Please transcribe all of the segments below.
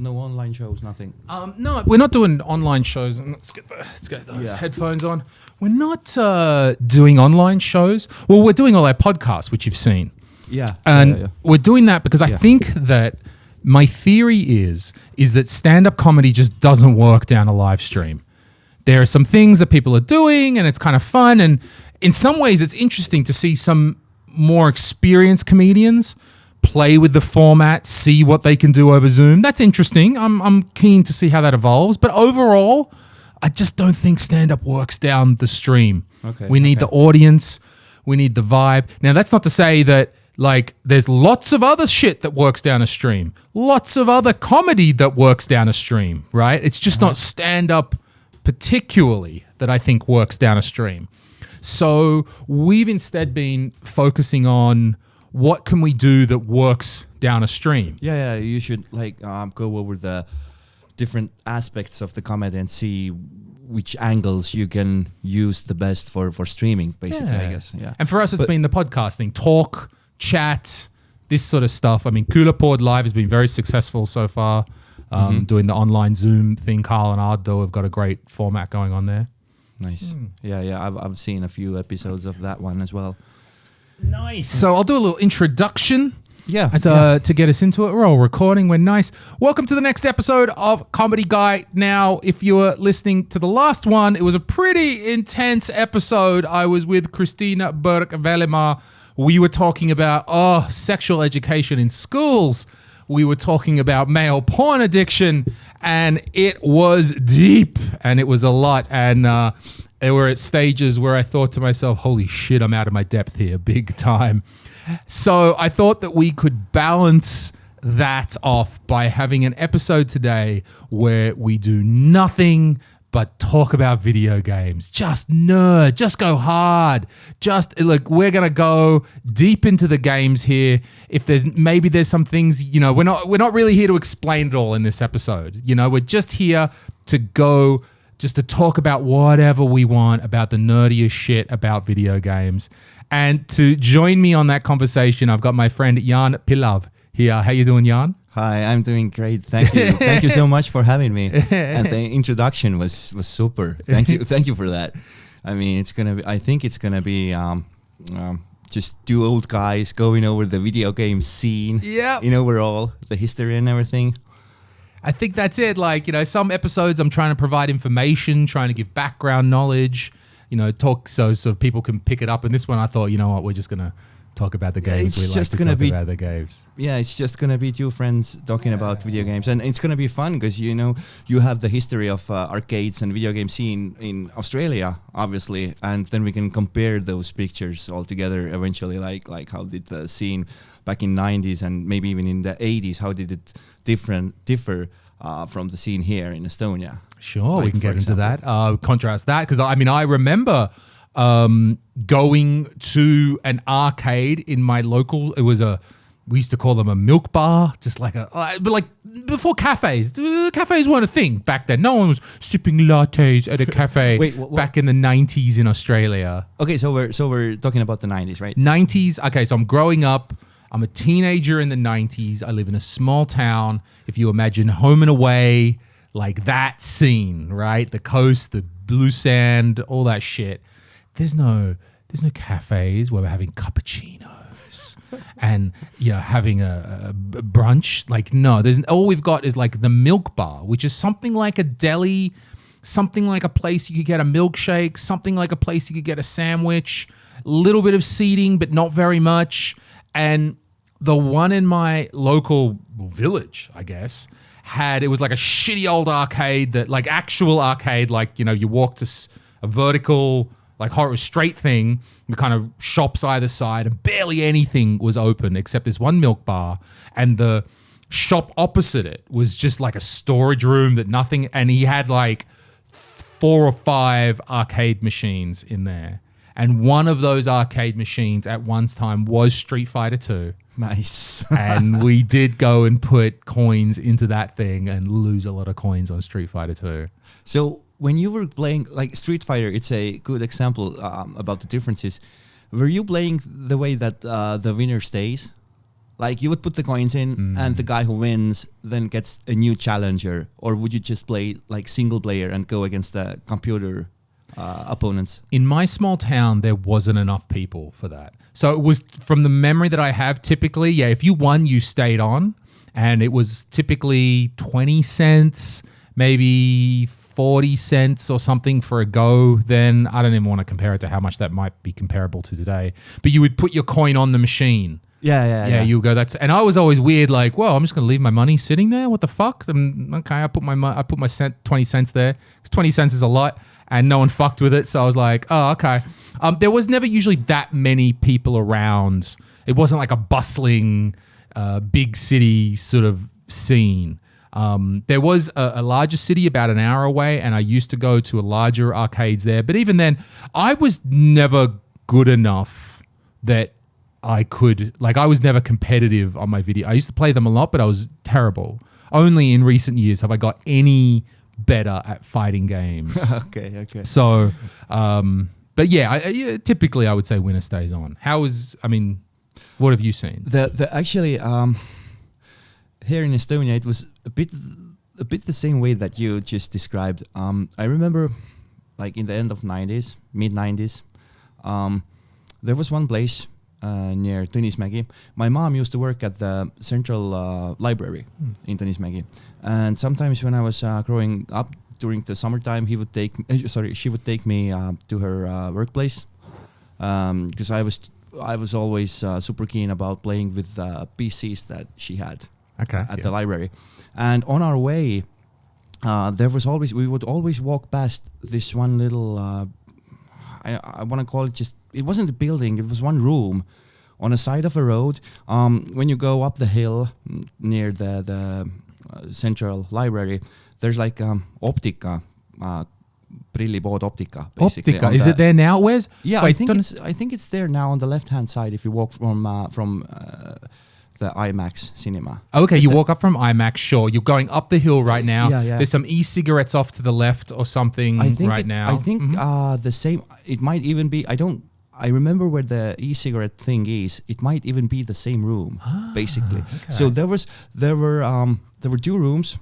No online shows, nothing. No, we're not doing online shows. Let's get those headphones on. We're not doing online shows. Well, we're doing all our podcasts, which you've seen. Yeah. And we're doing that because I think that my theory is that stand-up comedy just doesn't work down a live stream. There are some things that people are doing and it's kind of fun. And in some ways, it's interesting to see some more experienced comedians play with the format, see what they can do over Zoom. That's interesting. I'm keen to see how that evolves. But overall, I just don't think stand-up works down the stream. We need the audience. We need the vibe. Now, that's not to say that like there's lots of other shit that works down a stream. Lots of other comedy that works down a stream, right? It's just not stand-up particularly that I think works down a stream. So we've instead been focusing on what can we do that works down a stream? Yeah, you should like go over the different aspects of the comedy and see which angles you can use the best for streaming, basically, I guess. Yeah. And for us, it's been the podcasting, talk, chat, this sort of stuff. I mean, Kulapod Live has been very successful so far, doing the online Zoom thing. Carl and Ardo have got a great format going on there. Nice. Yeah. I've seen a few episodes of that one as well. Nice. So I'll do a little introduction. Yeah. To get us into it. We're all recording. We're nice. Welcome to the next episode of Comedy Guy. Now, if you were listening to the last one, it was a pretty intense episode. I was with Christina Berg-Velema. We were talking about sexual education in schools. We were talking about male porn addiction, and it was deep, and it was a lot. And there were at stages where I thought to myself, holy shit, I'm out of my depth here, big time. So I thought that we could balance that off by having an episode today where we do nothing but talk about video games. Just nerd, just go hard. Just like we're gonna go deep into the games here. If there's some things, you know, we're not really here to explain it all in this episode. You know, we're just here to go just to talk about whatever we want about the nerdiest shit about video games. And to join me on that conversation, I've got my friend Jan Pillav here. How you doing, Jan? Hi, I'm doing great. Thank you. Thank you so much for having me. And the introduction was super. Thank you for that. I mean, I think it's gonna be just two old guys going over the video game scene. Yeah. In overall, the history and everything. I think that's it. Like, you know, some episodes I'm trying to provide information, trying to give background knowledge, you know, talk so people can pick it up. And this one I thought, you know what, we're just going to talk about the games. It's just going to be about the games. Yeah, it's just going to be two friends talking about video games. And it's going to be fun because, you know, you have the history of arcades and video game scene in Australia, obviously. And then we can compare those pictures all together eventually, like how did the scene back in 90s and maybe even in the 80s, how did it differ from the scene here in Estonia? Sure, like, we can get into that. Contrast that, because I mean, I remember going to an arcade in my local. It was we used to call them a milk bar, just like but like before cafes. Cafes weren't a thing back then. No one was sipping lattes at a cafe back in the 90s in Australia. Okay, so we're talking about the 90s, right? 90s. Okay, so I'm growing up. I'm a teenager in the 90s. I live in a small town. If you imagine Home and Away, like that scene, right? The coast, the blue sand, all that shit. There's no cafes where we're having cappuccinos and, you know, having a brunch. Like, no, all we've got is like the milk bar, which is something like a deli, something like a place you could get a milkshake, something like a place you could get a sandwich, a little bit of seating, but not very much. And the one in my local village, I guess, it was like a shitty old arcade that, like actual arcade, like, you know, you walk to a vertical, like straight thing, with kind of shops either side, and barely anything was open except this one milk bar. And the shop opposite it was just like a storage room that nothing, and he had like 4 or 5 arcade machines in there. And one of those arcade machines at one time was Street Fighter 2. Nice. And we did go and put coins into that thing and lose a lot of coins on Street Fighter 2. So when you were playing like Street Fighter, it's a good example about the differences. Were you playing the way that the winner stays? Like you would put the coins in, and the guy who wins then gets a new challenger, or would you just play like single player and go against the computer opponents? In my small town, there wasn't enough people for that. So it was, from the memory that I have, typically, if you won, you stayed on, and it was typically 20 cents, maybe 40 cents or something for a go. Then I don't even want to compare it to how much that might be comparable to today. But you would put your coin on the machine. Yeah. You go. And I was always weird. Like, well, I'm just gonna leave my money sitting there. What the fuck? Okay, I put my 20 cents there. 20 cents is a lot, and no one fucked with it. So I was like, oh, okay. There was never usually that many people around. It wasn't like a bustling, big city sort of scene. There was a larger city about an hour away, and I used to go to a larger arcades there. But even then, I was never good enough that I could, like, I was never competitive on my video. I used to play them a lot, but I was terrible. Only in recent years have I got any better at fighting games. Okay. So, but typically I would say winner stays on. What have you seen? Actually, here in Estonia, it was a bit the same way that you just described. I remember, like in the end of mid 90s, there was one place near Tõnis Mägi. My mom used to work at the central library in Tõnis Mägi, and sometimes when I was growing up during the summertime, she would take me to her workplace, because I was always super keen about playing with PCs that she had at the library. And on our way, we would always walk past this one little, I want to call it it wasn't a building, it was one room on the side of a road. When you go up the hill near the central library, there's like Optica, Prillipood Optica, basically. Optica, is it there now? Where's? Yeah, I think it's there now on the left-hand side if you walk from the IMAX cinema. Okay, you walk up from IMAX, sure. You're going up the hill right now. Yeah. There's some e-cigarettes off to the left or something now. I think the same, it might even be, I remember where the e-cigarette thing is. It might even be the same room, basically. Okay. So there were two rooms.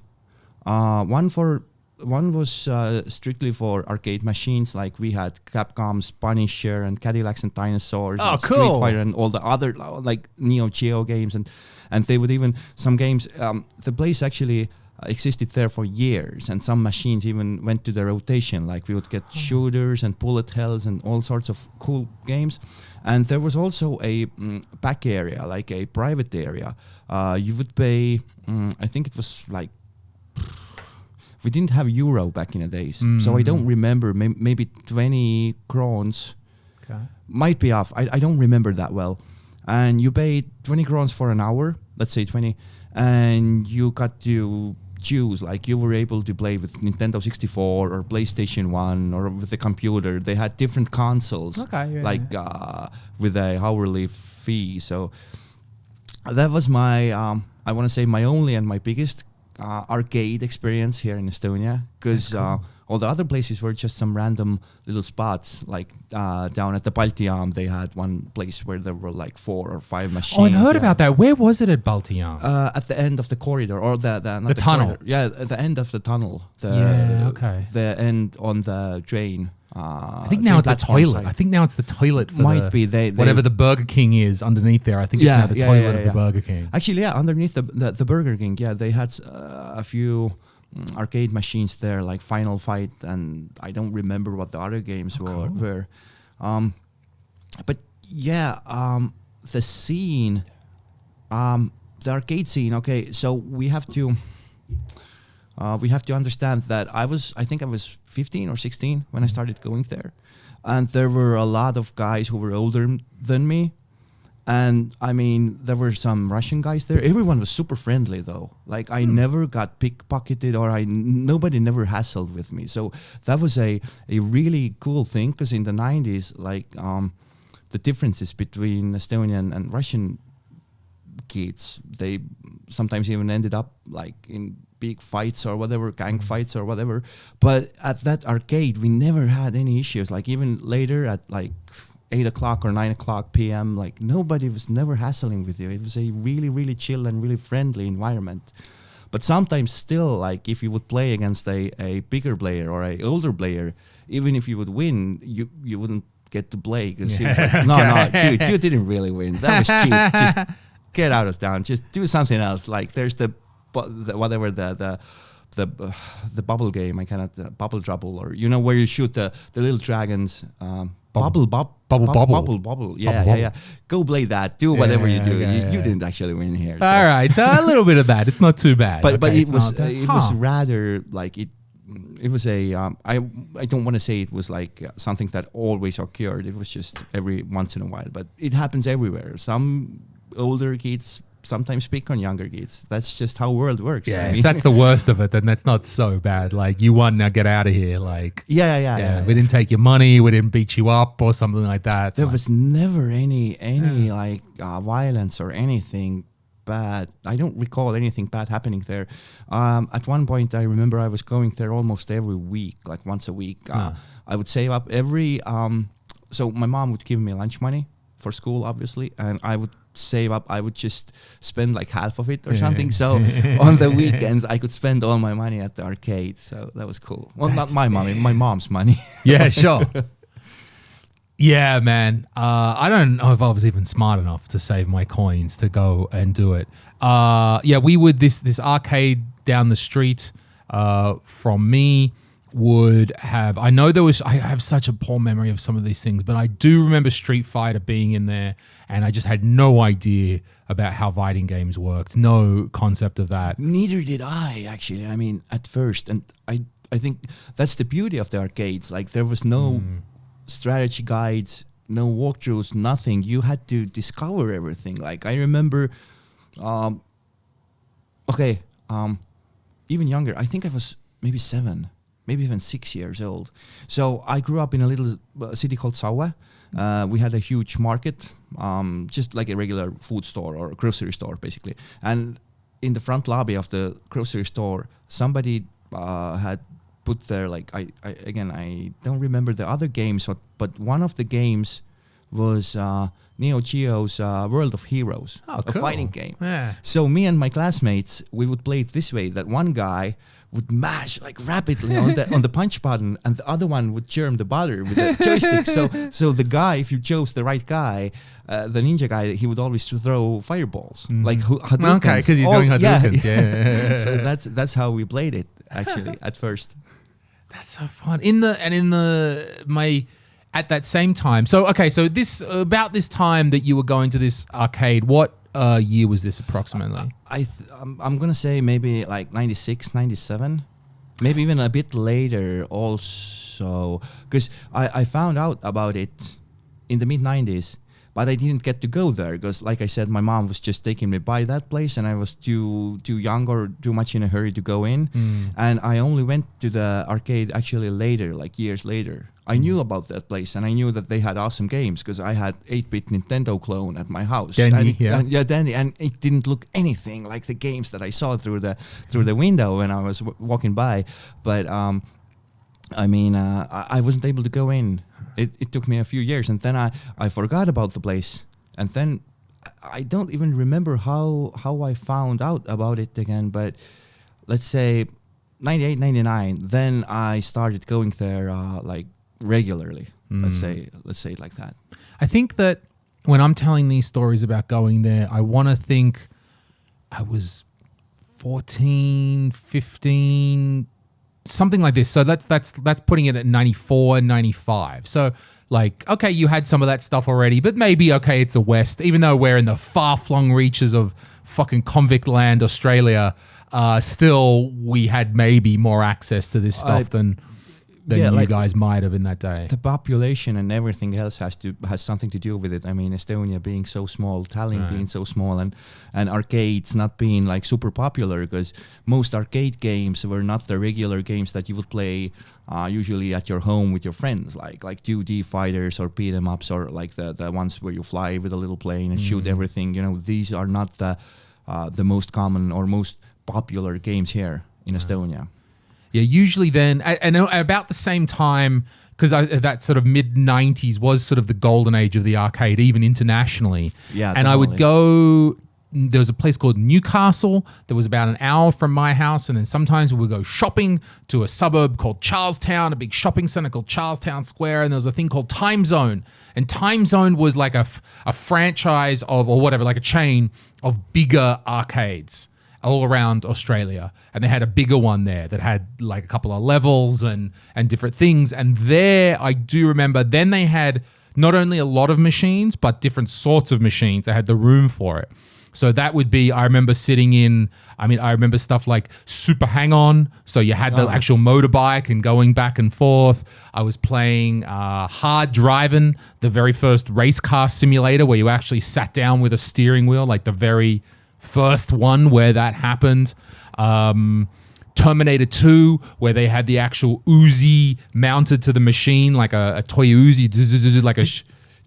One was strictly for arcade machines, like we had Capcom's Punisher and Cadillacs and Dinosaurs and Street Fighter and all the other like Neo Geo games, and they would even some games. The place actually existed there for years, and some machines even went to the rotation. Like we would get shooters and bullet hells and all sorts of cool games. And there was also a back area, like a private area. You would pay, I think it was like. We didn't have euro back in the days, so I don't remember. Maybe 20 crowns, might be off. I don't remember that well. And you paid 20 crowns for an hour, let's say 20, and you got to choose. Like you were able to play with Nintendo 64 or PlayStation 1 or with the computer. They had different consoles, with a hourly fee. So that was my, I want to say my only and my biggest arcade experience here in Estonia, because all the other places were just some random little spots, like down at the Baltiam they had one place where there were like 4 or 5 machines. Oh, I heard about that. Where was it at Baltiam? At the end of the corridor, or the tunnel. Corridor. Yeah, at the end of the tunnel. The end on the drain. I think now it's a toilet. I think now it's the toilet for whatever the Burger King is underneath there. I think it's now the toilet of the Burger King. Actually, underneath the Burger King, they had a few arcade machines there, like Final Fight, and I don't remember what the other games were. But the scene, the arcade scene. Okay, so we have to understand that I think I was 15 or 16 when I started going there, and there were a lot of guys who were older than me, and I mean there were some Russian guys there. Everyone was super friendly though. Like I never got pickpocketed, or nobody never hassled with me. So that was a really cool thing, because in the 90s, like the differences between Estonian and Russian kids, they sometimes even ended up like in big fights or whatever, gang fights or whatever. But at that arcade, we never had any issues. Like even later at like 8 o'clock or 9 o'clock p.m. Like nobody was never hassling with you. It was a really, really chill and really friendly environment. But sometimes still, like if you would play against a bigger player or a older player, even if you would win, you wouldn't get to play because he was like, no, dude, you didn't really win. That was cheap. Just get out of town. Just do something else. Like there's the bubble game. I cannot bubble trouble, or where you shoot the little dragons. Bubble. Yeah. Go play that. Do whatever you do. You didn't actually win here. So. All right, so a little bit of that. It's not too bad. But it was rather like it. It was a. I don't want to say it was like something that always occurred. It was just every once in a while. But it happens everywhere. Some older kids sometimes pick on younger kids. That's just how world works. Yeah, if that's the worst of it, then that's not so bad. Like you won, now get out of here. Like yeah. We didn't take your money, we didn't beat you up or something like that. There was never any like violence or anything bad. I don't recall anything bad happening there. At one point, I remember I was going there almost every week, like once a week. I would save up every. So my mom would give me lunch money for school, obviously, and I would save up. I would just spend like half of it or something. So on the weekends I could spend all my money at the arcade. So that was cool. Well, not my money, my mom's money. Yeah, sure. Yeah, man. I don't know if I was even smart enough to save my coins to go and do it. We would this arcade down the street from me would have. I know I have such a poor memory of some of these things, but I do remember Street Fighter being in there, and I just had no idea about how fighting games worked. No concept of that. Neither did I, actually. I mean, at first, and I think that's the beauty of the arcades. Like there was no strategy guides, no walkthroughs, nothing. You had to discover everything. Like I remember, even younger. I think I was maybe 7. Maybe even 6 years old. So I grew up in a little city called Saue. We had a huge market, just like a regular food store or grocery store, basically. And in the front lobby of the grocery store, somebody had put there, like, I don't remember the other games, but one of the games was Neo Geo's World of Heroes, a fighting game. Yeah. So me and my classmates, we would play it this way, that one guy would mash like rapidly on the punch button, and the other one would jam the butter with the joystick. So the guy, if you chose the right guy, the ninja guy, he would always throw fireballs, like Hadoukens. Okay, because you're doing Hadoukens. Yeah. So that's how we played it actually at first. That's so fun. At that same time. So this about this time that you were going to this arcade, what year was this approximately? I'm gonna say maybe like 96, 97, maybe even a bit later also, because I found out about it in the mid-90s, but I didn't get to go there because, like I said, my mom was just taking me by that place, and I was too young or too much in a hurry to go in, and I only went to the arcade actually later, like years later. I knew about that place, and I knew that they had awesome games because I had 8-bit Nintendo clone at my house. Dendy, Dendy, and it didn't look anything like the games that I saw through the window when I was walking by. But I wasn't able to go in. It took me a few years, and then I forgot about the place, and then I don't even remember how I found out about it again. But let's say 98, 99, then I started going there like regularly. Let's say it like that. I think that when I'm telling these stories about going there, I want to think I was 14, 15, something like this. So that's putting it at 94, 95. So like, okay, you had some of that stuff already, but maybe, okay, it's a West, even though we're in the far-flung reaches of fucking convict land, Australia, still we had maybe more access to this stuff than you guys might have in that day. The population and everything else has something to do with it. I mean, Estonia being so small, Tallinn being so small, and arcades not being like super popular, because most arcade games were not the regular games that you would play usually at your home with your friends, like 2D fighters or beat 'em ups, or like the ones where you fly with a little plane and shoot everything. These are not the most common or most popular games here in Estonia. Yeah, usually then, and about the same time, because that sort of mid-90s was sort of the golden age of the arcade, even internationally. Yeah, and I would go... There was a place called Newcastle that was about an hour from my house, and then sometimes we would go shopping to a suburb called Charlestown, a big shopping center called Charlestown Square, and there was a thing called Time Zone. And Time Zone was like a franchise of, or whatever, like a chain of bigger arcades all around Australia. And they had a bigger one there that had like a couple of levels and different things. And there, I do remember, then they had not only a lot of machines, but different sorts of machines. They had the room for it. So that would be, I remember sitting in, I remember stuff like Super Hang-On. So you had the actual motorbike and going back and forth. I was playing Hard Driving, the very first race car simulator where you actually sat down with a steering wheel, like the very first one where that happened. Terminator 2, where they had the actual Uzi mounted to the machine, like a toy Uzi, like a...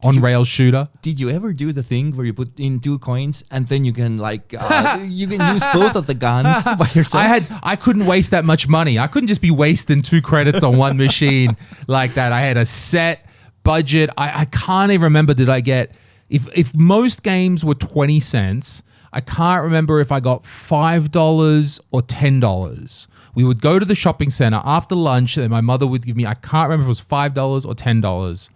on-rail shooter. Did you ever do the thing where you put in 2 coins and then you can you can use both of the guns by yourself? I couldn't waste that much money. I couldn't just be wasting 2 credits on one machine like that. I had a set budget. I can't even remember, did I get, if most games were 20 cents, I can't remember if I got $5 or $10. We would go to the shopping center after lunch and my mother would give me, I can't remember if it was $5 or $10.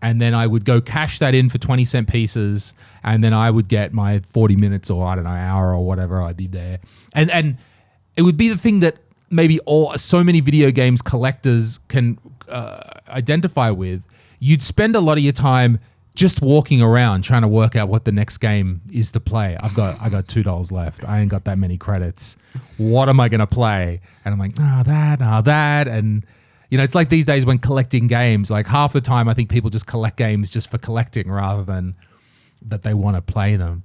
And then I would go cash that in for 20-cent pieces, and then I would get my 40 minutes or, I don't know, hour or whatever I'd be there. And it would be the thing that maybe so many video games collectors can identify with. You'd spend a lot of your time just walking around trying to work out what the next game is to play. I got $2 left. I ain't got that many credits. What am I going to play? And I'm like, that. And... You know, it's like these days when collecting games, like half the time I think people just collect games just for collecting rather than that they want to play them.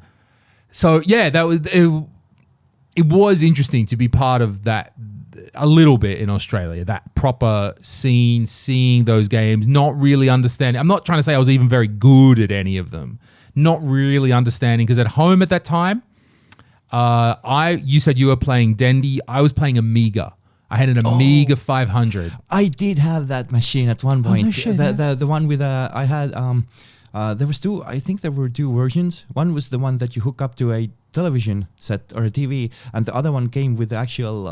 So yeah, it was interesting to be part of that a little bit in Australia, that proper scene, seeing those games, not really understanding. I'm not trying to say I was even very good at any of them, not really understanding, because at home at that time, you said you were playing Dendy, I was playing Amiga. I had an Amiga 500. I did have that machine at one point. No shit, the one with I had there was 2. I think there were 2 versions. One was the one that you hook up to a television set or a TV, and the other one came with the actual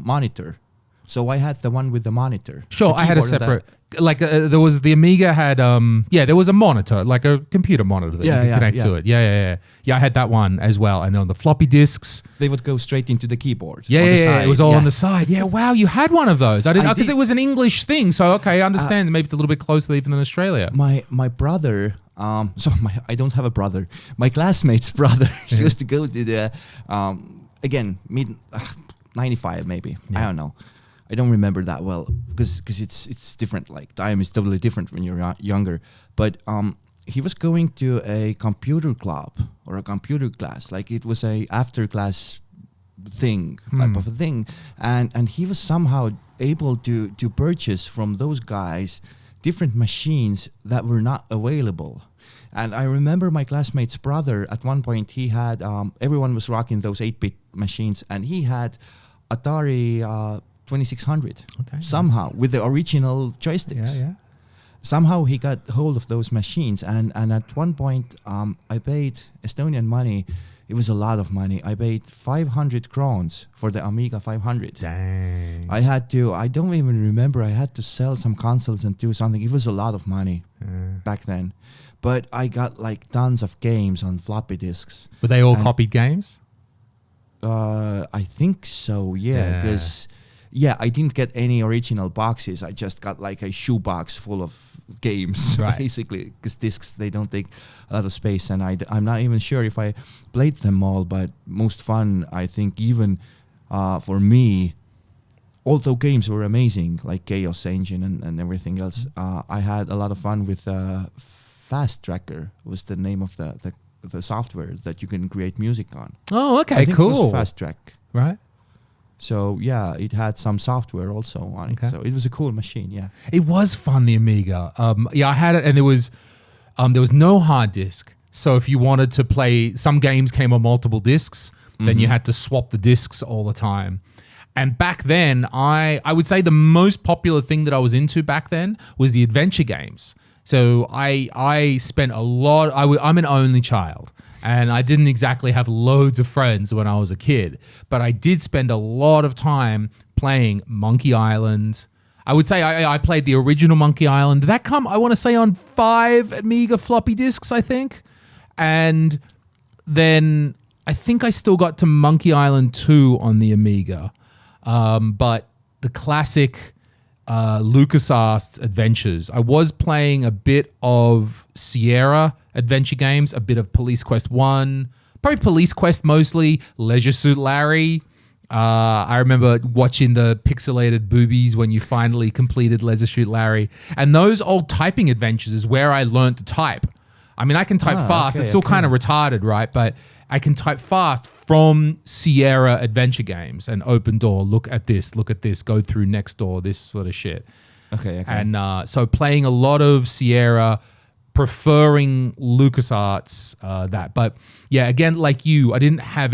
monitor. So I had the one with the monitor. Sure, I had a separate. Like there was the Amiga had there was a monitor, like a computer monitor that you could connect to it. Yeah, I had that one as well. And then the floppy disks, they would go straight into the keyboard. It was all on the side. Yeah, wow, you had one of those. I didn't, because it was an English thing. So okay, I understand. Maybe it's a little bit closer even than Australia. My brother, I don't have a brother. My classmate's brother used to go to the again mid 95 maybe. I don't know. I don't remember that well because it's different. Like time is totally different when you're younger. But he was going to a computer club or a computer class. Like it was a after class thing type of a thing, and he was somehow able to purchase from those guys different machines that were not available. And I remember my classmate's brother at one point. He had everyone was rocking those 8-bit machines, and he had Atari 2600 somehow with the original joysticks. Yeah. Somehow he got hold of those machines, and at one point I paid Estonian money. It was a lot of money. I paid 500 crowns for the Amiga 500. Dang. I don't even remember, I had to sell some consoles and do something. It was a lot of money back then. But I got like tons of games on floppy disks. Were they all copied games? I think so, yeah. Because I didn't get any original boxes. I just got like a shoebox full of games, basically. Because discs, they don't take a lot of space. And I'm not even sure if I played them all. But most fun, I think, even for me, although games were amazing, like Chaos Engine and everything else, I had a lot of fun with Fast Tracker was the name of the software that you can create music on. Oh, okay, I think cool. It was Fast Track. Right. So yeah, it had some software also on it. So it was a cool machine. Yeah, it was fun. The Amiga. I had it, and there was no hard disk. So if you wanted to play, some games came on multiple discs, then you had to swap the discs all the time. And back then, I would say the most popular thing that I was into back then was the adventure games. So I spent a lot. I'm an only child, and I didn't exactly have loads of friends when I was a kid. But I did spend a lot of time playing Monkey Island. I would say I played the original Monkey Island. Did that come, I want to say, on 5 Amiga floppy disks, I think. And then I think I still got to Monkey Island 2 on the Amiga. But the classic LucasArts adventures. I was playing a bit of Sierra adventure games, a bit of Police Quest 1, probably Police Quest mostly, Leisure Suit Larry. I remember watching the pixelated boobies when you finally completed Leisure Suit Larry. And those old typing adventures is where I learned to type. I mean, I can type fast. It's still kind of retarded, right? But I can type fast from Sierra adventure games and open door, look at this, go through next door, this sort of shit. Okay. And so playing a lot of Sierra, preferring LucasArts, that. But yeah, again, like you, I didn't have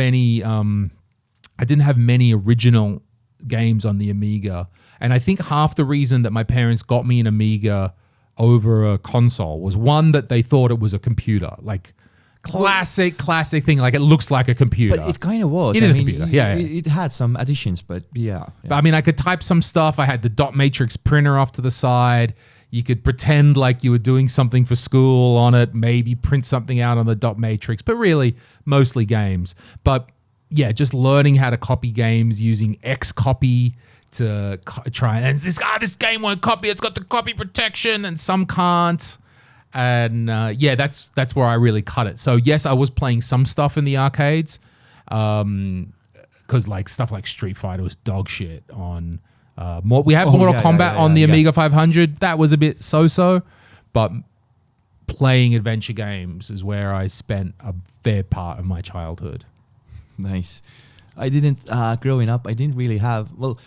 many original games on the Amiga. And I think half the reason that my parents got me an Amiga over a console was, one, that they thought it was a computer. Like, classic thing. Like, it looks like a computer. But it kind of was. It is a computer. Yeah. It had some additions, but yeah. But I mean, I could type some stuff. I had the dot matrix printer off to the side. You could pretend like you were doing something for school on it, maybe print something out on the dot matrix, but really mostly games. But yeah, just learning how to copy games using Xcopy to try, and this game won't copy. It's got the copy protection, and some can't. And yeah, that's where I really cut it. So yes, I was playing some stuff in the arcades, because like stuff like Street Fighter was dog shit on. We have Mortal Kombat on the Amiga 500. That was a bit so-so, but playing adventure games is where I spent a fair part of my childhood. Nice. I didn't, growing up, I didn't really have, well,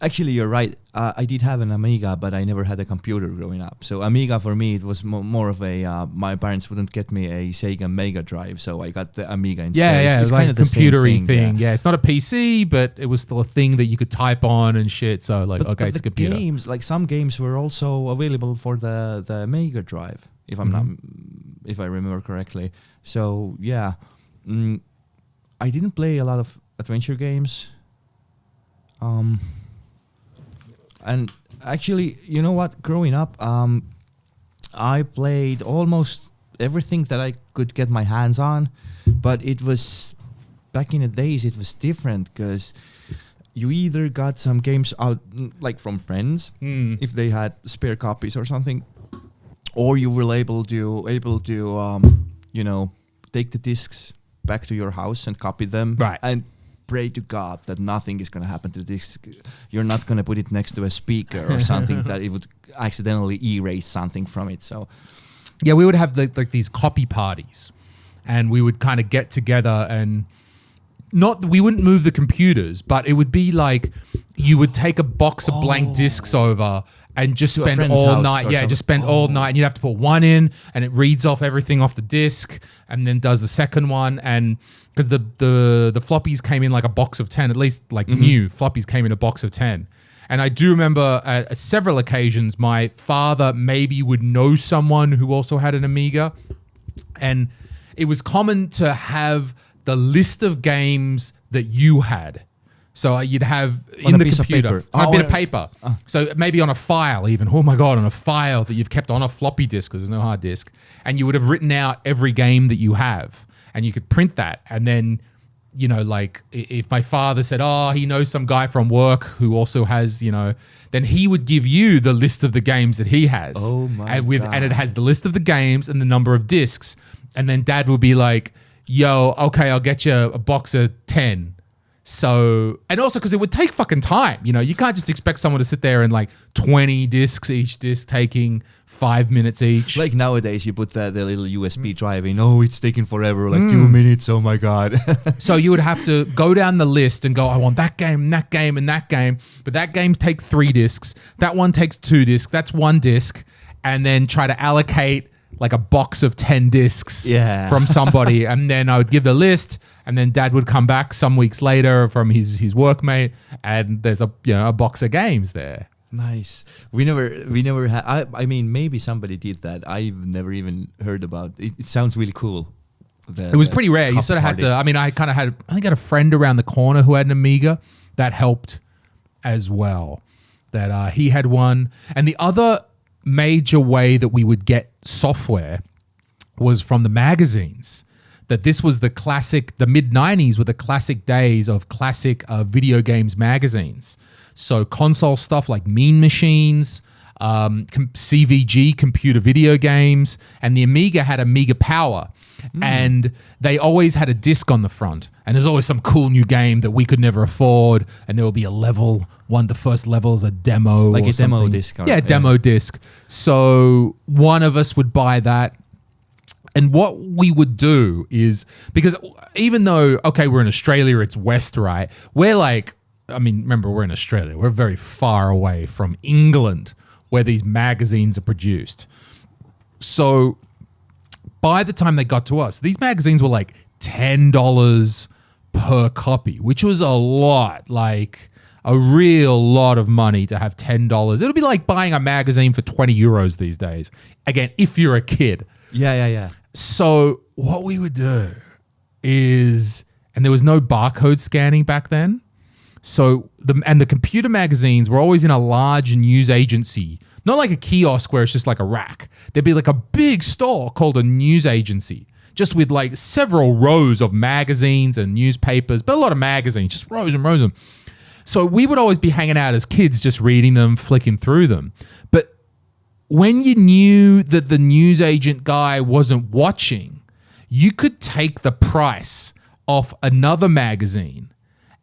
actually you're right. I did have an Amiga, but I never had a computer growing up. So Amiga for me, it was more of a, my parents wouldn't get me a Sega Mega Drive, so I got the Amiga instead. Yeah, it's like kind of a computery thing. Yeah, it's not a PC, but it was still a thing that you could type on and shit. So like, but it's a computer. Games, like some games were also available for the Mega Drive, if I'm not, if I remember correctly. So yeah. I didn't play a lot of adventure games. And actually, you know what? Growing up, I played almost everything that I could get my hands on. But it was, back in the days, it was different because you either got some games out, like from friends, if they had spare copies or something, or you were able to you know, take the discs back to your house and copy them, right, and pray to God that nothing is going to happen to this. You're not going to put it next to a speaker or something that it would accidentally erase something from it. So yeah, we would have like these copy parties, and we would kind of get together, and we wouldn't move the computers, but it would be like you would take a box of blank discs over and just spend all night. Yeah, just spend all night, and you'd have to put one in, and it reads off everything off the disc, and then does the second one. And because the floppies came in like a box of 10, at least like new floppies came in a box of 10. And I do remember at several occasions, my father maybe would know someone who also had an Amiga, and it was common to have the list of games that you had. So you'd have in the computer on a bit of paper. So maybe on a file even. Oh my God, on a file that you've kept on a floppy disk because there's no hard disk. And you would have written out every game that you have. And you could print that. And then, you know, like if my father said, oh, he knows some guy from work who also has, you know, then he would give you the list of the games that he has. Oh my God. And it has the list of the games and the number of discs. And then dad will be like, yo, okay, I'll get you a box of 10. So, and also because it would take fucking time, you know, you can't just expect someone to sit there and like 20 discs, each disc taking 5 minutes each. Like nowadays, you put the little USB drive in. Oh, it's taking forever, like 2 minutes. Oh my God. So you would have to go down the list and go, I want that game, and that game, and that game. But that game takes 3 discs. That one takes 2 discs. That's 1 disc. And then try to allocate like a box of 10 discs from somebody. And then I would give the list, and then Dad would come back some weeks later from his workmate, and there's a box of games there. Nice. We never had. I mean, maybe somebody did that. I've never even heard about it. It sounds really cool. It was pretty rare. You sort of had to. I mean, I think I had a friend around the corner who had an Amiga that helped as well. That he had one, and the other major way that we would get software was from the magazines. That this was the mid-90s were the classic days of classic video games magazines. So console stuff like Mean Machines, CVG, computer video games, and the Amiga had Amiga Power. And they always had a disc on the front. And there's always some cool new game that we could never afford. And there will be a level, the first level is a demo. Like or a something. demo disc. Yeah, demo disc. So one of us would buy that. And what we would do is, because even though, okay, we're in Australia, it's West, right? We're like, I mean, remember, we're in Australia. We're very far away from England where these magazines are produced. So by the time they got to us, these magazines were like $10 per copy, which was a lot, like a real lot of money to have $10. It'll be like buying a magazine for 20 euros these days. Again, if you're a kid. Yeah. So what we would do is, and there was no barcode scanning back then. So the computer magazines were always in a large news agency, not like a kiosk where it's just like a rack. There'd be like a big store called a news agency, just with like several rows of magazines and newspapers, but a lot of magazines, just rows and rows of them. So we would always be hanging out as kids, just reading them, flicking through them. But when you knew that the newsagent guy wasn't watching, you could take the price off another magazine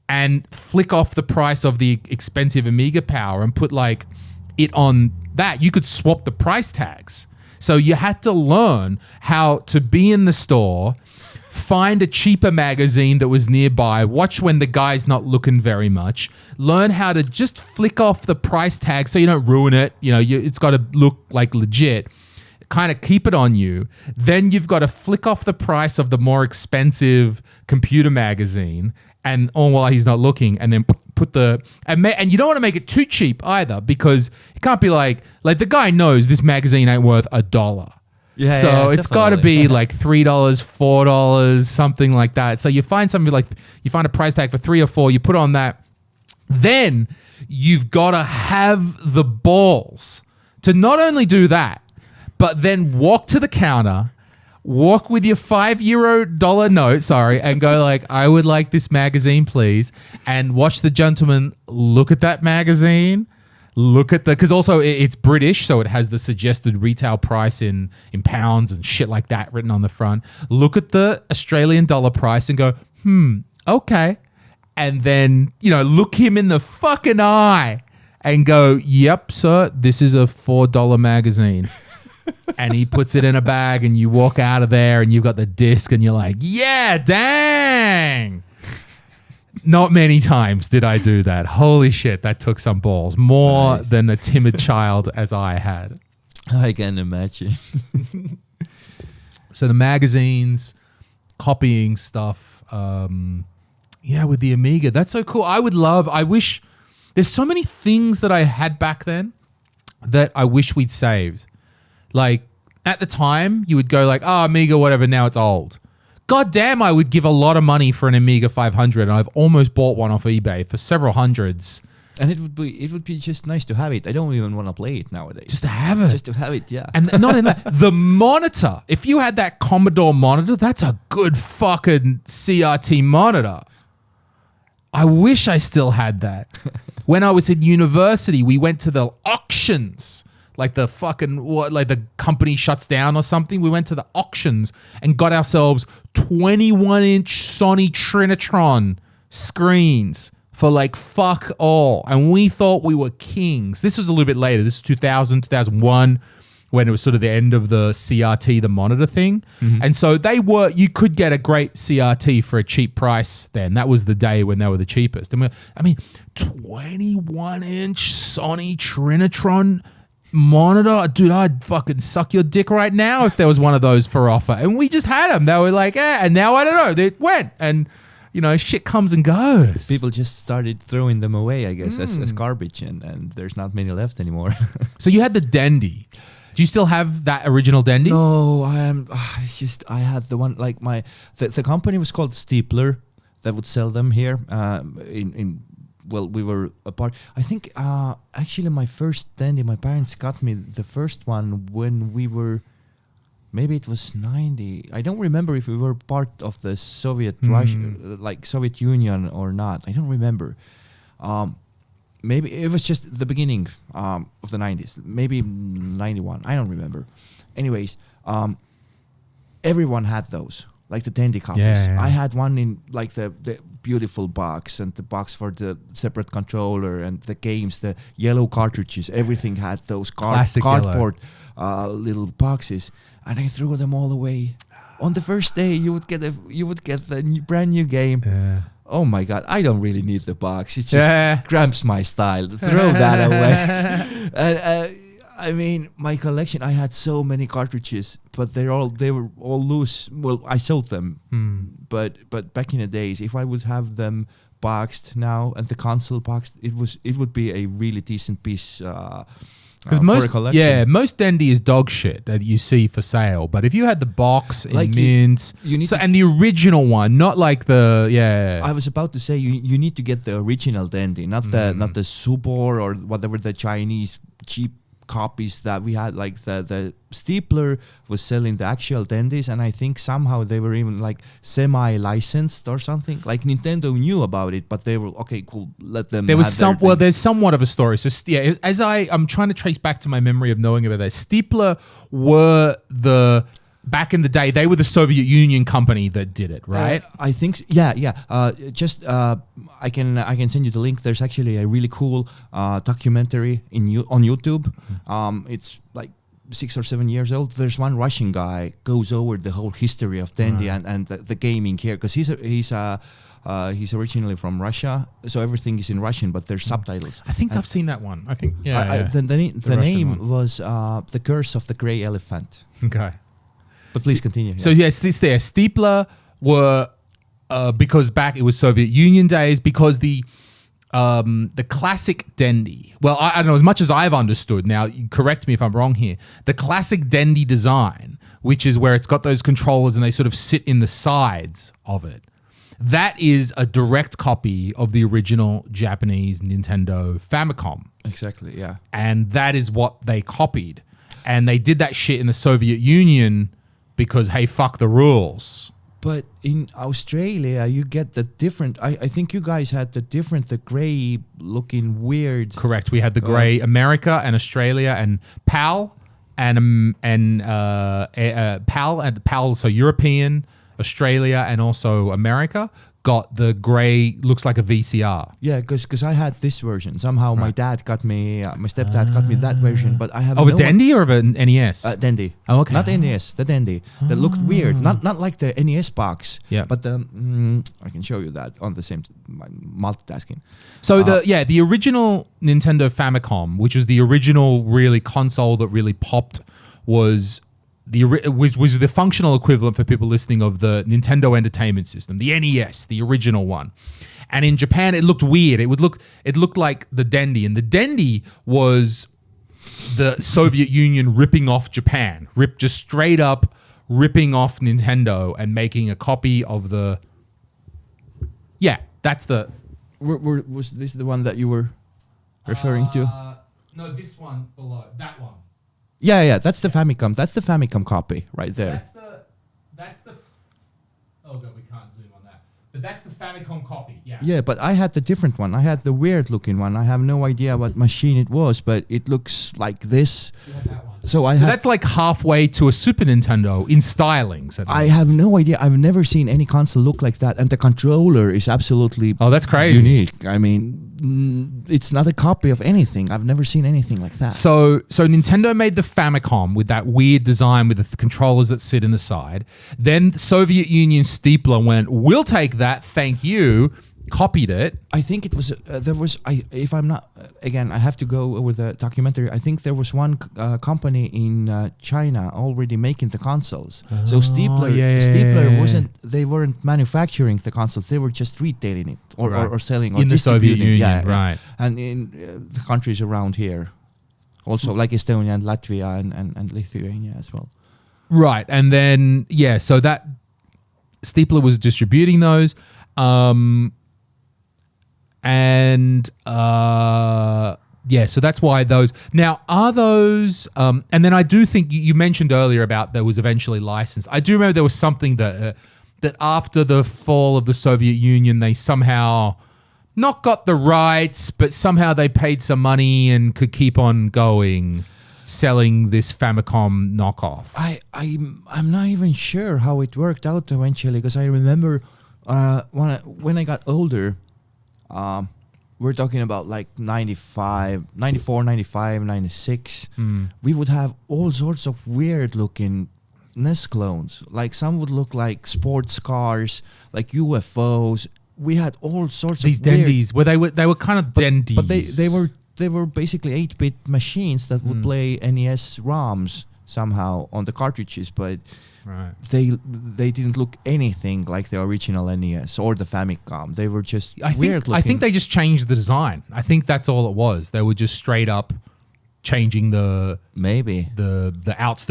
and flick off the price of the expensive Amiga Power and put like it on that. You could swap the price tags. So you had to learn how to be in the store, find a cheaper magazine that was nearby, watch when the guy's not looking very much, learn how to just flick off the price tag so you don't ruin it. You know, it's got to look like legit. Kind of keep it on you. Then you've got to flick off the price of the more expensive computer magazine, and while he's not looking, and then put and you don't want to make it too cheap either, because it can't be like the guy knows this magazine ain't worth $1. Yeah, so it's got to be like $3, $4, something like that. So you find something like, you find a price tag for $3 or $4, you put on that. Then you've got to have the balls to not only do that, but then walk to the counter, walk with your $5 note, and go like, I would like this magazine, please. And watch the gentleman look at that magazine, because also it's British, so it has the suggested retail price in pounds and shit like that written on the front. Look at the Australian dollar price and go, okay. And then, look him in the fucking eye and go, yep, sir, this is a $4 magazine. And he puts it in a bag, and you walk out of there and you've got the disc, and you're like, yeah, dang. Not many times did I do that. Holy shit, that took some balls. More than a timid child as I had. I can imagine. So the magazines, copying stuff, with the Amiga. That's so cool. I wish, there's so many things that I had back then that I wish we'd saved. Like, at the time, you would go like, Amiga, whatever, now it's old. God damn, I would give a lot of money for an Amiga 500, and I've almost bought one off eBay for several hundreds. And it would be just nice to have it. I don't even want to play it nowadays. Just to have it. Just to have it, yeah. And not in that, the monitor. If you had that Commodore monitor, that's a good fucking CRT monitor. I wish I still had that. When I was in university, we went to the auctions. Like the company shuts down or something. We went to the auctions and got ourselves 21-inch Sony Trinitron screens for like fuck all. And we thought we were kings. This was a little bit later. This is 2000, 2001, when it was sort of the end of the CRT, the monitor thing. Mm-hmm. And so you could get a great CRT for a cheap price then. That was the day when they were the cheapest. 21-inch Sony Trinitron monitor, dude, I'd fucking suck your dick right now if there was one of those for offer. And we just had them. They were like, and now I don't know. They went. And, shit comes and goes. People just started throwing them away, I guess, as garbage, and there's not many left anymore. So you had the Dendy. Do you still have that original Dendy? No, I am. It's just I had the one like the company was called Steepler that would sell them here. We were apart. I think actually my first Dendy, my parents got me the first one when we were. Maybe it was 90. I don't remember if we were part of the Soviet Russia, like Soviet Union or not. I don't remember. Maybe it was just the beginning of the 90s. Maybe 91. I don't remember. Anyways, everyone had those, like the Dendy copies. Yeah. I had one in like the beautiful box and the box for the separate controller and the games, the yellow cartridges. Everything had those cardboard little boxes. And I threw them all away. On the first day, you would get the brand new game. Yeah. Oh my God! I don't really need the box. It just cramps my style. Throw that away. And I mean, my collection. I had so many cartridges, but they were all loose. Well, I sold them. But back in the days, if I would have them boxed now and the console boxed, it would be a really decent piece. Because most Dendy is dog shit that you see for sale. But if you had the box in like mint, and the original one, not like the I was about to say you need to get the original Dendy, not the Subor or whatever the Chinese cheap copies that we had. Like the Steepler was selling the actual Dendys, and I think somehow they were even like semi-licensed or something. Like Nintendo knew about it, but they were okay, cool. Let them. There was there's somewhat of a story. So as I'm trying to trace back to my memory of knowing about that, Steepler were back in the day, they were the Soviet Union company that did it, right? I think so. Yeah. I can send you the link. There's actually a really cool documentary on YouTube. It's like 6 or 7 years old. There's one Russian guy goes over the whole history of Dendy and the gaming here, because he's originally from Russia, so everything is in Russian, but there's subtitles. I think I've seen that one. I think the name was The Curse of the Grey Elephant. Okay. But please continue. So Steepler were because back it was Soviet Union days, because the classic Dendy. Well, I don't know, as much as I've understood. Now, correct me if I'm wrong here. The classic Dendy design, which is where it's got those controllers and they sort of sit in the sides of it. That is a direct copy of the original Japanese Nintendo Famicom. Exactly. Yeah. And that is what they copied, and they did that shit in the Soviet Union. Because, hey, fuck the rules. But in Australia, you get the different. I think you guys had the grey looking weird. Correct. We had the grey America and Australia and PAL and PAL, so European, Australia, and also America. Got the grey, looks like a VCR. Yeah, because I had this version. Somehow my dad got me, my stepdad got me that version, but I have a Dendy or of an NES? Dendy. Oh, okay. Not NES, the Dendy. That looked weird. Not like the NES box. Yeah. But I can show you that on the same multitasking. So the original Nintendo Famicom, which was the original really console that really popped, was the functional equivalent for people listening of the Nintendo Entertainment System, the NES, the original one. And in Japan, it looked weird. It looked like the Dendy, and the Dendy was the Soviet Union ripping off Japan, just straight up ripping off Nintendo and making a copy of the. Yeah, that's the. Was this the one that you were referring to? No, this one below, that one. Yeah, that's the Famicom. That's the Famicom copy right there. That's the. Oh god, we can't zoom on that. But that's the Famicom copy. Yeah. Yeah, but I had the different one. I had the weird looking one. I have no idea what machine it was, but it looks like this. You have that one. So that's like halfway to a Super Nintendo in stylings. I have no idea. I've never seen any console look like that, and the controller is absolutely that's crazy. Unique. I mean, it's not a copy of anything. I've never seen anything like that. So Nintendo made the Famicom with that weird design with the controllers that sit in the side. Then the Soviet Union Steepler went, "We'll take that, thank you." copied it. I think it was there was if I'm not again I have to go over the documentary. I think there was one company in China already making the consoles. So Steepler weren't manufacturing the consoles. They were just retailing it or selling or in the Soviet Union, yeah. And in the countries around here, also like Estonia and Latvia and Lithuania as well. Right, and then so that Steepler was distributing those. So that's why those now are those. And then I do think you mentioned earlier about there was eventually licensed. I do remember there was something that after the fall of the Soviet Union, they somehow not got the rights, but somehow they paid some money and could keep on going, selling this Famicom knockoff. I'm not even sure how it worked out eventually, because I remember when I got older. We're talking about like 94, 95, 96. We would have all sorts of weird looking NES clones. Like some would look like sports cars, like UFOs. We had all sorts these of weird, Dendys, where they were kind of Dendys. But they were basically 8-bit machines that would play NES ROMs somehow on the cartridges, but right. They didn't look anything like the original NES or the Famicom. They were just weird looking. I think they just changed the design. I think that's all it was. They were just straight up changing the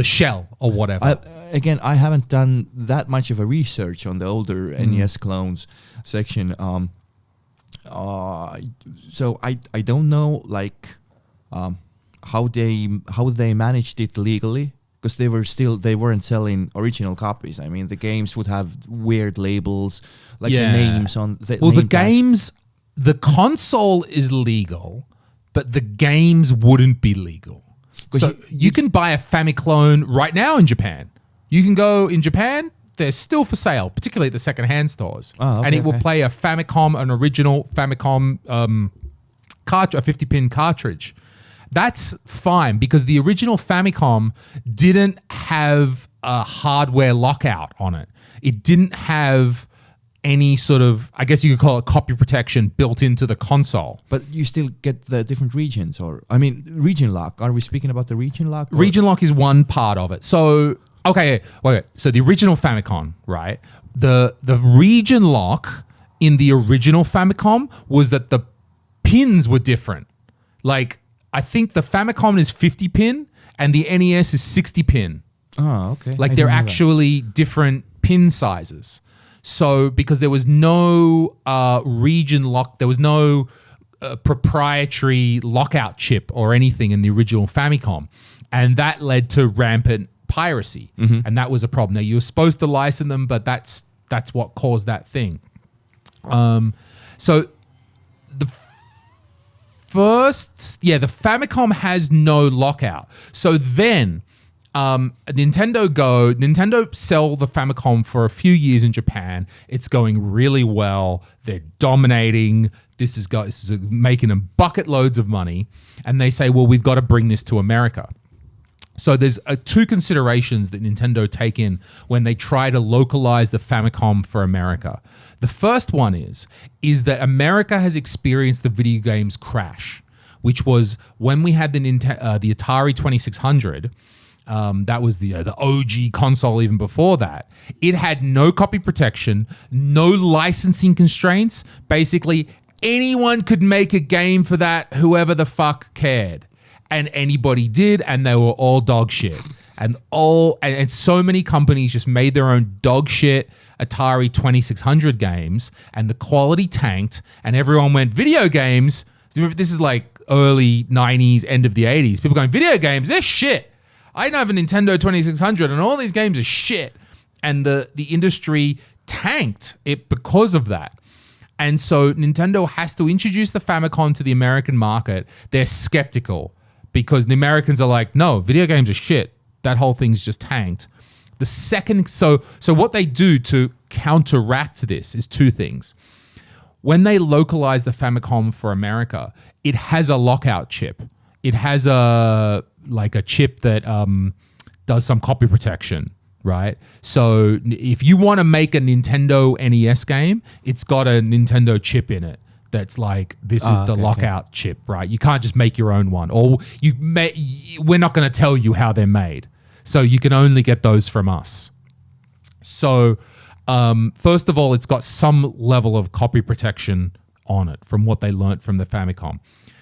shell or whatever. Again, I haven't done that much of a research on the older NES clones section. So I don't know how they managed it legally. Because they weren't selling original copies. I mean, the games would have weird labels, like the names on the the games, the console is legal, but the games wouldn't be legal. So you can buy a Famiclone right now in Japan. You can go in Japan, they're still for sale, particularly at the secondhand stores. And it will play a Famicom, an original Famicom cartridge, a 50-pin cartridge. That's fine because the original Famicom didn't have a hardware lockout on it. It didn't have any sort of, I guess you could call it copy protection built into the console. But you still get the different regions region lock. Are we speaking about the region lock? Region lock is one part of it. So, wait. So the original Famicom, right? The region lock in the original Famicom was that the pins were different. Like, I think the Famicom is 50-pin and the NES is 60-pin. Oh, okay. Like they're actually different pin sizes. So because there was no region lock, there was no proprietary lockout chip or anything in the original Famicom. And that led to rampant piracy. And that was a problem. Now you were supposed to license them, but that's what caused that thing. So the Famicom has no lockout. So then Nintendo sell the Famicom for a few years in Japan. It's going really well. They're dominating. This is making them bucket loads of money. And they say, well, we've got to bring this to America. So there's two considerations that Nintendo take in when they try to localize the Famicom for America. The first one is that America has experienced the video games crash, which was when we had the Atari 2600. That was the OG console even before that. It had no copy protection, no licensing constraints. Basically, anyone could make a game for that, whoever the fuck cared. And anybody did, and they were all dog shit. And so many companies just made their own dog shit Atari 2600 games, and the quality tanked, and everyone went, video games? This is like early 90s, end of the 80s. People going, video games, they're shit. I have a Nintendo 2600, and all these games are shit. And the industry tanked it because of that. And so Nintendo has to introduce the Famicom to the American market. They're skeptical because the Americans are like, no, video games are shit. That whole thing's just tanked. The second, so what they do to counteract this is two things. When they localize the Famicom for America, it has a lockout chip. It has a chip that does some copy protection. right? So if you want to make a Nintendo NES game, it's got a Nintendo chip in it. That's like, this is the lockout chip, right? You can't just make your own one. Or we're not going to tell you how they're made. So you can only get those from us. So first of all, it's got some level of copy protection on it from what they learnt from the Famicom.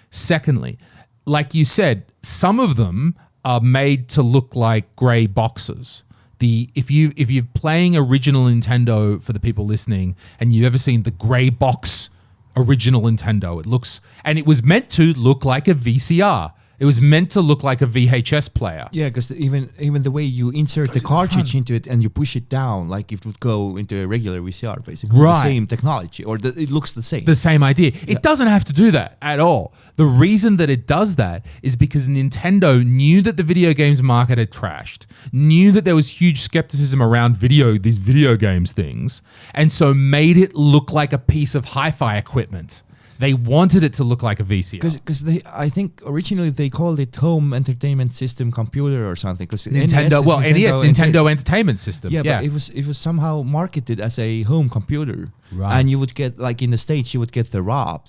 Secondly, like you said, some of them are made to look like grey boxes. If you're playing original Nintendo, for the people listening, and you've ever seen the grey box original Nintendo, it was meant to look like a VCR. It was meant to look like a VHS player. Yeah, because even the way you insert the cartridge into it and you push it down, like it would go into a regular VCR, basically. Right. The same technology, or it looks the same. The same idea. It doesn't have to do that at all. The reason that it does that is because Nintendo knew that the video games market had crashed, knew that there was huge skepticism around these video games things, and so made it look like a piece of hi-fi equipment. They wanted it to look like a VCR. Because I think originally they called it Home Entertainment System Computer or something. Nintendo Entertainment System. Yeah, but it was somehow marketed as a home computer. Right. And you would get, like in the States, you would get the robot,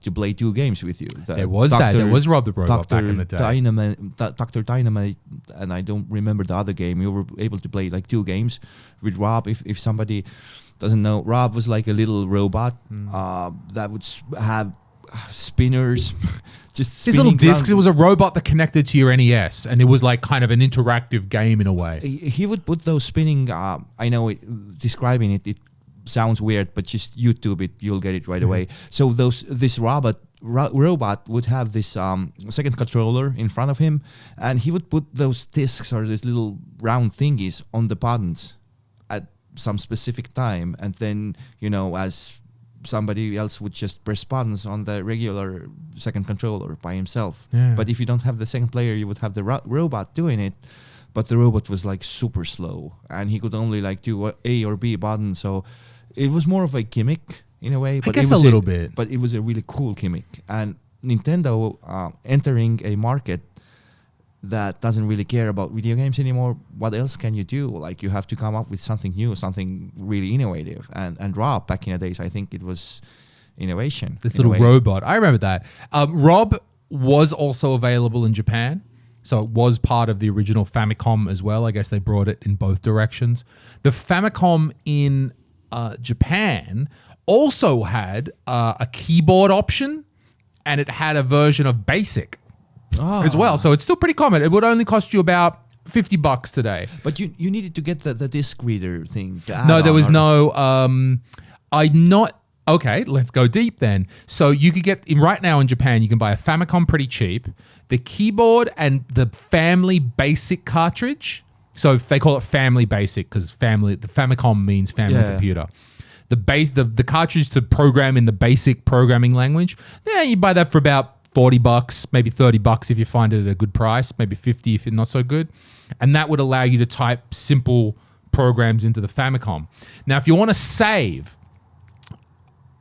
to play 2 games with you. There was Rob the Robot back in the day. Dr. Dynamite, and I don't remember the other game. You were able to play like 2 games with Rob. If somebody doesn't know, Rob was like a little robot that would have spinners, just these little discs. It was a robot that connected to your NES, and it was like kind of an interactive game in a way. He would put those spinning. I know describing it sounds weird, but just YouTube it, you'll get it right away. So this robot would have this second controller in front of him, and he would put those discs or these little round thingies on the buttons at some specific time, and then as somebody else would just press buttons on the regular second controller by himself. Yeah. But if you don't have the second player, you would have the robot doing it, but the robot was like super slow, and he could only like do A or B button. So it was more of a gimmick in a way. But I guess a little bit. But it was a really cool gimmick. And Nintendo entering a market that doesn't really care about video games anymore, what else can you do? Like, you have to come up with something new, something really innovative. And Rob, back in the days, I think it was innovation. This little robot. I remember that. Rob was also available in Japan. So it was part of the original Famicom as well. I guess they brought it in both directions. The Famicom in Japan also had a keyboard option, and it had a version of BASIC as well. So it's still pretty common. It would only cost you about $50 today. But you needed to get the disc reader thing. No, there was no... Okay, let's go deep then. So you could get, right now in Japan, you can buy a Famicom pretty cheap, the keyboard and the Family Basic cartridge. So they call it Family Basic because the Famicom means family computer. The cartridge to program in the basic programming language, you buy that for about $40, maybe $30 if you find it at a good price, maybe $50 if it's not so good. And that would allow you to type simple programs into the Famicom. Now, if you want to save,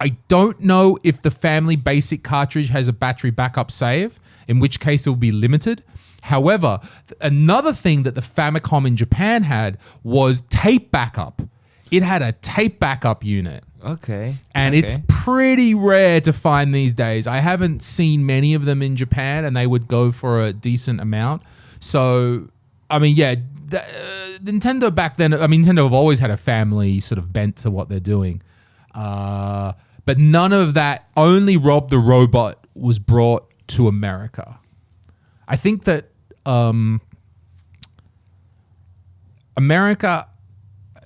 I don't know if the Family Basic cartridge has a battery backup save, in which case it will be limited. However, another thing that the Famicom in Japan had was tape backup. It had a tape backup unit. Okay. And it's pretty rare to find these days. I haven't seen many of them in Japan, and they would go for a decent amount. So, I mean, Nintendo back then, Nintendo have always had a family sort of bent to what they're doing. But none of that, only Rob the Robot was brought to America. I think that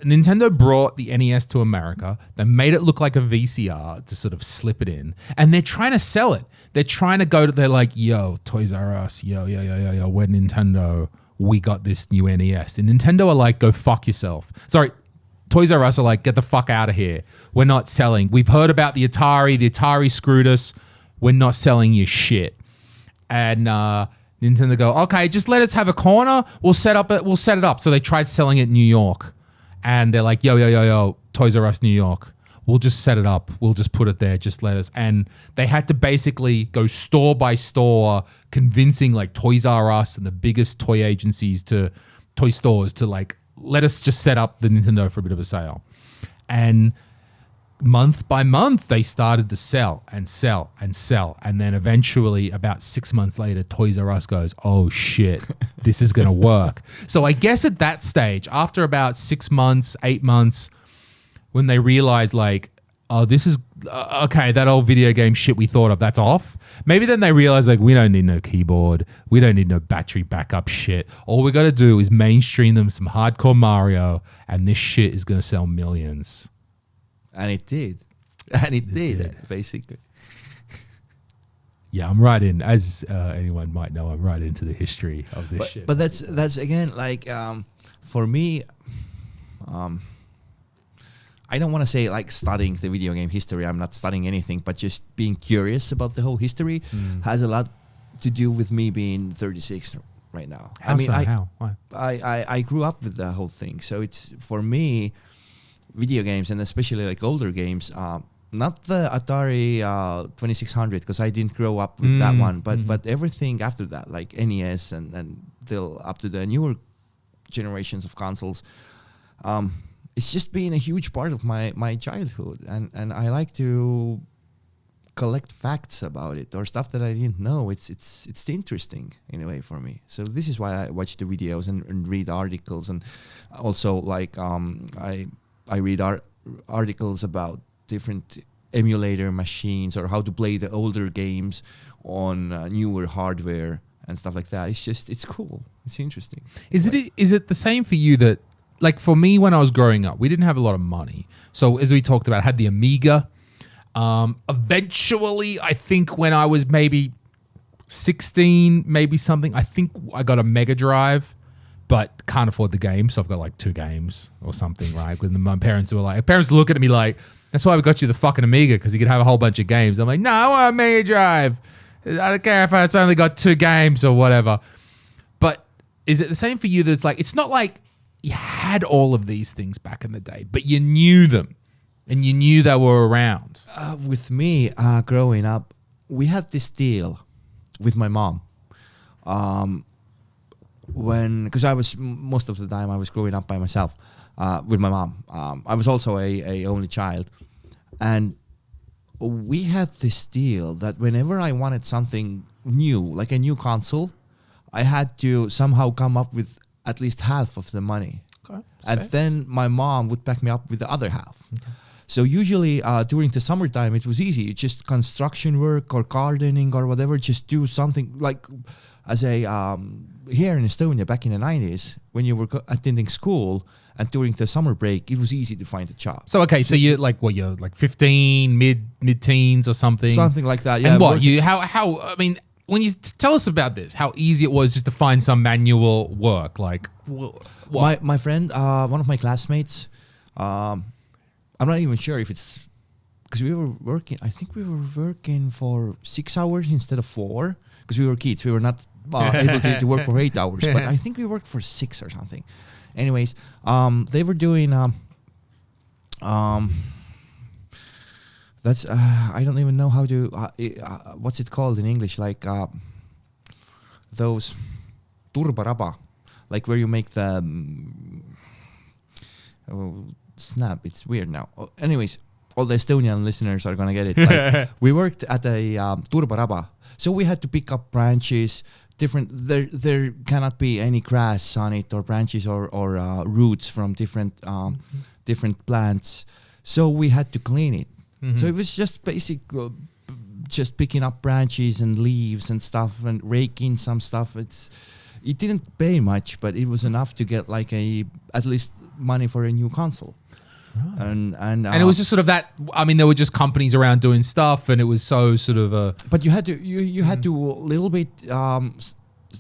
Nintendo brought the NES to America. They made it look like a VCR to sort of slip it in. And they're trying to sell it. They're trying to they're like, yo, Toys R Us, yo, we're Nintendo. We got this new NES. And Nintendo are like, go fuck yourself. Sorry, Toys R Us are like, get the fuck out of here. We're not selling. We've heard about the Atari. The Atari screwed us. We're not selling you shit. And Nintendo go, okay, just let us have a corner. We'll set it up. So they tried selling it in New York. And they're like, yo, Toys R Us New York. We'll just set it up. We'll just put it there. Just let us. And they had to basically go store by store, convincing like Toys R Us and the biggest toy agencies toy stores to like let us just set up the Nintendo for a bit of a sale. And month by month, they started to sell and sell and sell. And then eventually, about 6 months later, Toys R Us goes, oh shit, this is going to work. So I guess at that stage, after about 6 months, 8 months, when they realized like, oh, this is, okay, that old video game shit we thought of, that's off. Maybe then they realized like, we don't need no keyboard. We don't need no battery backup shit. All we got to do is mainstream them some hardcore Mario, and this shit is going to sell millions. And it did. And it did, basically. Yeah, I'm right in, as anyone might know, I'm right into the history of this shit. But that's again, like, for me, I don't want to say like studying the video game history. I'm not studying anything, but just being curious about the whole history has a lot to do with me being 36 right now. How so? How? Why? I grew up with the whole thing. So it's, for me, video games, and especially like older games, not the Atari 2600, because I didn't grow up with that one, but everything after that, like NES and till up to the newer generations of consoles, it's just been a huge part of my childhood, and I like to collect facts about it or stuff that I didn't know. It's interesting in a way for me. So this is why I watch the videos and read articles, and also like I read articles about different emulator machines or how to play the older games on newer hardware and stuff like that. It's cool. It's interesting. Is it the same for you that, like for me when I was growing up, we didn't have a lot of money. So as we talked about, I had the Amiga. Eventually, I think when I was maybe 16, maybe something, I think I got a Mega Drive, but can't afford the game, so I've got like 2 games or something, right? When my parents were like, parents look at me like, that's why we got you the fucking Amiga, because you could have a whole bunch of games. I'm like, no, I want a Mega Drive. I don't care if it's only got 2 games or whatever. But is it the same for you? That's like, it's not like you had all of these things back in the day, but you knew them and you knew they were around. With me, growing up, we had this deal with my mom. Because I was, most of the time I was growing up by myself with my mom. I was also a only child, and we had this deal that whenever I wanted something new, like a new console, I had to somehow come up with at least half of the money. Okay, and then my mom would back me up with the other half. Okay. So usually during the summertime, it was easy. Just construction work or gardening or whatever, just do something like as a, here in Estonia back in the 90s, when you were attending school and during the summer break, it was easy to find a job. So, okay, so you're like, what, you're like 15, mid-teens or something? Something like that, yeah. And what, how, I mean, when you tell us about this, how easy it was just to find some manual work, like what? My friend, one of my classmates, I'm not even sure if it's, because we were working, I think we were working for 6 hours instead of 4, because we were kids. We were not able to work for 8 hours, but I think we worked for 6 or something. Anyways, they were doing, that's, I don't even know how to, what's it called in English, like those turbaraba, like where you make the, snap, it's weird now. Anyways, all the Estonian listeners are gonna get it. Like, we worked at a turbaraba, so we had to pick up branches. Different, there cannot be any grass on it or branches or roots from different different plants. So we had to clean it. Mm-hmm. So it was just basic, just picking up branches and leaves and stuff and raking some stuff. It didn't pay much, but it was enough to get like at least money for a new console. Right. And it was just sort of that. I mean, there were just companies around doing stuff, and it was so sort of a. But you had to had to a little bit.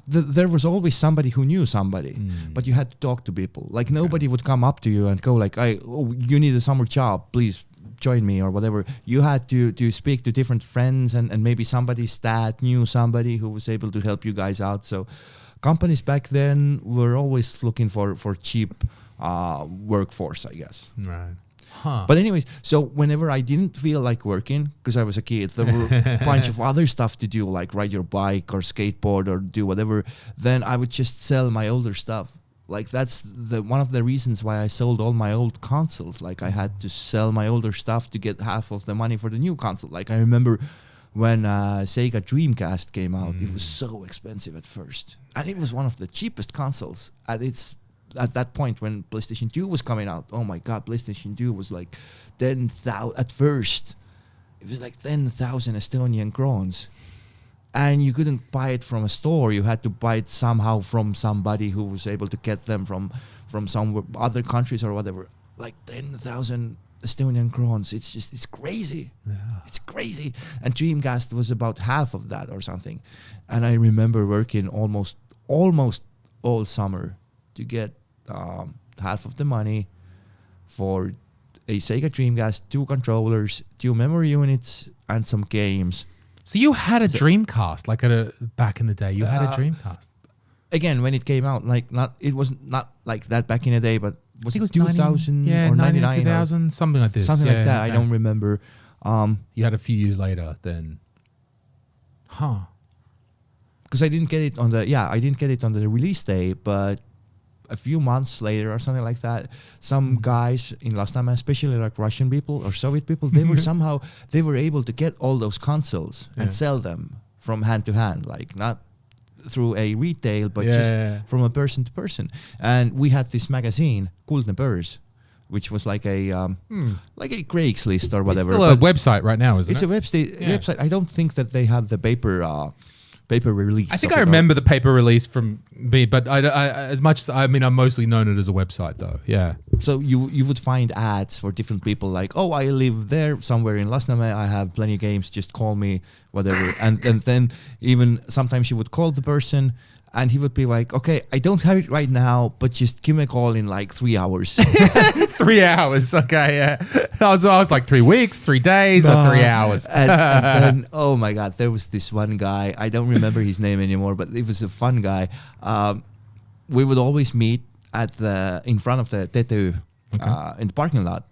There was always somebody who knew somebody, but you had to talk to people. Like nobody would come up to you and go like, you need a summer job, please join me or whatever." You had to speak to different friends, and maybe somebody's dad knew somebody who was able to help you guys out. So companies back then were always looking for cheap workforce, I guess. Right. Huh. But anyways, so whenever I didn't feel like working, because I was a kid, there were a bunch of other stuff to do, like ride your bike or skateboard or do whatever. Then I would just sell my older stuff Like that's one of the reasons why I sold all my old consoles. Like I had to sell my older stuff to get half of the money for the new console. Like I remember when Sega Dreamcast came out, it was so expensive at first, and it was one of the cheapest consoles at that point when PlayStation 2 was coming out. Oh my God, PlayStation 2 was like 10,000 at first. It was like 10,000 Estonian crowns. And you couldn't buy it from a store. You had to buy it somehow from somebody who was able to get them from some other countries or whatever. Like 10,000 Estonian crowns. It's crazy. Yeah. It's crazy. And Dreamcast was about half of that or something. And I remember working almost all summer to get half of the money for a Sega Dreamcast, 2 controllers, 2 memory units, and some games. So you had a Dreamcast, like back in the day. You had a Dreamcast. Again, when it came out, it was not like that back in the day, but I think it was 2000 or 99, 2000, something like this. Something like that. Okay. I don't remember. You had a few years later then. Huh. Because I didn't get it on the release day, but a few months later or something like that, some guys in Lasnamäe, especially like Russian people or Soviet people, they were able to get all those consoles and sell them from hand to hand, like not through a retail, but from a person to person. And we had this magazine, Kuldne Börs, which was like a Craigslist or whatever. It's still a website right now, isn't it? It's a website. I don't think that they have the paper release. I think I remember the paper release from me, but I'm mostly known it as a website though. Yeah. So you would find ads for different people like, oh, I live there somewhere in Lasnamäe. I have plenty of games. Just call me, whatever. and then even sometimes you would call the person and he would be like, okay, I don't have it right now, but just give me a call in like 3 hours. 3 hours. Okay. Yeah. I was like 3 weeks, 3 days, or 3 hours. and then, oh my God, there was this one guy. I don't remember his name anymore, but it was a fun guy. We would always meet in front of the TTÜ in the parking lot.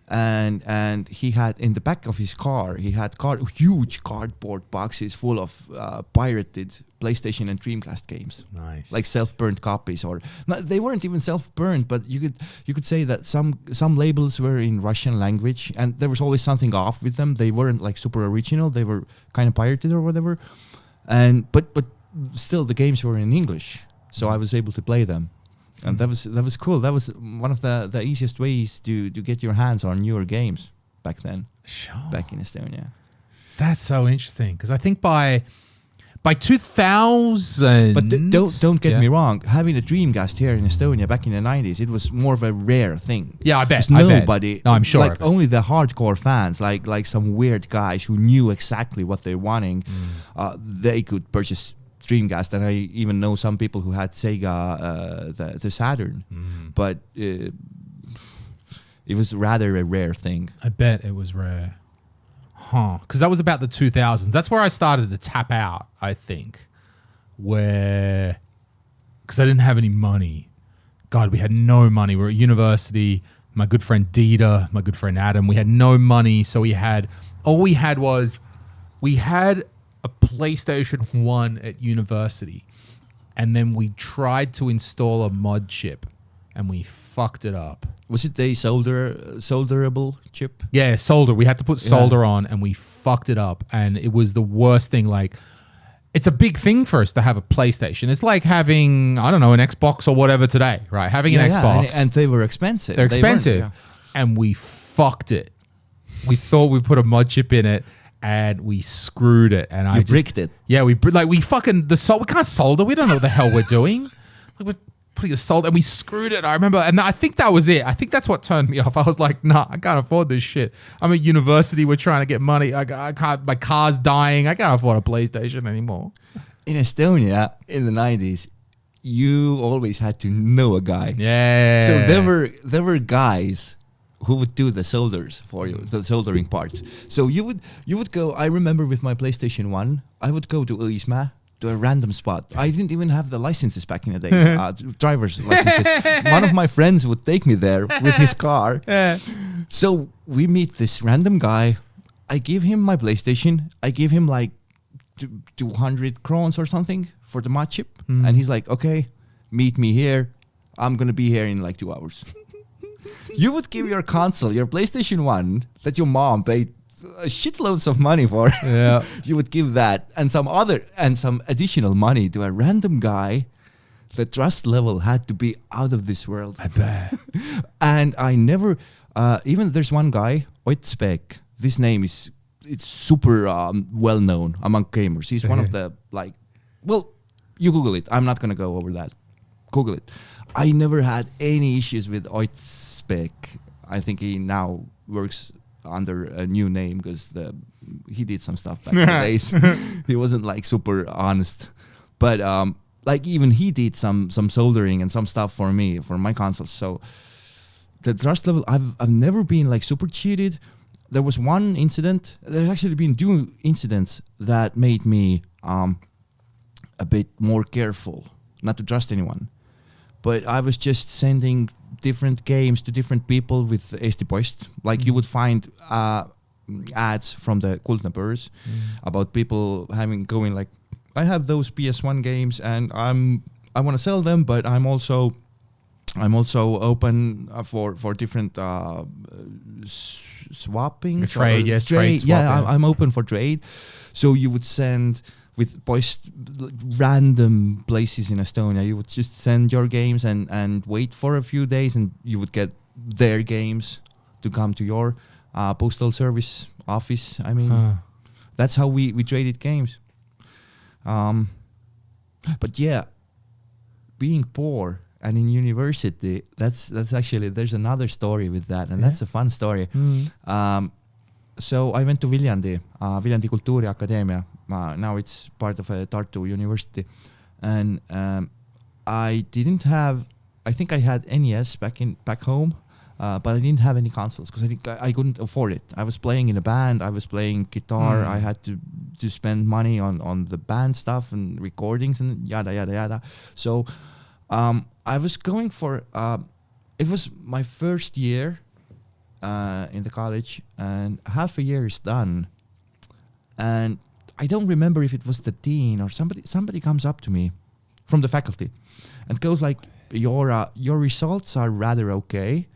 And he had in the back of his car, he had huge cardboard boxes full of pirated PlayStation and Dreamcast games. Nice, like self-burned copies, or they weren't even self-burned, but you could say that some labels were in Russian language, and there was always something off with them. They weren't like super original; they were kind of pirated or whatever. And but still, the games were in English, so I was able to play them. And that was cool. That was one of the easiest ways to get your hands on newer games back then. Sure. Back in Estonia. That's so interesting because I think by 2000. But don't get me wrong. Having a Dreamcast here in Estonia back in the 90s, it was more of a rare thing. Yeah, I bet. Nobody. No, I'm sure. Like only the hardcore fans, like some weird guys who knew exactly what they're wanting, they could purchase Dreamcast, and I even know some people who had Sega, the Saturn, but it was rather a rare thing. I bet it was rare. Because that was about the 2000s. That's where I started to tap out, I think, because I didn't have any money. God, we had no money. We were at university. My good friend Dita, my good friend Adam, we had no money, so we had a PlayStation 1 at university, and then we tried to install a mod chip and we fucked it up. Was it the solderable chip? Yeah, solder. We had to put solder on and we fucked it up, and it was the worst thing. Like, it's a big thing for us to have a PlayStation. It's like having, I don't know, an Xbox or whatever today, right? Having an Xbox. And they were expensive. They're expensive. And we fucked it. We thought we put a mod chip in it, and we screwed it, and I bricked it. Yeah, we fucking we can't solder. We don't know what the hell we're doing. Like, we're putting a solder, and we screwed it. I remember, and I think that was it. I think that's what turned me off. I was like, nah, I can't afford this shit. I'm at university. We're trying to get money. I can't. My car's dying. I can't afford a PlayStation anymore. In Estonia in the 90s, you always had to know a guy. Yeah. So there were guys who would do the solders for you, the soldering parts. So you would go, I remember with my PlayStation 1, I would go to Õismäe, to a random spot. I didn't even have the licenses back in the days, driver's licenses. One of my friends would take me there with his car. So we meet this random guy. I give him my PlayStation. I give him like 200 crowns or something for the mod chip. And he's like, okay, meet me here. I'm going to be here in like 2 hours. You would give your console, your PlayStation 1, that your mom paid shitloads of money for. Yeah. You would give that and some additional money to a random guy. The trust level had to be out of this world. I bet. And I never, even there's one guy, Oitspek. This name it's super well known among gamers. He's one of the you Google it. I'm not going to go over that. Google it. I never had any issues with Oitspek. I think he now works under a new name because he did some stuff back in the days. He wasn't like super honest. But like even he did some soldering and some stuff for me, for my consoles. So the trust level, I've never been like super cheated. There was one incident. There's actually been 2 incidents that made me a bit more careful, not to trust anyone. But I was just sending different games to different people with Eesti Post. Like you would find ads from the Kuldne Börs about people going like, I have those PS1 games and I want to sell them, but I'm also open for different swapping. Trade, yes, trade swap, yeah, I'm open for trade. So you would send with Post random places in Estonia. You would just send your games and wait for a few days, and you would get their games to come to your postal service office. I mean, that's how we traded games. But yeah, being poor and in university, that's actually, there's another story with that, and that's a fun story. So I went to Viljandi Kultuuriakadeemia. Now it's part of a Tartu University, and I think I had NES back home, but I didn't have any consoles because I think I couldn't afford it. I was playing in a band, I was playing guitar, I had to spend money on the band stuff and recordings and yada yada yada. So I was going for it was my first year in the college, and half a year is done, and I don't remember if it was the dean or somebody comes up to me from the faculty and goes like, your results are rather okay,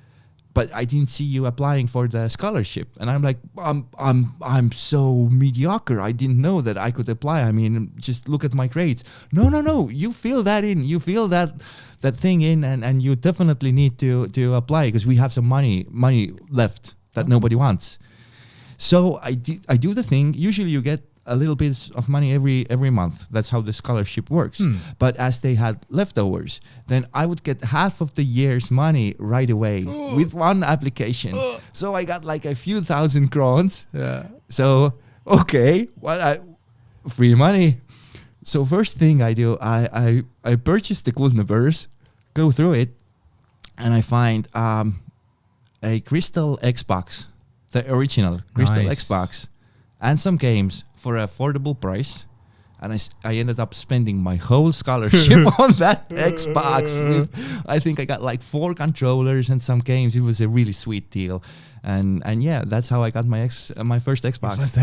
but I didn't see you applying for the scholarship. And I'm like, I'm so mediocre. I didn't know that I could apply. I mean, just look at my grades. No. You fill that in. You fill that thing in, and you definitely need to apply because we have some money left that nobody wants. So I do the thing. Usually you get a little bit of money every month. That's how the scholarship works. But as they had leftovers, then I would get half of the year's money right away with one application. So I got like a few thousand crowns. Yeah. So, okay, free money. So first thing I do, I purchase the Kuldne Börs, go through it, and I find a Crystal Xbox, the original Crystal Xbox, and some games for an affordable price. And I ended up spending my whole scholarship on that Xbox. I think I got like 4 controllers and some games. It was a really sweet deal. And yeah, that's how I got my first Xbox,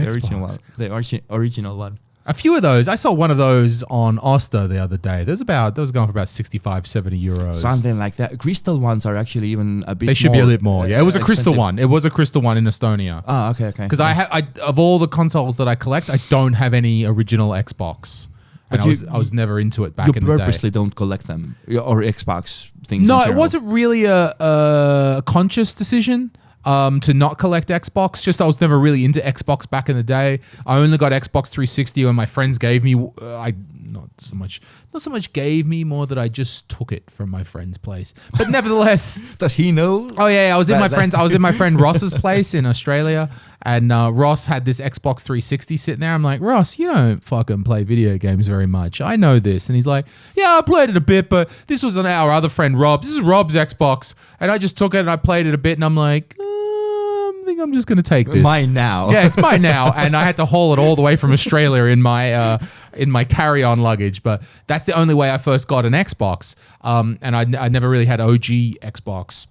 the original one. A few of those. I saw one of those on Osta the other day. That was going for about 65, 70 euros. Something like that. Crystal ones are actually even a bit more. They should be a bit more. Yeah, it was a expensive. crystal one. It was a crystal one in Estonia. Oh, okay. Because I of all the consoles that I collect, I don't have any original Xbox. And I was never into it back in the day. You purposely don't collect them or Xbox things. No, it wasn't really a conscious decision. To not collect Xbox. Just I was never really into Xbox back in the day. I only got Xbox 360 when my friends gave me. Not so much gave me, more that I just took it from my friend's place. But nevertheless, does he know? Oh yeah, I was in my friend Ross's place in Australia, and Ross had this Xbox 360 sitting there. I'm like, Ross, you don't fucking play video games very much. I know this, and he's like, yeah, I played it a bit, but this was our other friend Rob. This is Rob's Xbox, and I just took it and I played it a bit, and I'm like, I think I'm just going to take this. Mine now. Yeah, it's mine now. And I had to haul it all the way from Australia in my carry-on luggage. But that's the only way I first got an Xbox. And I never really had OG Xbox.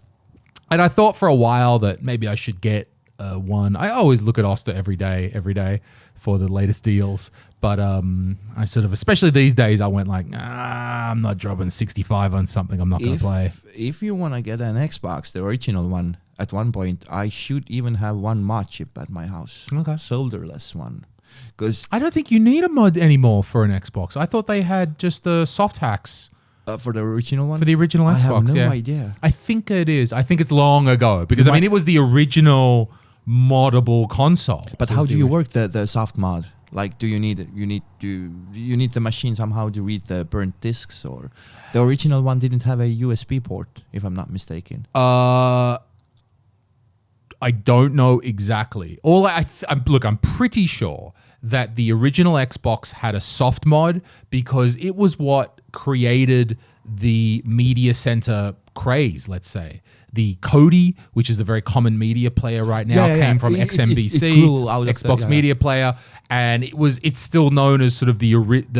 And I thought for a while that maybe I should get one. I always look at Osta every day for the latest deals. But I sort of, especially these days, I went like, I'm not dropping 65 on something I'm not going to play. If you want to get an Xbox, the original one, at one point, I should even have one mod chip at my house. Okay. Solderless one. Because I don't think you need a mod anymore for an Xbox. I thought they had just the soft hacks. for the original one? For the original Xbox, I have no yeah. idea. I think it is. I think it's long ago. Because, I mean, it was the original moddable console. But how do you work the soft mod? Like, do you need the machine somehow to read the burnt discs, or the original one didn't have a USB port, if I'm not mistaken? I don't know exactly. I'm pretty sure that the original Xbox had a soft mod because it was what created the media center craze, let's say. The Kodi, which is a very common media player right now, came from XMVC, it grew out of Xbox Media Player, and it's still known as sort of the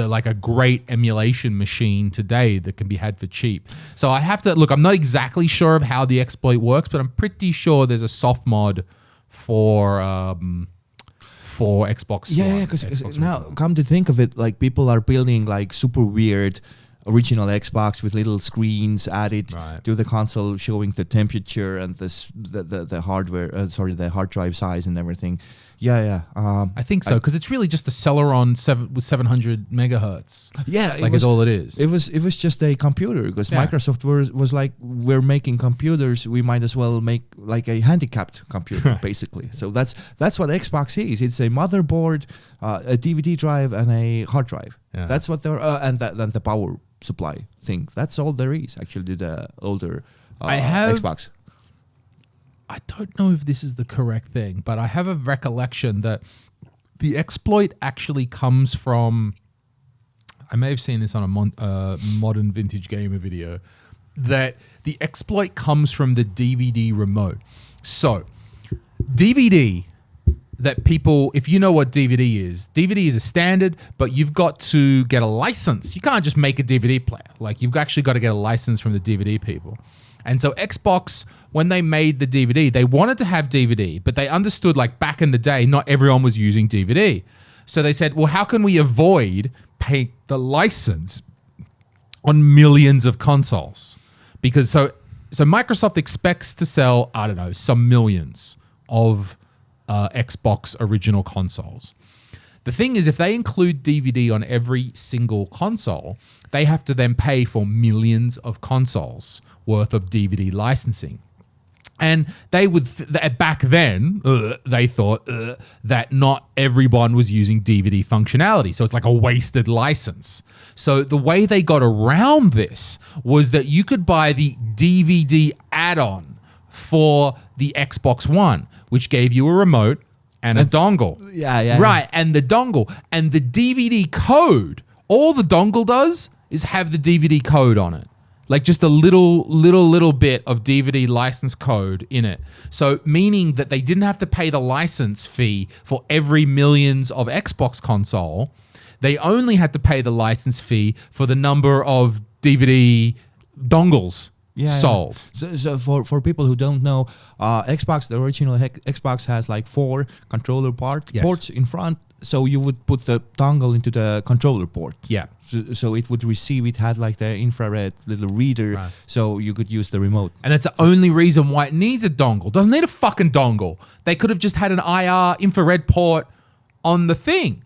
like a great emulation machine today that can be had for cheap. So I have to look. I'm not exactly sure of how the exploit works, but I'm pretty sure there's a soft mod for Xbox. Yeah, because now come to think of it, like people are building like super weird original Xbox with little screens added to the console, showing the temperature and the hardware. The hard drive size and everything. I think so, because it's really just a Celeron with 700 megahertz. Yeah, is all it is. It was just a computer, because Microsoft was like, we're making computers, we might as well make like a handicapped computer, basically. So that's what Xbox is. It's a motherboard, a DVD drive, and a hard drive. Yeah. That's what they're and the power supply thing. That's all there is actually to the older Xbox. I don't know if this is the correct thing, but I have a recollection that the exploit actually comes from, I may have seen this on a modern vintage gamer video, that the exploit comes from the DVD remote. So DVD, that people, if you know what DVD is a standard, but you've got to get a license. You can't just make a DVD player. Like, you've actually got to get a license from the DVD people. And so Xbox, when they made the DVD, they wanted to have DVD, but they understood, like, back in the day, not everyone was using DVD. So they said, well, how can we avoid paying the license on millions of consoles? Because so Microsoft expects to sell, I don't know, some millions of Xbox original consoles. The thing is, if they include DVD on every single console, they have to then pay for millions of consoles worth of DVD licensing. And they would, back then, they thought that not everyone was using DVD functionality. So it's like a wasted license. So the way they got around this was that you could buy the DVD add-on for the Xbox One, which gave you a remote and a dongle. Yeah. Right, and the dongle. And the DVD code, all the dongle does is have the DVD code on it. Like just a little bit of DVD license code in it. So meaning that they didn't have to pay the license fee for every millions of Xbox console. They only had to pay the license fee for the number of DVD dongles sold. So for people who don't know, Xbox, the original Xbox has like 4 controller ports in front. So you would put the dongle into the controller port. Yeah. So it would receive, it had like the infrared little reader, so you could use the remote. And that's the only reason why it needs a dongle. Doesn't need a fucking dongle. They could have just had an IR infrared port on the thing.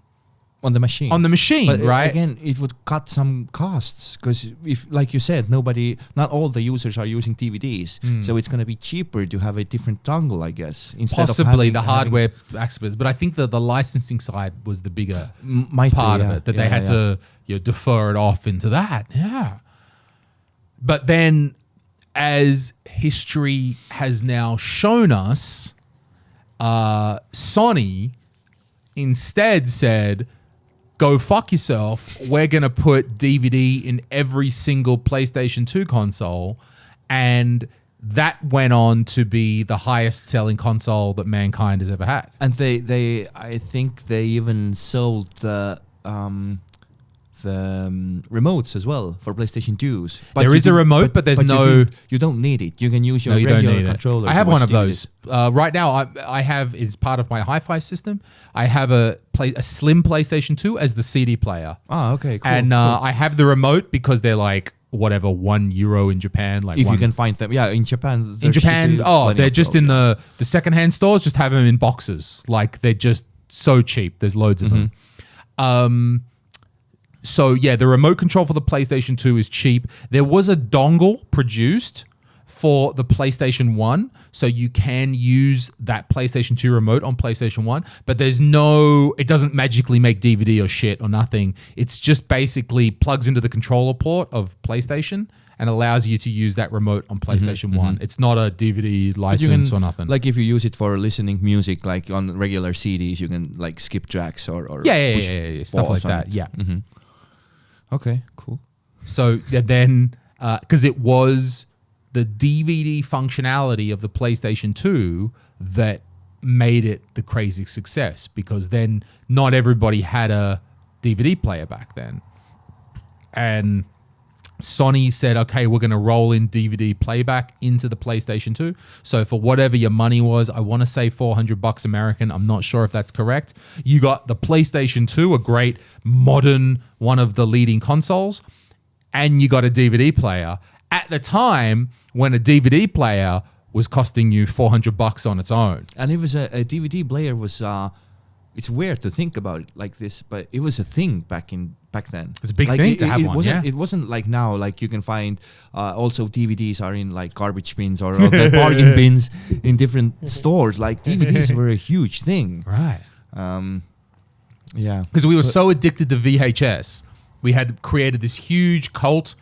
On the machine. But right? Again, it would cut some costs, because if, like you said, not all the users are using DVDs, so it's going to be cheaper to have a different dongle, I guess. Instead Possibly of the hardware aspects, but I think that the licensing side was the bigger part of it, that they had to defer it off into that. Yeah. But then, as history has now shown us, Sony instead said, go fuck yourself. We're going to put DVD in every single PlayStation 2 console. And that went on to be the highest selling console that mankind has ever had. And I think they even sold the remotes as well for PlayStation 2s. But there is a remote, but there's no. You don't need it. You can use your No, you don't regular need it. controller. I have to one watch of those. Right now, I have, as part of my hi-fi system, I have a slim PlayStation 2 as the CD player. Ah, okay, cool. And I have the remote because they're like, whatever, €1 in Japan. Like if you can find them. Yeah, in Japan. In Japan, they're just in the secondhand stores, just have them in boxes. Like, they're just so cheap. There's loads of them. So yeah, the remote control for the PlayStation 2 is cheap. There was a dongle produced for the PlayStation 1, so you can use that PlayStation 2 remote on PlayStation 1, but it doesn't magically make DVD or shit or nothing. It's just basically plugs into the controller port of PlayStation and allows you to use that remote on PlayStation 1. It's not a DVD license or nothing. Like if you use it for listening music, like on regular CDs, you can like skip tracks or yeah, stuff like that. Yeah. Okay, cool. So then, because it was the DVD functionality of the PlayStation 2 that made it the crazy success, because then not everybody had a DVD player back then. And Sony said, okay, we're going to roll in DVD playback into the PlayStation 2. So for whatever your money was, I want to say $400 American. I'm not sure if that's correct. You got the PlayStation 2, a great modern, one of the leading consoles, and you got a DVD player. At the time when a DVD player was costing you $400 on its own. And it was a DVD player was, it's weird to think about it like this, but it was a thing back then. It's a big thing to have one, It wasn't like now, like you can find also DVDs are in like garbage bins or the bargain bins in different stores. Like DVDs were a huge thing. Right. Yeah. Because we were so addicted to VHS. We had created this huge cult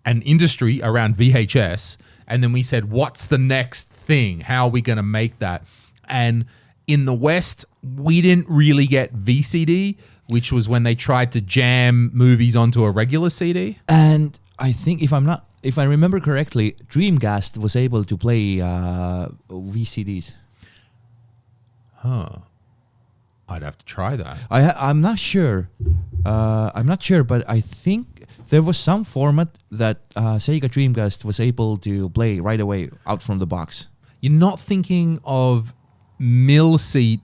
and industry around VHS. And then we said, what's the next thing? How are we going to make that? And in the West, we didn't really get VCD, which was when they tried to jam movies onto a regular CD. And I think if I remember correctly, Dreamcast was able to play VCDs. Huh. I'd have to try that. I'm not sure. But I think there was some format that Sega Dreamcast was able to play right away out from the box. You're not thinking of Mill CD,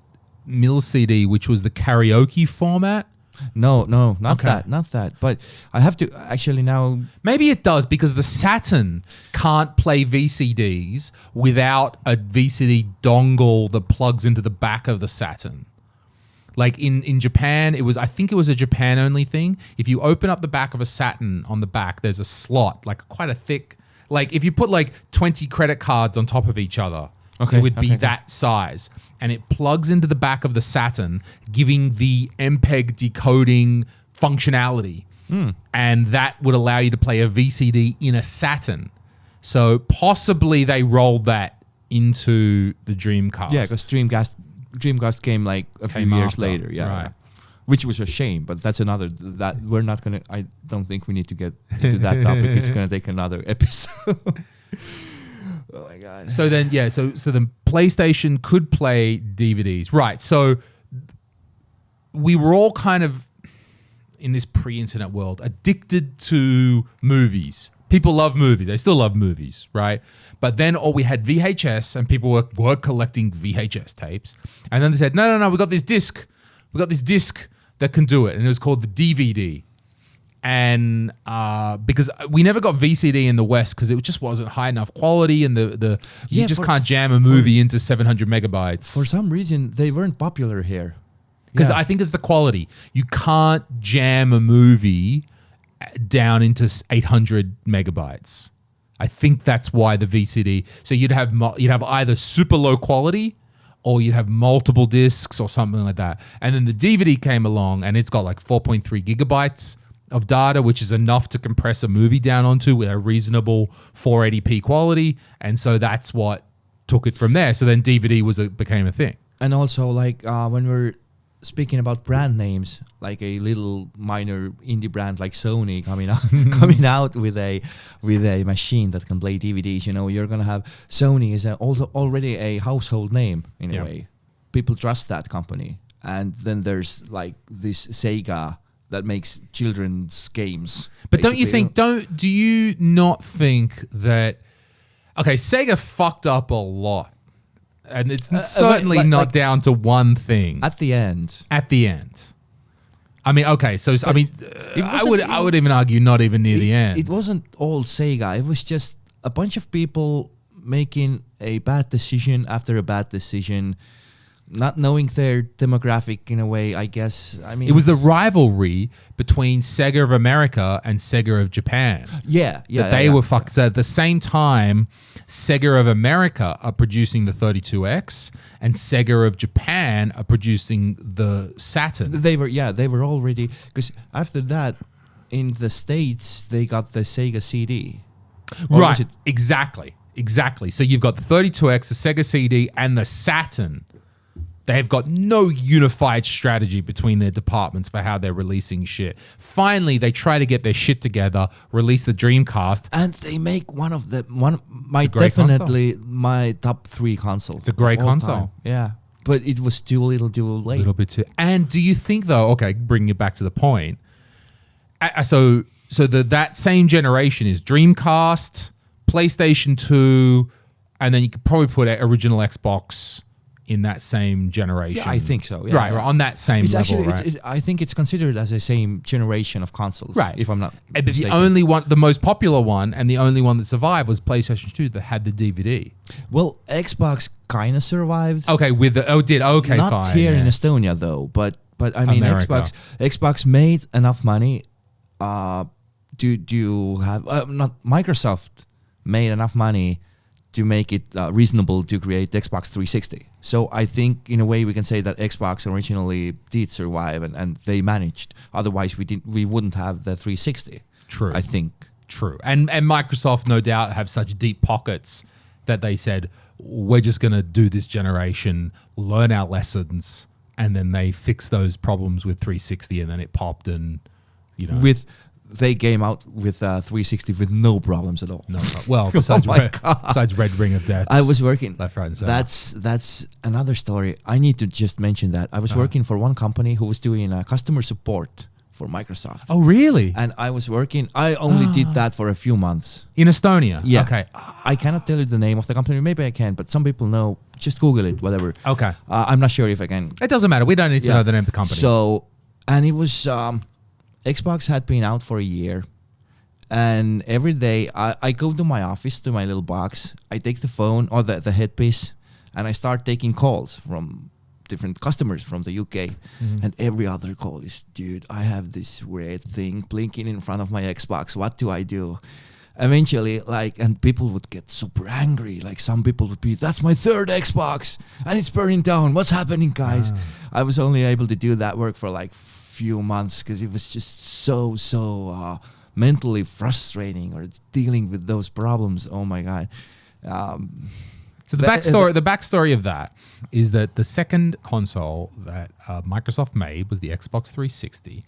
which was the karaoke format? No, not that. But I have to actually now. Maybe it does, because the Saturn can't play VCDs without a VCD dongle that plugs into the back of the Saturn. Like in Japan, I think it was a Japan only thing. If you open up the back of a Saturn, on the back, there's a slot, like quite a thick, like if you put like 20 credit cards on top of each other, it would be that size. And it plugs into the back of the Saturn, giving the MPEG decoding functionality. And that would allow you to play a VCD in a Saturn. So possibly they rolled that into the Dreamcast. Yeah, because Dreamcast came like a few years later. Yeah. Right. Which was a shame, but that's another, that we're not going to, I don't think we need to get into that topic. It's going to take another episode. Oh my God. So then, so the PlayStation could play DVDs. Right. So we were all kind of, in this pre-internet world, addicted to movies. People love movies. They still love movies, right? But then we had VHS, and people were collecting VHS tapes. And then they said, no, we got this disc. We got this disc that can do it. And it was called the DVD. And because we never got VCD in the West, because it just wasn't high enough quality, and you just can't jam a movie into 700 megabytes. For some reason, they weren't popular here. Because I think it's the quality. You can't jam a movie down into 800 megabytes. I think that's why the VCD. So you'd have either super low quality, or you'd have multiple discs or something like that. And then the DVD came along, and it's got like 4.3 gigabytes of data, which is enough to compress a movie down onto with a reasonable 480p quality. And so that's what took it from there. So then DVD became a thing. And also, like when we're speaking about brand names, like a little minor indie brand like Sony coming out with a machine that can play DVDs, you're gonna have Sony is already a household name in a way. People trust that company, and then there's like this Sega that makes children's games. But do you not think that, okay, Sega fucked up a lot, and it's certainly not down to one thing. At the end. I mean, okay, so I mean, I would even argue not even near the end. It wasn't all Sega. It was just a bunch of people making a bad decision after a bad decision, not knowing their demographic in a way, I guess. I mean, it was the rivalry between Sega of America and Sega of Japan. They were fucked. So at the same time, Sega of America are producing the 32X, and Sega of Japan are producing the Saturn. They were already, because after that, in the States, they got the Sega CD. Right, exactly. So you've got the 32X, the Sega CD, and the Saturn. They've got no unified strategy between their departments for how they're releasing shit. Finally, they try to get their shit together, release the Dreamcast. And they make my top 3 console. It's a great console. Time. Yeah. But it was too little too late. A little bit too. And do you think, though, okay, bringing it back to the point, so that same generation is Dreamcast, PlayStation 2, and then you could probably put original Xbox in that same generation. Yeah, I think so. Yeah, right, on that same level, actually, right? I think it's considered as the same generation of consoles, right? If I'm not mistaken. mistaken. The only one, the most popular one, and the only one that survived was PlayStation 2 that had the DVD. Well, Xbox kind of survived. Okay, not fine. Here in Estonia though, but I mean, America. Xbox made enough money. Microsoft made enough money to make it reasonable to create Xbox 360. So I think in a way we can say that Xbox originally did survive and they managed. Otherwise we wouldn't have the 360. True. I think. True. And Microsoft no doubt have such deep pockets that they said, we're just going to do this generation, learn our lessons, and then they fixed those problems with 360 and then it popped and, you know. They came out with 360 with no problems at all. No, well, besides Red Ring of Death. I was working. Left, right, and center. That's another story. I need to just mention that. I was working for one company who was doing customer support for Microsoft. Oh, really? And I was working. I only did that for a few months. In Estonia? Yeah. Okay. I cannot tell you the name of the company. Maybe I can, but some people know. Just Google it, whatever. Okay. I'm not sure if I can. It doesn't matter. We don't need to know the name of the company. So, and it was... Xbox had been out for a year, and every day I go to my office, to my little box, I take the phone or the headpiece, and I start taking calls from different customers from the UK, and every other call is, dude, I have this weird thing blinking in front of my Xbox, what do I do? Eventually, and people would get super angry, some people would be, that's my third Xbox, and it's burning down, what's happening, guys? I was only able to do that work for few months because it was just so mentally frustrating, or dealing with those problems. Oh my god! So the backstory of that is that the second console that Microsoft made was the Xbox 360,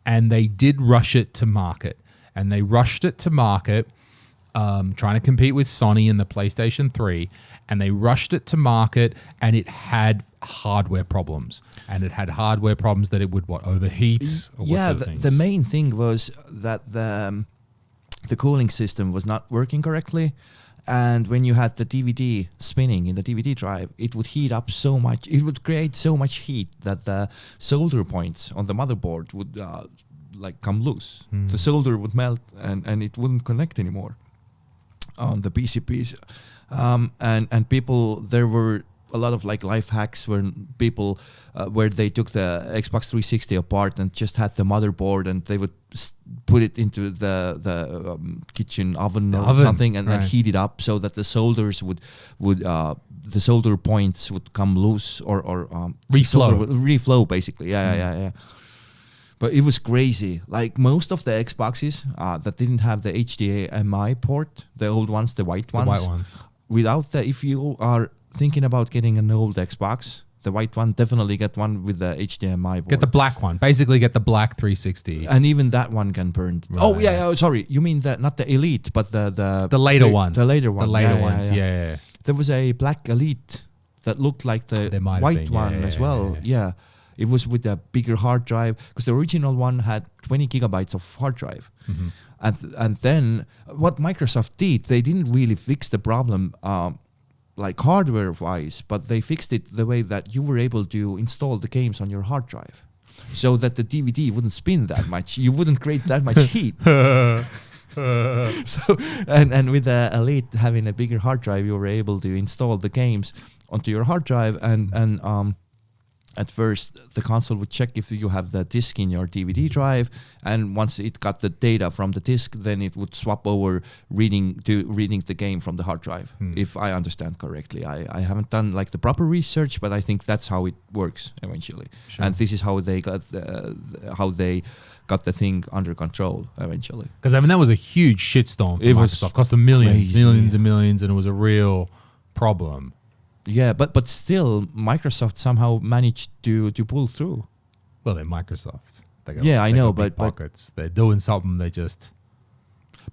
and they did rush it to market, and they rushed it to market, trying to compete with Sony and the PlayStation 3, and they rushed it to market, and it had hardware problems. And it had hardware problems that it would overheat. Or the main thing was that the cooling system was not working correctly, and when you had the DVD spinning in the DVD drive, it would heat up so much. It would create so much heat that the solder points on the motherboard would come loose. The solder would melt, and it wouldn't connect anymore on the PCBs. And people, there were a lot of life hacks where people where they took the Xbox 360 apart and just had the motherboard, and they would put it into the kitchen oven or something and heat it up so that the solders would the solder points would come loose or reflow basically. Yeah. But it was crazy. Most of the Xboxes that didn't have the HDMI port, the old ones, the white ones. Without if you are thinking about getting an old Xbox, the white one, definitely get one with the HDMI board. Get the black one. Basically get the black 360. And even that one can burn. Right. Oh, yeah, sorry. You mean not the Elite, but the later one. The later one. The later ones, yeah. There was a black Elite that looked like the white one as well. Yeah. It was with a bigger hard drive because the original one had 20 gigabytes of hard drive. And then what Microsoft did, they didn't really fix the problem like hardware wise, but they fixed it the way that you were able to install the games on your hard drive so that the DVD wouldn't spin that much. You wouldn't create that much heat. So and with the Elite having a bigger hard drive, you were able to install the games onto your hard drive, and at first the console would check if you have the disc in your DVD drive, and once it got the data from the disc, then it would swap over reading the game from the hard drive. If I understand correctly, I haven't done like the proper research, but I think that's how it works eventually. Sure. And this is how they got the thing under control eventually. Because I mean that was a huge shitstorm for Microsoft. Cost them millions and millions, and it was a real problem. Yeah, but still, Microsoft somehow managed to pull through. Well, they're Microsoft. I know, but pockets. They're doing something. They just.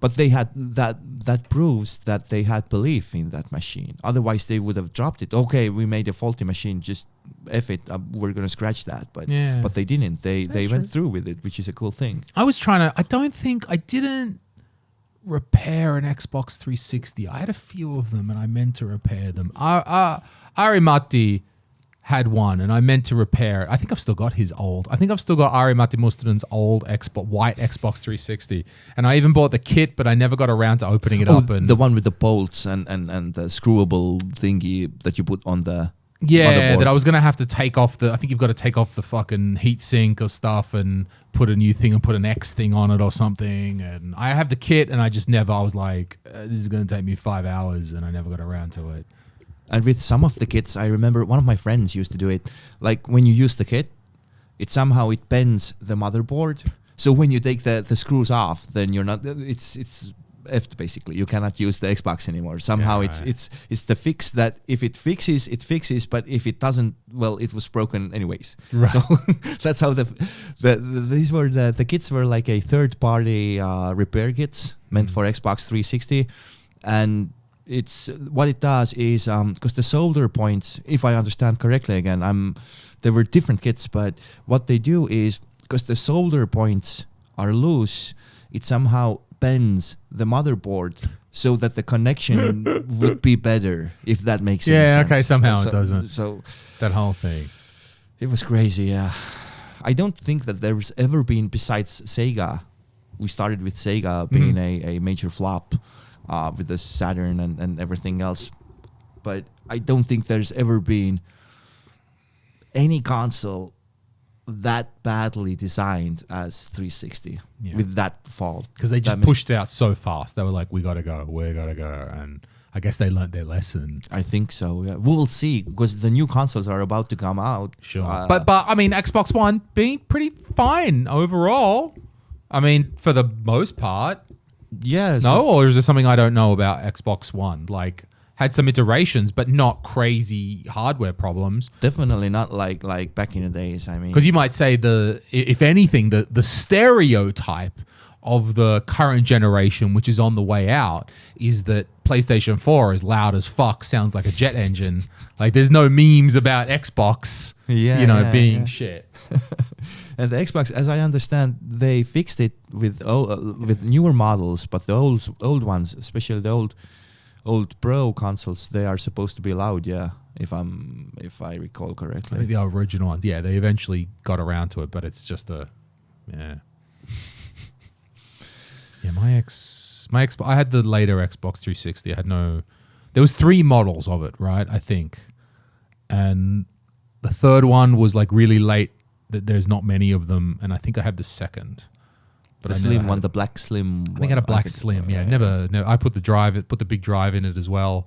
But they had that proves that they had belief in that machine. Otherwise, they would have dropped it. Okay, we made a faulty machine. Just F it. We're gonna scratch that. But they didn't. They went through with it, which is a cool thing. I was trying to. I didn't repair an Xbox 360. I had a few of them and I meant to repair them. Ari-Matti had one and I meant to repair it. I think I've still got his old. I think I've still got Ari-Matti Mustonin's old white Xbox 360. And I even bought the kit, but I never got around to opening it up. And the one with the bolts and the screwable thingy that you put on the motherboard. That I was going to have to take off I think you've got to take off the fucking heatsink or stuff and put a new thing and put an X thing on it or something. And I have the kit and I was like, this is going to take me 5 hours, and I never got around to it. And with some of the kits, I remember one of my friends used to do it. Like when you use the kit, it bends the motherboard. So when you take the screws off, then you're not, it's effed basically. You cannot use the Xbox anymore. Somehow it's the fix that if it fixes, it fixes, but if it doesn't, well, it was broken anyways. Right. So that's how the kits were like a third party repair kits meant for Xbox 360, and it's what it does is because the solder points, if I understand correctly, again, there were different kits, but what they do is because the solder points are loose, it somehow bends the motherboard so that the connection would be better, if that makes sense. Yeah, okay, somehow it doesn't. So that whole thing. It was crazy, yeah. I don't think that there's ever been, besides Sega, we started with Sega being a major flop with the Saturn and everything else, but I don't think there's ever been any console that badly designed as 360 with that fault. Because they just pushed out so fast. They were like, we gotta go. And I guess they learned their lesson. I think so, yeah. We'll see, because the new consoles are about to come out. Sure. But I mean, Xbox One being pretty fine overall. I mean, for the most part. Yes. No? Or is there something I don't know about Xbox One? Like, had some iterations, but not crazy hardware problems. Definitely not like back in the days. I mean, because you might say if anything, the stereotype of the current generation, which is on the way out, is that PlayStation 4 is loud as fuck, sounds like a jet engine. Like there's no memes about Xbox, being shit. And the Xbox, as I understand, they fixed it with newer models, but the old ones, especially the old Pro consoles, they are supposed to be loud, if I recall correctly. I think the original ones, they eventually got around to it, but it's just my Xbox, I had the later Xbox 360. There was 3 models of it, right? I think. And the third one was like really late, that there's not many of them, and I think I have the second. But the slim one, the black slim. I think I had a black slim. Never. I put the big drive in it as well.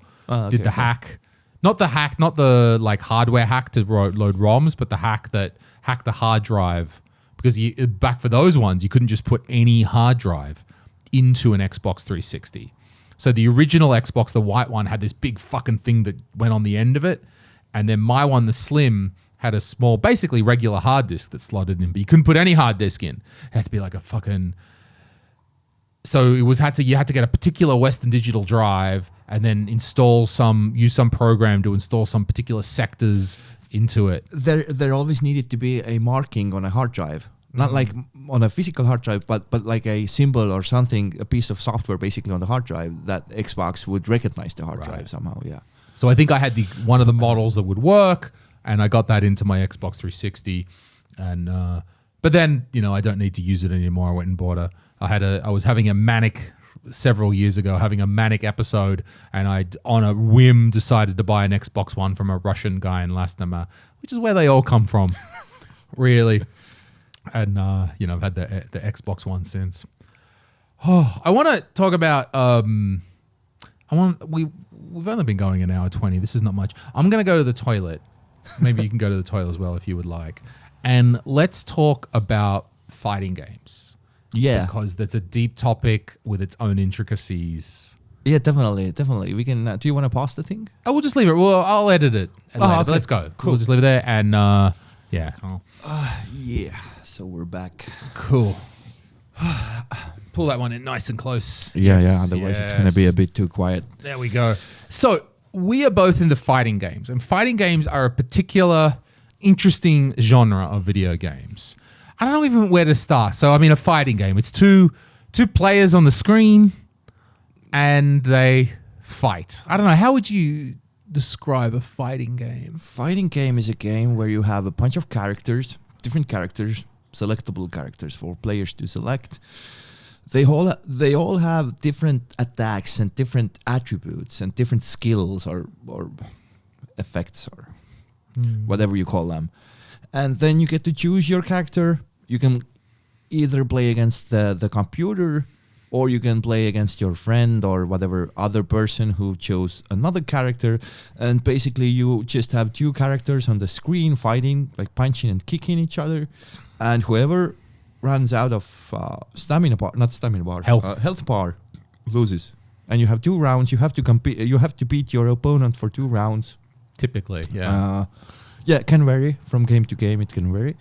Did the hack, not the like hardware hack to load ROMs, but the hack that hacked the hard drive, because back for those ones you couldn't just put any hard drive into an Xbox 360. So the original Xbox, the white one, had this big fucking thing that went on the end of it, and then my one, the slim, had a small, basically regular hard disk that slotted in, but you couldn't put any hard disk in. It had to be like a fucking So you had to get a particular Western Digital drive and then use some program to install some particular sectors into it. There always needed to be a marking on a hard drive, not like on a physical hard drive, but like a symbol or something, a piece of software basically on the hard drive that Xbox would recognize the hard drive somehow. Yeah. So I think I had one of the models that would work, and I got that into my Xbox 360, and but then I don't need to use it anymore. I went and bought I was having a manic several years ago, having a manic episode, and I on a whim decided to buy an Xbox One from a Russian guy in Lastnama, which is where they all come from, really. And I've had the Xbox One since. Oh, I want to talk about we've only been going an hour 20. This is not much. I'm going to go to the toilet. Maybe you can go to the toilet as well if you would like. And let's talk about fighting games. Yeah. Because that's a deep topic with its own intricacies. Yeah, definitely. We can. Do you want to pause the thing? Oh, we'll just leave it. Well, I'll edit it. Okay. Let's go. Cool. We'll just leave it there. And yeah. Yeah. So we're back. Cool. Pull that one in nice and close. Yeah. Otherwise, it's going to be a bit too quiet. There we go. So we are both into fighting games, and fighting games are a particular interesting genre of video games. I don't know even where to start. So, I mean, a fighting game. It's two players on the screen, and they fight. I don't know. How would you describe a fighting game? Fighting game is a game where you have a bunch of characters, different characters, selectable characters for players to select. They all have different attacks and different attributes and different skills or effects or whatever you call them. And then you get to choose your character. You can either play against the computer, or you can play against your friend or whatever other person who chose another character. And basically you just have two characters on the screen fighting, like punching and kicking each other. And whoever runs out of health bar loses. And you have 2 rounds. You have to compete. You have to beat your opponent for 2 rounds. Typically, yeah. It can vary from game to game. It can vary,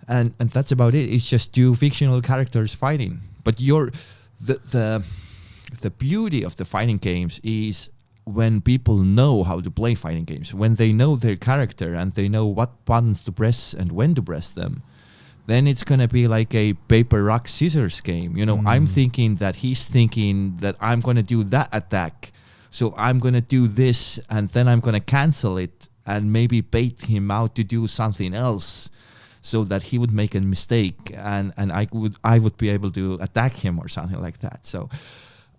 and that's about it. It's just 2 fictional characters fighting. But the beauty of the fighting games is when people know how to play fighting games, when they know their character and they know what buttons to press and when to press them. Then it's gonna be like a paper, rock, scissors game. I'm thinking that he's thinking that I'm gonna do that attack. So I'm going to do this, and then I'm going to cancel it and maybe bait him out to do something else so that he would make a mistake and I would be able to attack him or something like that. So,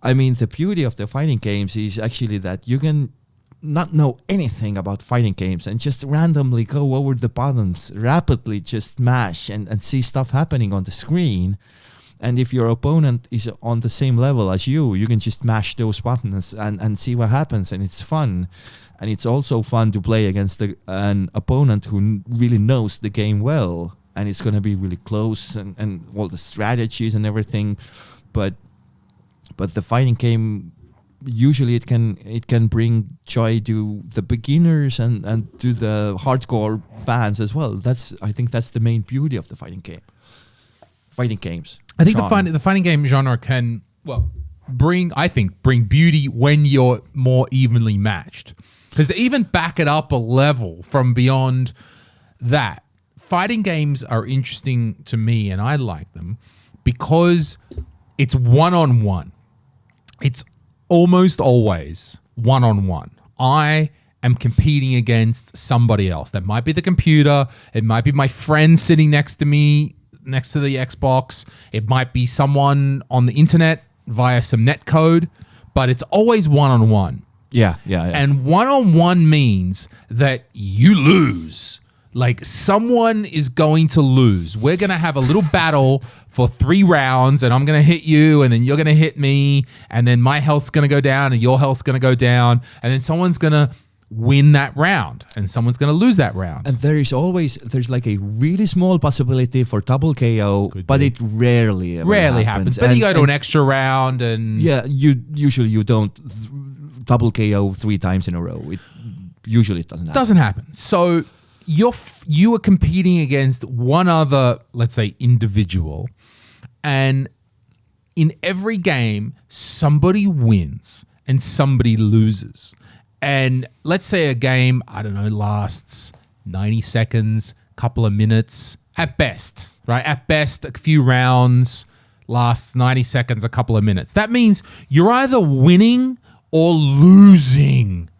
I mean, the beauty of the fighting games is actually that you can not know anything about fighting games and just randomly go over the buttons, rapidly just mash and see stuff happening on the screen. And if your opponent is on the same level as you can just mash those buttons and see what happens, and it's fun. And it's also fun to play against an opponent who really knows the game well, and it's going to be really close and all the strategies and everything. But the fighting game, usually it can bring joy to the beginners and to the hardcore fans as well. I think that's the main beauty of the fighting games. I think the fighting game genre can bring beauty when you're more evenly matched. Because to even back it up a level from beyond that, fighting games are interesting to me, and I like them because it's one-on-one. It's almost always one-on-one. I am competing against somebody else. That might be the computer. It might be my friend sitting next to me, next to the Xbox. It might be someone on the internet via some net code, but it's always one-on-one. Yeah. And one-on-one means that you lose. Like, someone is going to lose. We're going to have a little battle for 3 rounds, and I'm going to hit you, and then you're going to hit me, and then my health's going to go down, and your health's going to go down, and then someone's going to win that round, and someone's going to lose that round. And there's like a really small possibility for double KO, but it rarely happens. But you go to an extra round, and usually you don't double KO 3 times in a row. It usually doesn't happen. Doesn't happen. So you are competing against one other, let's say, individual, and in every game, somebody wins and somebody loses. And let's say a game, I don't know, lasts 90 seconds, couple of minutes at best, right? At best, a few rounds, lasts 90 seconds, a couple of minutes. That means you're either winning or losing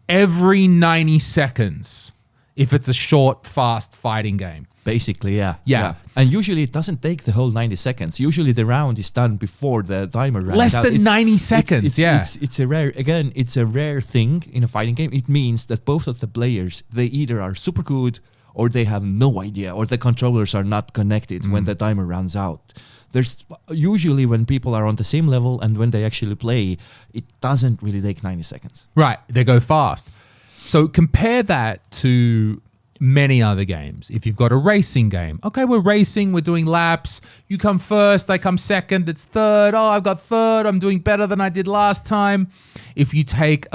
every 90 seconds if it's a short, fast fighting game. Basically, yeah. Yeah. And usually it doesn't take the whole 90 seconds. Usually the round is done before the timer runs Less out. than 90 seconds, It's a rare thing in a fighting game. It means that both of the players, they either are super good or they have no idea, or the controllers are not connected when the timer runs out. There's usually when people are on the same level and when they actually play, it doesn't really take 90 seconds. Right, they go fast. So compare that to many other games. If you've got a racing game, okay, we're racing, we're doing laps. You come first, I come second, it's third. Oh, I've got third, I'm doing better than I did last time. If you take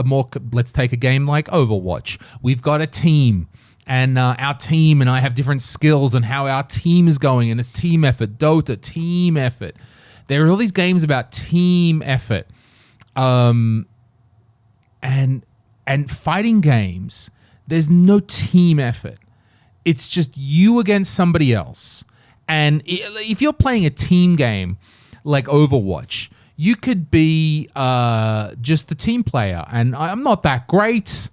let's take a game like Overwatch. We've got a team. And our team and I have different skills and how our team is going, and it's team effort. Dota, team effort. There are all these games about team effort, and fighting games. There's no team effort. It's just you against somebody else. And if you're playing a team game like Overwatch, you could be just the team player, and I'm not that great.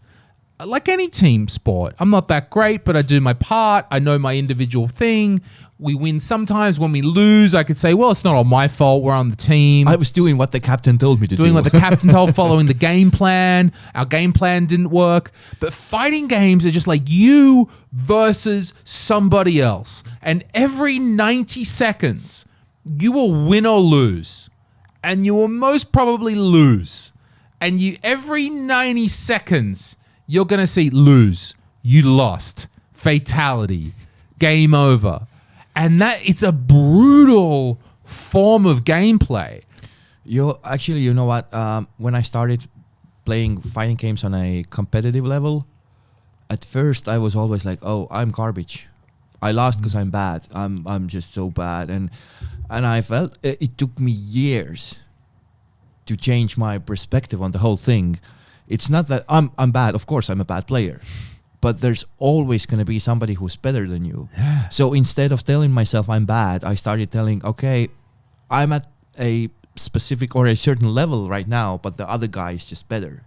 Like any team sport, I'm not that great, but I do my part. I know my individual thing. We win sometimes. When we lose, I could say, well, it's not all my fault. We're on the team. I was doing what the captain told me to do. Doing what the captain told, following the game plan. Our game plan didn't work. But fighting games are just like you versus somebody else. And every 90 seconds, you will win or lose. And you will most probably lose. And every 90 seconds, you're going to see lose, you lost, fatality, game over. And it's a brutal form of gameplay. You know what? When I started playing fighting games on a competitive level, at first I was always like, oh, I'm garbage. I lost because I'm bad. I'm just so bad. And I felt it took me years to change my perspective on the whole thing. It's not that I'm bad. Of course, I'm a bad player. But there's always going to be somebody who's better than you. Yeah. So instead of telling myself I'm bad, I started telling, okay, I'm at a specific or a certain level right now, but the other guy is just better.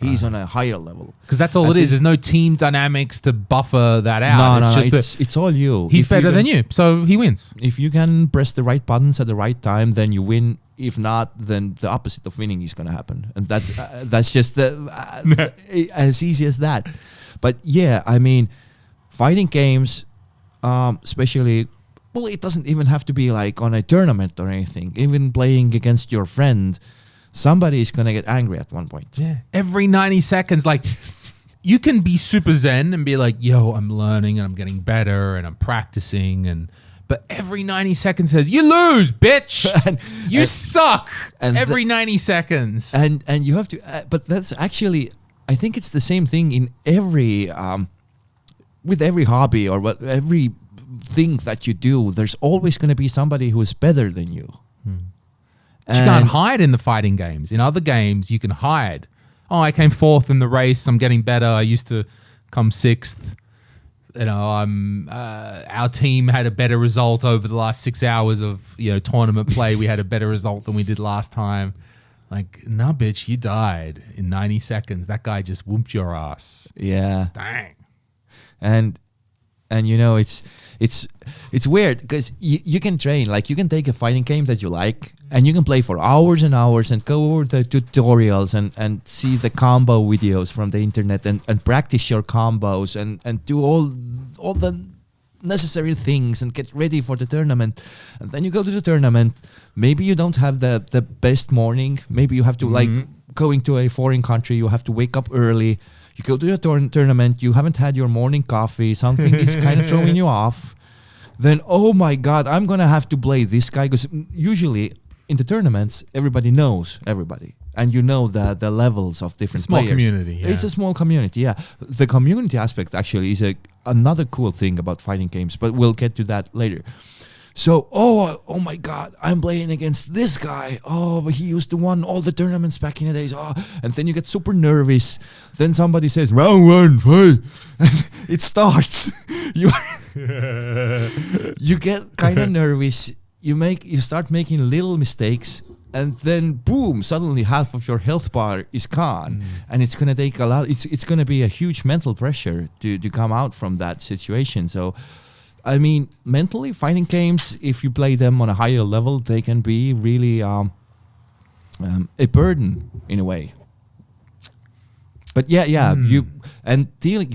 He's on a higher level. Because that's all it is. There's no team dynamics to buffer that out. It's all you. He's better than you, so he wins. If you can press the right buttons at the right time, then you win. If not, then the opposite of winning is going to happen. And that's just as easy as that. But yeah, I mean, fighting games, especially, well, it doesn't even have to be like on a tournament or anything. Even playing against your friend, somebody is going to get angry at one point. Yeah. Every 90 seconds, like, you can be super zen and be like, yo, I'm learning and I'm getting better and I'm practicing but every 90 seconds says, you lose, bitch. You suck. And every 90 seconds. And you have to, but that's actually, I think it's the same thing in every, with every hobby or every thing that you do. There's always going to be somebody who's better than you. But you can't hide in the fighting games. In other games, you can hide. Oh, I came fourth in the race. I'm getting better. I used to come sixth. You know, our team had a better result over the last 6 hours of tournament play. We had a better result than we did last time. Like, nah, bitch, you died in 90 seconds. That guy just whooped your ass. Yeah. Dang. And it's weird because you can train. Like, you can take a fighting game that you like and you can play for hours and hours and go over the tutorials and see the combo videos from the internet and practice your combos and do all the necessary things and get ready for the tournament. And then you go to the tournament. Maybe you don't have the best morning. Maybe you have to like going to a foreign country. You have to wake up early. You go to the tournament. You haven't had your morning coffee. Something is kind of throwing you off. Then, oh my God, I'm going to have to play this guy. Because usually in the tournaments, everybody knows everybody. And you know the levels of different small players. Community, yeah. It's a small community, yeah. The community aspect actually is another cool thing about fighting games. But we'll get to that later. So, oh my God, I'm playing against this guy. Oh, but he used to win all the tournaments back in the days. Oh, and then you get super nervous. Then somebody says, round 1, fight. It starts. You get kind of nervous. You start making little mistakes. And then, boom! Suddenly, half of your health bar is gone, and it's gonna take a lot. It's gonna be a huge mental pressure to come out from that situation. So, I mean, mentally, fighting games, if you play them on a higher level, they can be really a burden in a way. But you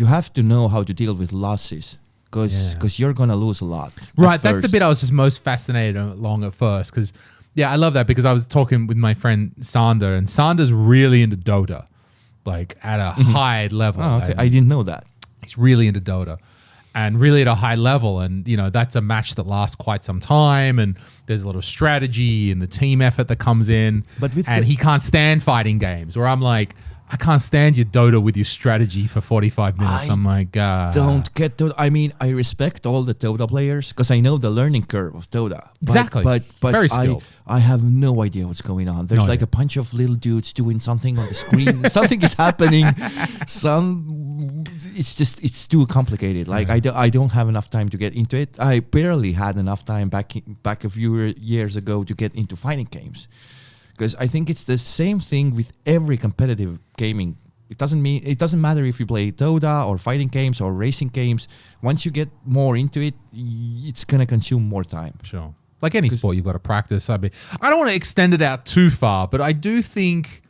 have to know how to deal with losses. Because you're gonna lose a lot. Right, that's the bit I was just most fascinated along at first. Because I love that, because I was talking with my friend Sander, and Sander's really into Dota, like at a high level. Oh, okay, I didn't know that. He's really into Dota, and really at a high level, and that's a match that lasts quite some time, and there's a lot of strategy and the team effort that comes in. And he can't stand fighting games. Where I'm like, I can't stand your Dota with your strategy for 45 minutes. I'm like, don't get Dota. I mean, I respect all the Dota players because I know the learning curve of Dota. Exactly. But very skilled. I have no idea what's going on. There's a bunch of little dudes doing something on the screen. Something is happening. It's too complicated. Like I don't have enough time to get into it. I barely had enough time back a few years ago to get into fighting games. Because I think it's the same thing with every competitive gaming. It doesn't matter if you play Dota or fighting games or racing games. Once you get more into it, it's gonna consume more time. Sure. Like any sport, you've got to practice. I don't want to extend it out too far, but I do think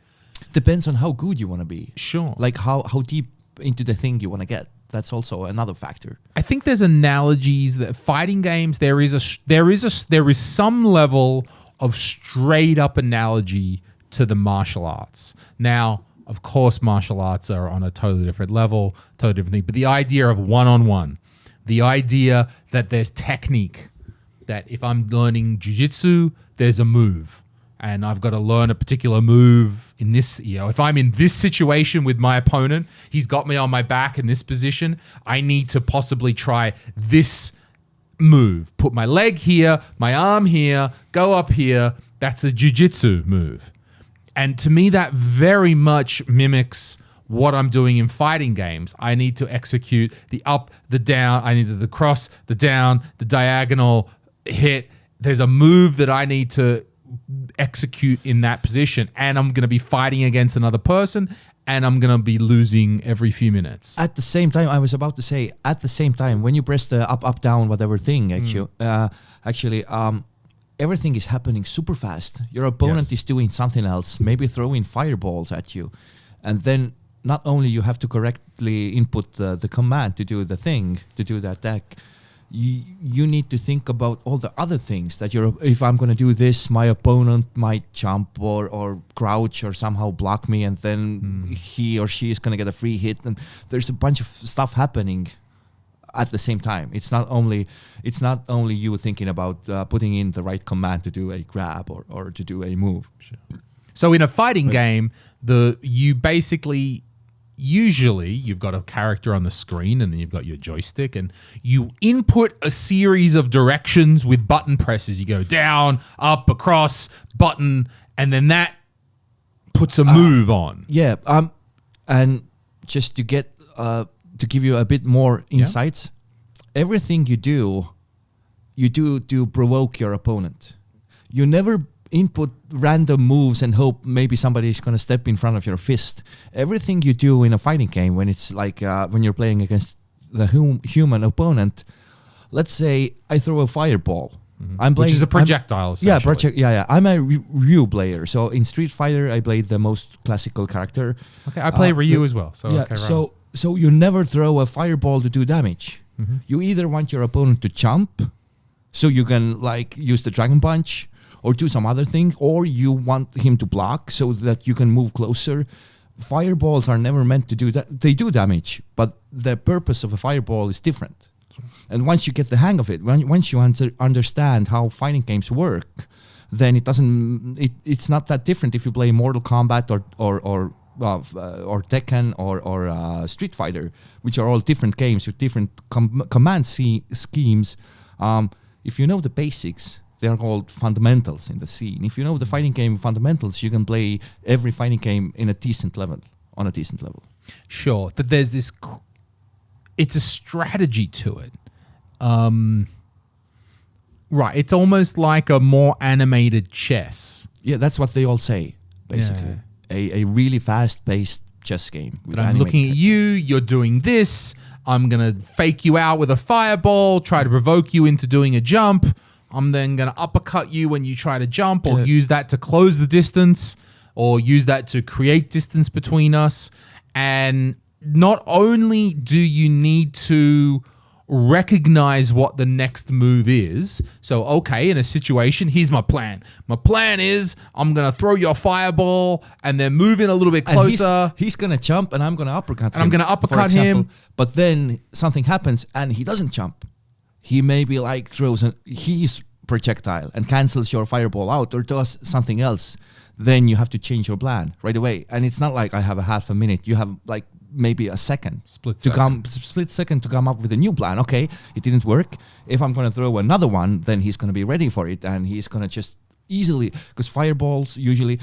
depends on how good you want to be. Sure. Like how deep into the thing you want to get. That's also another factor. I think there's analogies that fighting games there is some level of straight up analogy to the martial arts. Now, of course, martial arts are on a totally different level, totally different thing. But the idea of one-on-one, the idea that there's technique, that if I'm learning jiu-jitsu, there's a move. And I've got to learn a particular move in this, if I'm in this situation with my opponent, he's got me on my back in this position, I need to possibly try this move. Put my leg here, my arm here, go up here. That's a jiu-jitsu move. And to me, that very much mimics what I'm doing in fighting games. I need to execute the up, the down. I need the cross, the down, the diagonal hit. There's a move that I need to execute in that position. And I'm going to be fighting against another person, and I'm going to be losing every few minutes. At the same time, I was about to say, when you press the up, down, whatever thing, everything is happening super fast. Your opponent is doing something else, maybe throwing fireballs at you. And then not only you have to correctly input the command to do the thing, to do the attack, you need to think about all the other things that if I'm going to do this, my opponent might jump or crouch or somehow block me, and then he or she is going to get a free hit. And there's a bunch of stuff happening at the same time. It's not only you thinking about putting in the right command to do a grab or to do a move. Sure. So in a fighting game, usually you've got a character on the screen, and then you've got your joystick, and you input a series of directions with button presses. You go down, up, across, button, and then that puts a move on. Yeah. And just to get to give you a bit more insights, everything you do to provoke your opponent. You never input random moves and hope maybe somebody is going to step in front of your fist. Everything you do in a fighting game, when it's like when you're playing against the human opponent, let's say I throw a fireball. Which is a projectile, essentially. Yeah. I'm a Ryu player. So in Street Fighter, I played the most classical character. Okay, I play Ryu as well. So so you never throw a fireball to do damage. You either want your opponent to jump, so you can use the Dragon Punch, or do some other thing, or you want him to block so that you can move closer. Fireballs are never meant to do that. They do damage, but the purpose of a fireball is different. And once you get the hang of it, once you understand how fighting games work, then it's not that different if you play Mortal Kombat or Tekken or Street Fighter, which are all different games with different command schemes. if you know the basics, they are called fundamentals in the scene. If you know the fighting game fundamentals, you can play every fighting game on a decent level. Sure, that there's this. It's a strategy to it. Right, it's almost like a more animated chess. Yeah, that's what they all say, basically. A really fast-paced chess game. But I'm looking at you, you're doing this, I'm going to fake you out with a fireball, try to provoke you into doing a jump, I'm then going to uppercut you when you try to jump, or use that to close the distance, or use that to create distance between us. And not only do you need to recognize what the next move is. So, okay, in a situation, here's my plan. My plan is I'm going to throw your fireball and then move in a little bit closer. And he's going to jump and I'm going to uppercut him. And I'm going to uppercut him. But then something happens and he doesn't jump. He maybe like throws his projectile and cancels your fireball out or does something else. Then you have to change your plan right away. And it's not like I have a half a minute. You have like maybe a split second to come up with a new plan. Okay, it didn't work. If I'm going to throw another one, then he's going to be ready for it, and he's going to just easily, because fireballs usually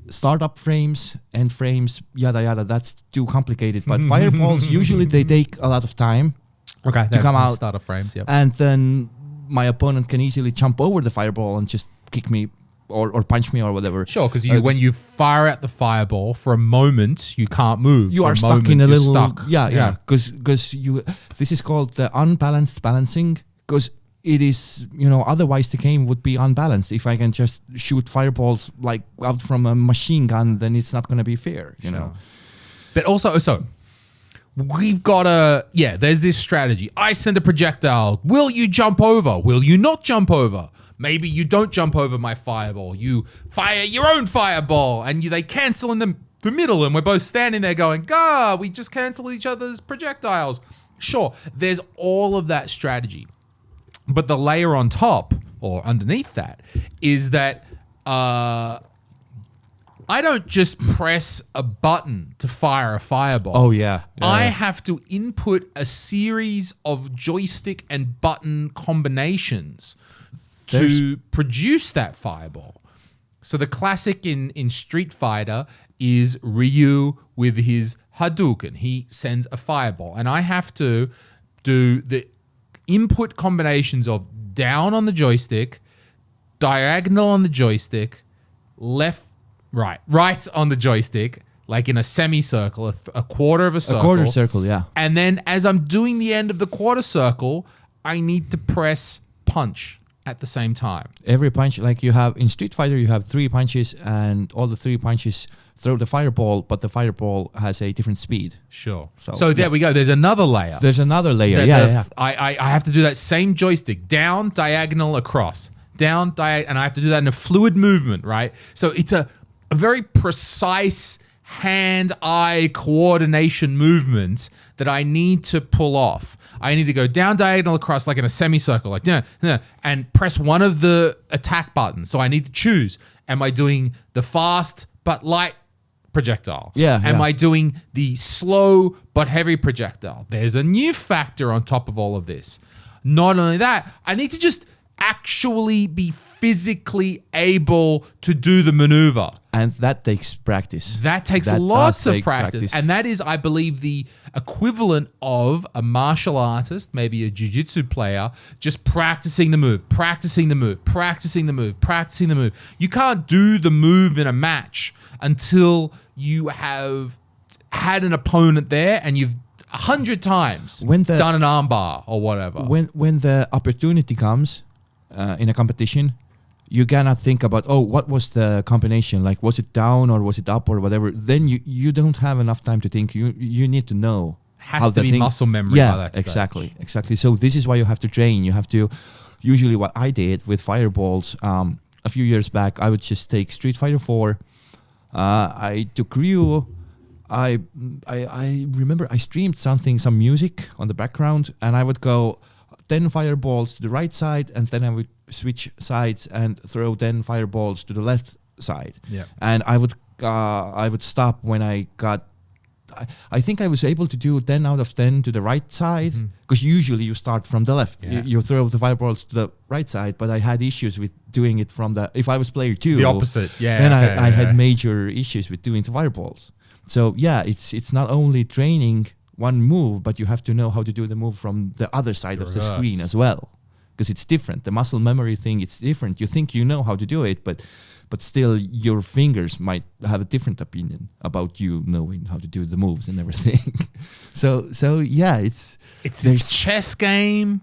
startup frames, end frames, yada yada. That's too complicated. But fireballs usually they take a lot of time. Okay, to come out. Startup frames, yeah. And then my opponent can easily jump over the fireball and just kick me. Or punch me or whatever. Sure, because when you fire at the fireball, for a moment you can't move. You are stuck in a little. Yeah. Because this is called the unbalanced balancing. Because it is, otherwise the game would be unbalanced. If I can just shoot fireballs like out from a machine gun, then it's not going to be fair. You know. But also, we've got there's this strategy. I send a projectile. Will you jump over? Will you not jump over? Maybe you don't jump over my fireball. You fire your own fireball, and they cancel in the middle, and we're both standing there going, "Gah, we just cancel each other's projectiles." Sure, there's all of that strategy. But the layer on top, or underneath that, is that I don't just press a button to fire a fireball. Oh, yeah. I have to input a series of joystick and button combinations to produce that fireball. So the classic in Street Fighter is Ryu with his Hadouken. He sends a fireball. And I have to do the input combinations of down on the joystick, diagonal on the joystick, right on the joystick, like in a semicircle, a quarter of a circle. A quarter circle, yeah. And then as I'm doing the end of the quarter circle, I need to press punch at the same time. Every punch, like you have in Street Fighter, you have 3 punches, and all the 3 punches throw the fireball, but the fireball has a different speed. Sure. So there we go. There's another layer. I have to do that same joystick, down, diagonal, across, down, and I have to do that in a fluid movement, right? So it's a very precise hand-eye coordination movement that I need to pull off. I need to go down, diagonal, across, like in a semicircle, like and press one of the attack buttons. So I need to choose: am I doing the fast but light projectile? Am I doing the slow but heavy projectile? There's a new factor on top of all of this. Not only that, I need to just actually be physically able to do the maneuver. And that takes practice. That takes lots of practice. And that is, I believe, the equivalent of a martial artist, maybe a jiu-jitsu player, just practicing the move, practicing the move, practicing the move, practicing the move. You can't do the move in a match until you have had an opponent there and you've 100 times done an armbar or whatever. When the opportunity comes in a competition, you cannot think about, what was the combination? Like, was it down or was it up or whatever? Then you don't have enough time to think. You need to know. Has to be muscle memory by that stage. Exactly. So this is why you have to train. You have to, usually what I did with fireballs, a few years back, I would just take Street Fighter 4. I took Ryu. I remember I streamed some music on the background, and I would go 10 fireballs to the right side, and then I would switch sides and throw 10 fireballs to the left side. Yeah. And I would stop when I got I think I was able to do 10 out of 10 to the right side, because usually you start from the left. Yeah. You throw the fireballs to the right side, but I had issues with doing it from if I was player 2. The opposite, yeah. Then I had major issues with doing the fireballs. So yeah, it's not only training one move, but you have to know how to do the move from the other side of the screen as well, because it's different. The muscle memory thing, it's different. You think you know how to do it, but still your fingers might have a different opinion about you knowing how to do the moves and everything. so yeah, it's this chess game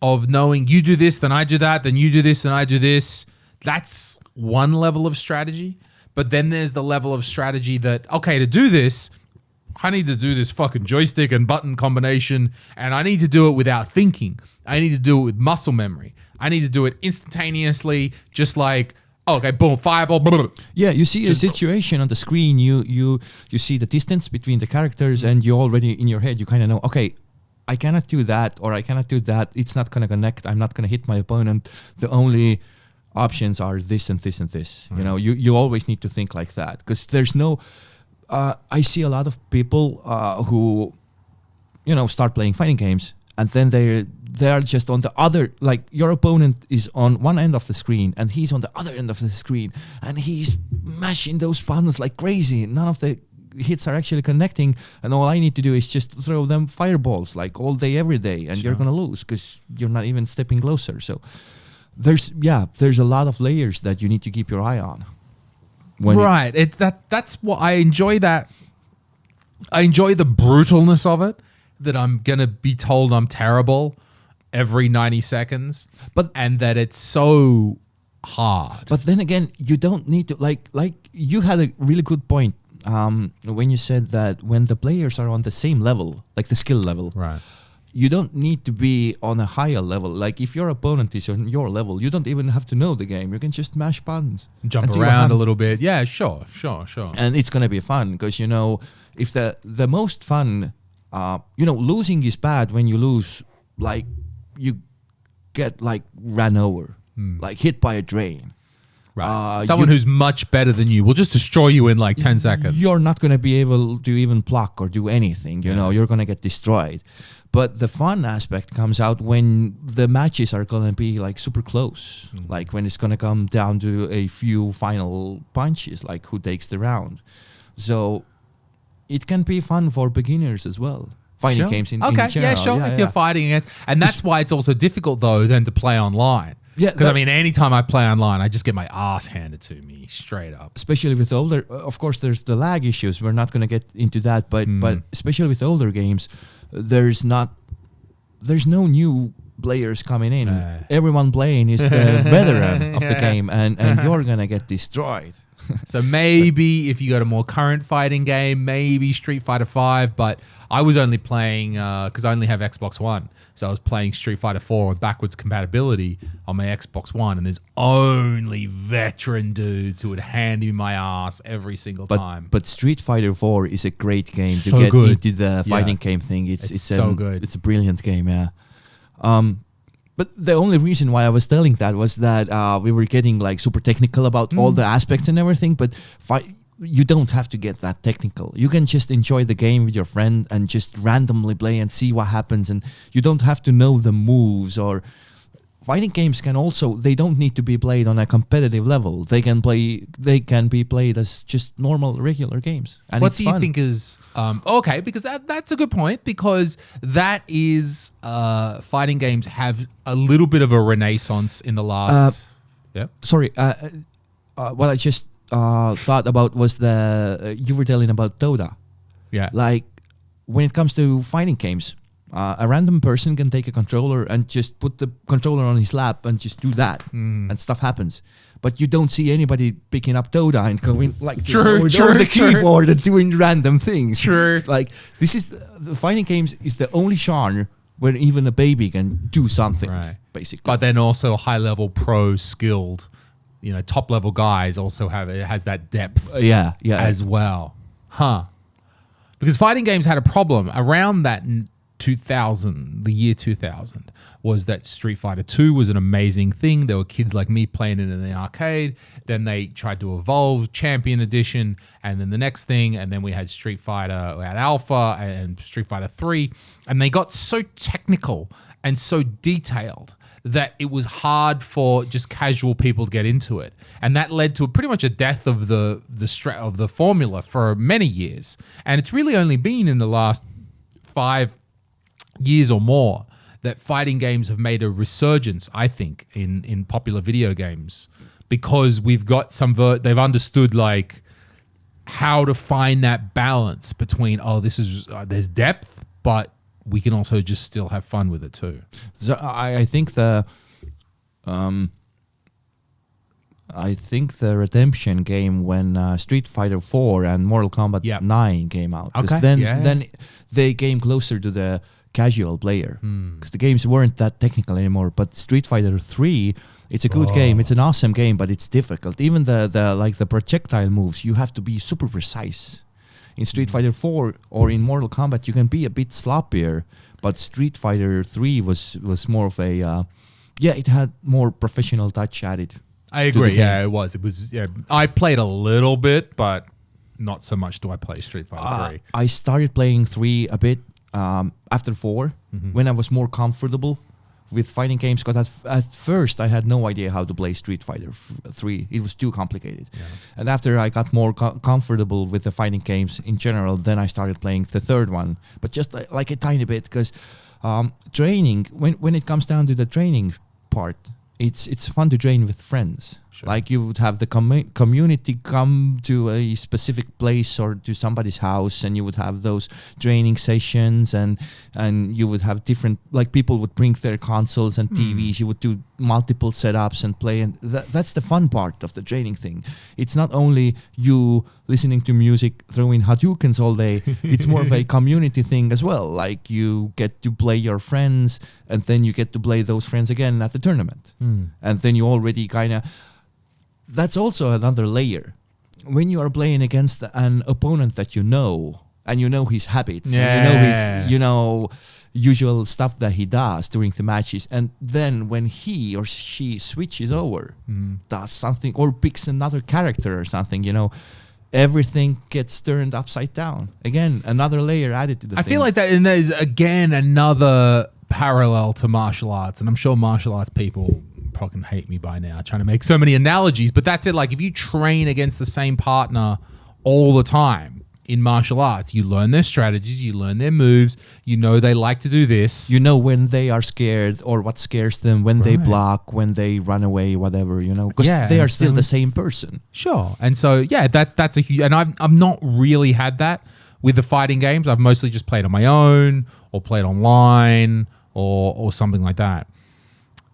of knowing you do this, then I do that, then you do this, and I do this. That's one level of strategy. But then there's the level of strategy that, okay, to do this, I need to do this fucking joystick and button combination, and I need to do it without thinking. I need to do it with muscle memory. I need to do it instantaneously, just like, okay, boom, fireball. Blah, blah. Yeah, you see a situation on the screen. You see the distance between the characters, and you already in your head you kind of know. Okay, I cannot do that, or I cannot do that. It's not gonna connect. I'm not gonna hit my opponent. The only options are this and this and this. You know, you always need to think like that, because there's no. I see a lot of people who, start playing fighting games, and then they are just on the other, like your opponent is on one end of the screen and he's on the other end of the screen, and he's mashing those buttons like crazy. None of the hits are actually connecting, and all I need to do is just throw them fireballs like all day, every day, and you're gonna lose because you're not even stepping closer. So there's a lot of layers that you need to keep your eye on. That's what I enjoy. That I enjoy the brutalness of it. That I'm gonna be told I'm terrible every 90 seconds, and that it's so hard. But then again, you don't need to like you had a really good point when you said that when the players are on the same level, like the skill level, right? You don't need to be on a higher level. Like if your opponent is on your level, you don't even have to know the game. You can just mash buttons, jump around a little bit. Yeah, sure. And it's gonna be fun because if the most fun, losing is bad when you lose. Like you get like ran over, like hit by a train. Right. Someone who's much better than you will just destroy you in like 10 seconds. You're not going to be able to even block or do anything. You're going to get destroyed. But the fun aspect comes out when the matches are going to be like super close. Like when it's going to come down to a few final punches, like who takes the round. So it can be fun for beginners as well. Fighting games in general. Yeah, sure. If you're fighting against, and that's why it's also difficult though then to play online. Yeah, because anytime I play online, I just get my ass handed to me straight up. Especially with older, of course, there's the lag issues. We're not going to get into that, but especially with older games, there's no new players coming in. Everyone playing is the veteran of the game, and you're going to get destroyed. So maybe if you got a more current fighting game, maybe Street Fighter V, but I was only playing, because I only have Xbox One, so I was playing Street Fighter 4 with backwards compatibility on my Xbox One, and there's only veteran dudes who would hand me my ass every single time. But Street Fighter 4 is a great game so to get good. into the fighting game thing. It's so good. It's a brilliant game, yeah. But the only reason why I was telling that was that we were getting like super technical about all the aspects and everything, but you don't have to get that technical. You can just enjoy the game with your friend and just randomly play and see what happens, and you don't have to know the moves. Or fighting games they don't need to be played on a competitive level. They can be played as just normal regular games. And what do you think is okay? Because that's a good point, because that is fighting games have a little bit of a renaissance in the last. Sorry, what I just thought about was you were telling about Dota. Yeah, like when it comes to fighting games. A random person can take a controller and just put the controller on his lap and just do that, and stuff happens. But you don't see anybody picking up Dota and going like this over the keyboard and doing random things. Sure. Like this is the fighting games is the only genre where even a baby can do something, basically. But then also high level pro skilled, top level guys also has that depth. As well, Because fighting games had a problem around that 2000, the year 2000, was that Street Fighter 2 was an amazing thing. There were kids like me playing it in the arcade. Then they tried to evolve Champion Edition, and then the next thing, and then we had Street Fighter, we had Alpha and Street Fighter 3, and they got so technical and so detailed that it was hard for just casual people to get into it, and that led to pretty much a death of the formula for many years. And it's really only been in the last 5 years or more that fighting games have made a resurgence, I think, in popular video games, because we've got they've understood like how to find that balance between, there's depth, but we can also just still have fun with it too. So I think the redemption game when Street Fighter 4 and Mortal Kombat 9 came out. Because then they came closer to the casual player. Because the games weren't that technical anymore. But Street Fighter 3, it's a good game. It's an awesome game, but it's difficult. Even the projectile moves, you have to be super precise. In Street Fighter 4 or in Mortal Kombat, you can be a bit sloppier, but Street Fighter 3 was more of a, it had more professional touch added. I agree. Yeah, it was. It was. Yeah, I played a little bit, but not so much do I play Street Fighter 3. I started playing 3 a bit after 4 when I was more comfortable with fighting games, because at first I had no idea how to play Street Fighter 3. It was too complicated. Yeah. And after I got more comfortable with the fighting games in general, then I started playing the third one, but just like a tiny bit, because training, when it comes down to the training part, it's fun to train with friends. Sure. Like you would have the community come to a specific place or to somebody's house, and you would have those training sessions, and you would have different, like people would bring their consoles and TVs. You would do multiple setups and play, and that's the fun part of the training thing. It's not only you listening to music, throwing Hadoukens all day. It's more of a community thing as well. Like you get to play your friends, and then you get to play those friends again at the tournament, and then you already kind of. That's also another layer. When you are playing against an opponent that you know, and you know his habits, and you know his usual stuff that he does during the matches, and then when he or she switches over, does something or picks another character or something, everything gets turned upside down. Again, another layer added to the thing. I feel like that, and there's again another parallel to martial arts, and I'm sure martial arts people fucking hate me by now trying to make so many analogies, but that's it. Like if you train against the same partner all the time in martial arts, you learn their strategies, you learn their moves, they like to do this. You know when they are scared or what scares them, when they block, when they run away, whatever, because they are still the same person. Sure. And so, that's a huge, and I've not really had that with the fighting games. I've mostly just played on my own or played online or something like that.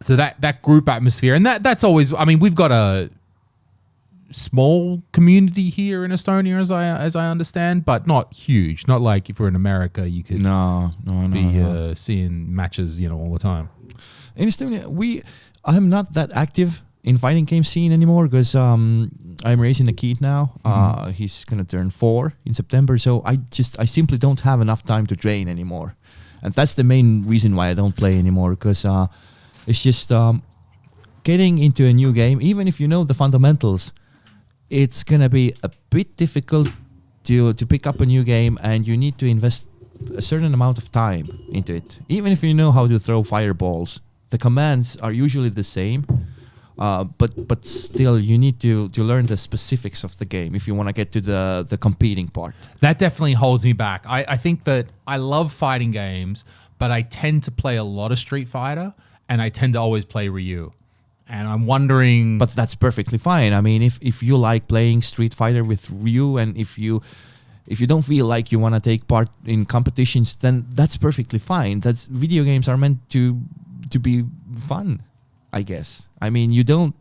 So that group atmosphere, and that's always, we've got a small community here in Estonia, as I understand, but not huge. Not like if we're in America, you could be seeing matches, all the time. In Estonia, I'm not that active in fighting game scene anymore, because I'm raising a kid now. He's gonna turn 4 in September, so I simply don't have enough time to train anymore, and that's the main reason why I don't play anymore, because it's just getting into a new game, even if you know the fundamentals, it's going to be a bit difficult to pick up a new game, and you need to invest a certain amount of time into it. Even if you know how to throw fireballs, the commands are usually the same, but still you need to learn the specifics of the game if you want to get to the competing part. That definitely holds me back. I think that I love fighting games, but I tend to play a lot of Street Fighter, and I tend to always play Ryu. And I'm wondering... But that's perfectly fine. If you like playing Street Fighter with Ryu, and if you don't feel like you want to take part in competitions, then that's perfectly fine. Video games are meant to be fun, I guess. you don't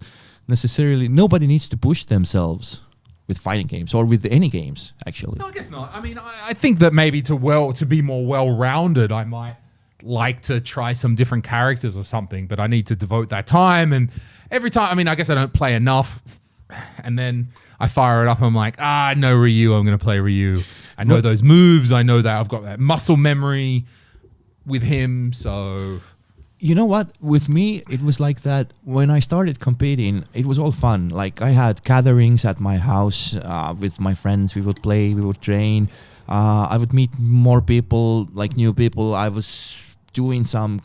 necessarily... Nobody needs to push themselves with fighting games or with any games, actually. No, I guess not. I think that maybe to be more well-rounded, I might like to try some different characters or something, but I need to devote that time. And every time, I guess I don't play enough, and then I fire it up and I'm like, I know Ryu, I'm going to play Ryu. I know those moves. I know that I've got that muscle memory. with him. So you know what? With me, it was like that. When I started competing, it was all fun. Like I had gatherings at my house with my friends. We would play, we would train. I would meet more people, like new people. I was doing some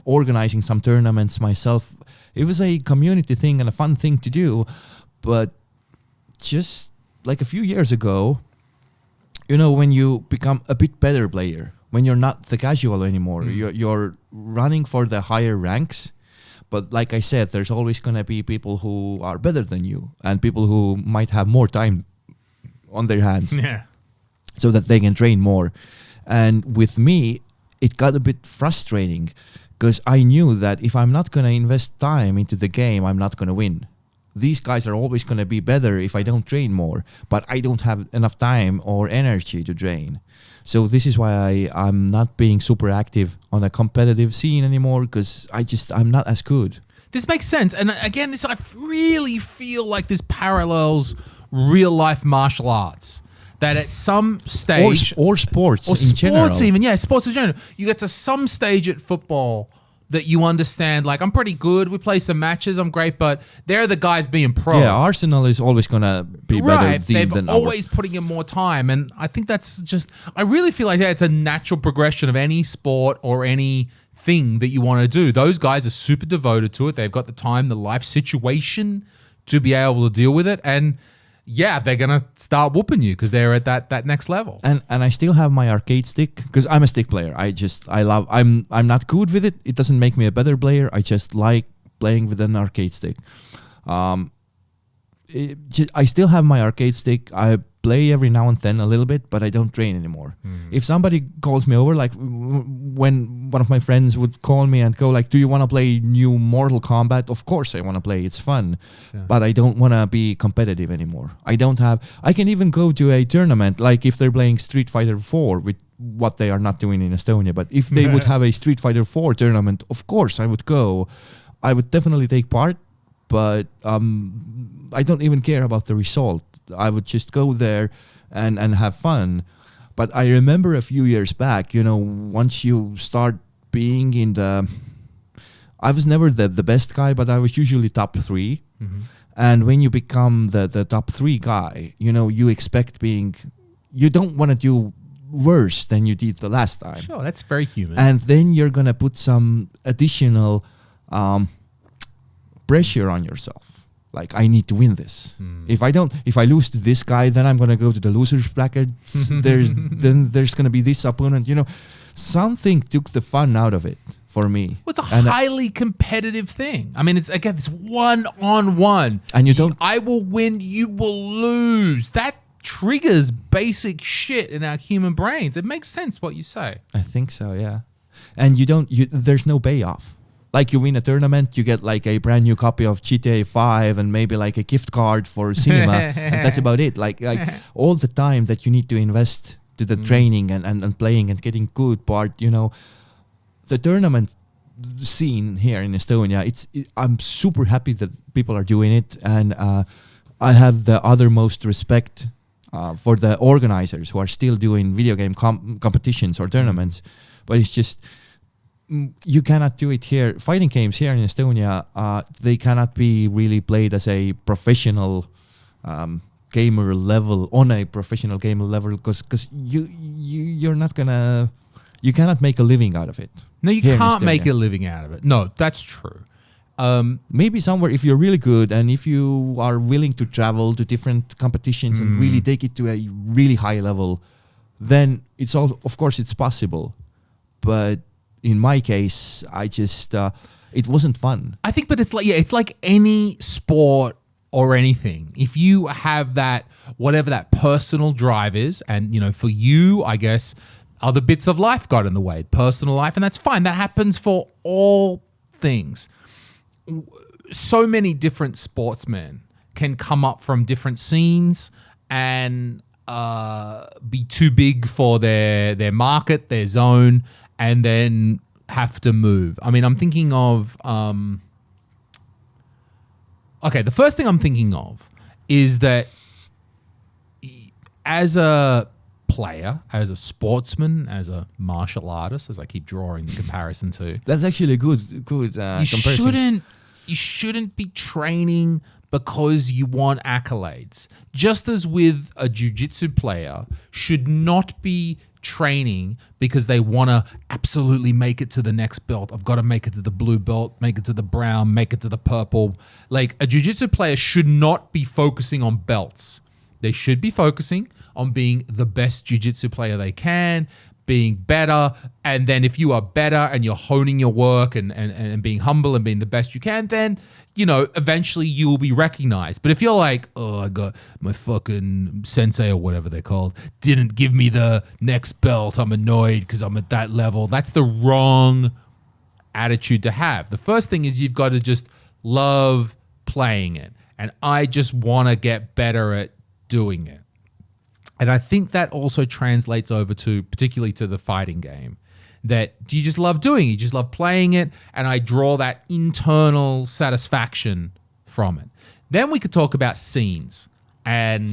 organizing some tournaments myself. It was a community thing and a fun thing to do. But just like a few years ago, you know, when you become a bit better player, when you're not the casual anymore, you're running for the higher ranks. But like I said, there's always going to be people who are better than you and people who might have more time on their hands so that they can train more. And with me, it got a bit frustrating because I knew that if I'm not going to invest time into the game, I'm not going to win. These guys are always going to be better if I don't train more, but I don't have enough time or energy to train. So this is why I'm not being super active on a competitive scene anymore because I'm not as good. This makes sense. And again, I really feel like this parallels real life martial arts. That at some stage... Or sports in general. Sports even, yeah, sports in general. You get to some stage at football that you understand, like, I'm pretty good, we play some matches, I'm great, but they're the guys being pro. Yeah, Arsenal is always going to be better team than ours. They've always putting in more time, and I think that's just... I really feel like it's a natural progression of any sport or any thing that you want to do. Those guys are super devoted to it. They've got the time, the life situation to be able to deal with it, and... yeah, they're going to start whooping you because they're at that next level. And I still have my arcade stick because I'm a stick player. I'm not good with it. It doesn't make me a better player. I just like playing with an arcade stick. I still have my arcade stick. I play every now and then a little bit, but I don't train anymore. If somebody calls me over, like when one of my friends would call me and go like, do you want to play new Mortal Kombat? Of course I want to play. It's fun. Yeah. But I don't want to be competitive anymore. I can even go to a tournament, like if they're playing Street Fighter 4, with what they are not doing in Estonia. But if they would have a Street Fighter 4 tournament, of course I would go. I would definitely take part, but I don't even care about the result. I would just go there and have fun. But I remember a few years back, you know, once you start being in the... I was never the best guy, but I was usually top 3. Mm-hmm. And when you become the top 3 guy, you know, you expect being... You don't want to do worse than you did the last time. Sure, that's very human. And then you're going to put some additional pressure on yourself. Like, I need to win this. If I lose to this guy, then I'm going to go to the losers bracket. Then there's going to be this opponent. You know, something took the fun out of it for me. Well, it's a highly competitive thing. I mean, it's one-on-one. And you don't... I will win, you will lose. That triggers basic shit in our human brains. It makes sense what you say. I think so, yeah. And there's no payoff. Like you win a tournament, you get like a brand new copy of GTA 5 and maybe like a gift card for cinema. And that's about it. Like all the time that you need to invest to the training and playing and getting good part, you know, the tournament scene here in Estonia, I'm super happy that people are doing it. And I have the uttermost respect for the organizers who are still doing video game competitions or tournaments. But it's just... you cannot do it here. Fighting games here in Estonia, they cannot be really played as a professional gamer level, on a professional gamer level, because you're not gonna... You cannot make a living out of it. No, you can't make a living out of it. No, that's true. Maybe somewhere, if you're really good and if you are willing to travel to different competitions and really take it to a really high level, then it's all, of course, it's possible. But in my case, I just, it wasn't fun. I think, but it's like any sport or anything. If you have that, whatever that personal drive is, and, you know, for you, I guess, other bits of life got in the way, personal life, and that's fine. That happens for all things. So many different sportsmen can come up from different scenes and be too big for their market, their zone, and then have to move. I mean, I'm thinking of... okay, the first thing I'm thinking of is that as a player, as a sportsman, as a martial artist, as I keep drawing the comparison to. That's actually a good comparison. You shouldn't be training because you want accolades. Just as with a jiu-jitsu player should not be training because they want to absolutely make it to the next belt. I've got to make it to the blue belt, make it to the brown, make it to the purple. Like, a jiu-jitsu player should not be focusing on belts. They should be focusing on being the best jiu-jitsu player they can, being better. And then if you are better and you're honing your work and being humble and being the best you can, then, you know, eventually you will be recognized. But if you're like, oh, I got my fucking sensei or whatever they're called, didn't give me the next belt, I'm annoyed because I'm at that level. That's the wrong attitude to have. The first thing is you've got to just love playing it. And I just want to get better at doing it. And I think that also translates over to, particularly to the fighting game, that you just love doing it, you just love playing it, and I draw that internal satisfaction from it. Then we could talk about scenes and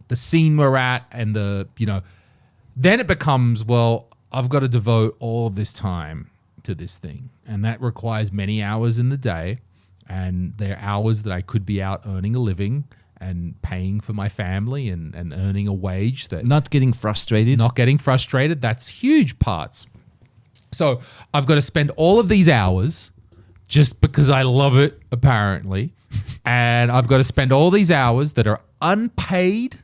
the scene we're at, and then it becomes, well, I've got to devote all of this time to this thing, and that requires many hours in the day, and they're hours that I could be out earning a living and paying for my family and earning a wage. That Not getting frustrated. That's huge parts. So I've got to spend all of these hours just because I love it, apparently. And I've got to spend all these hours that are unpaid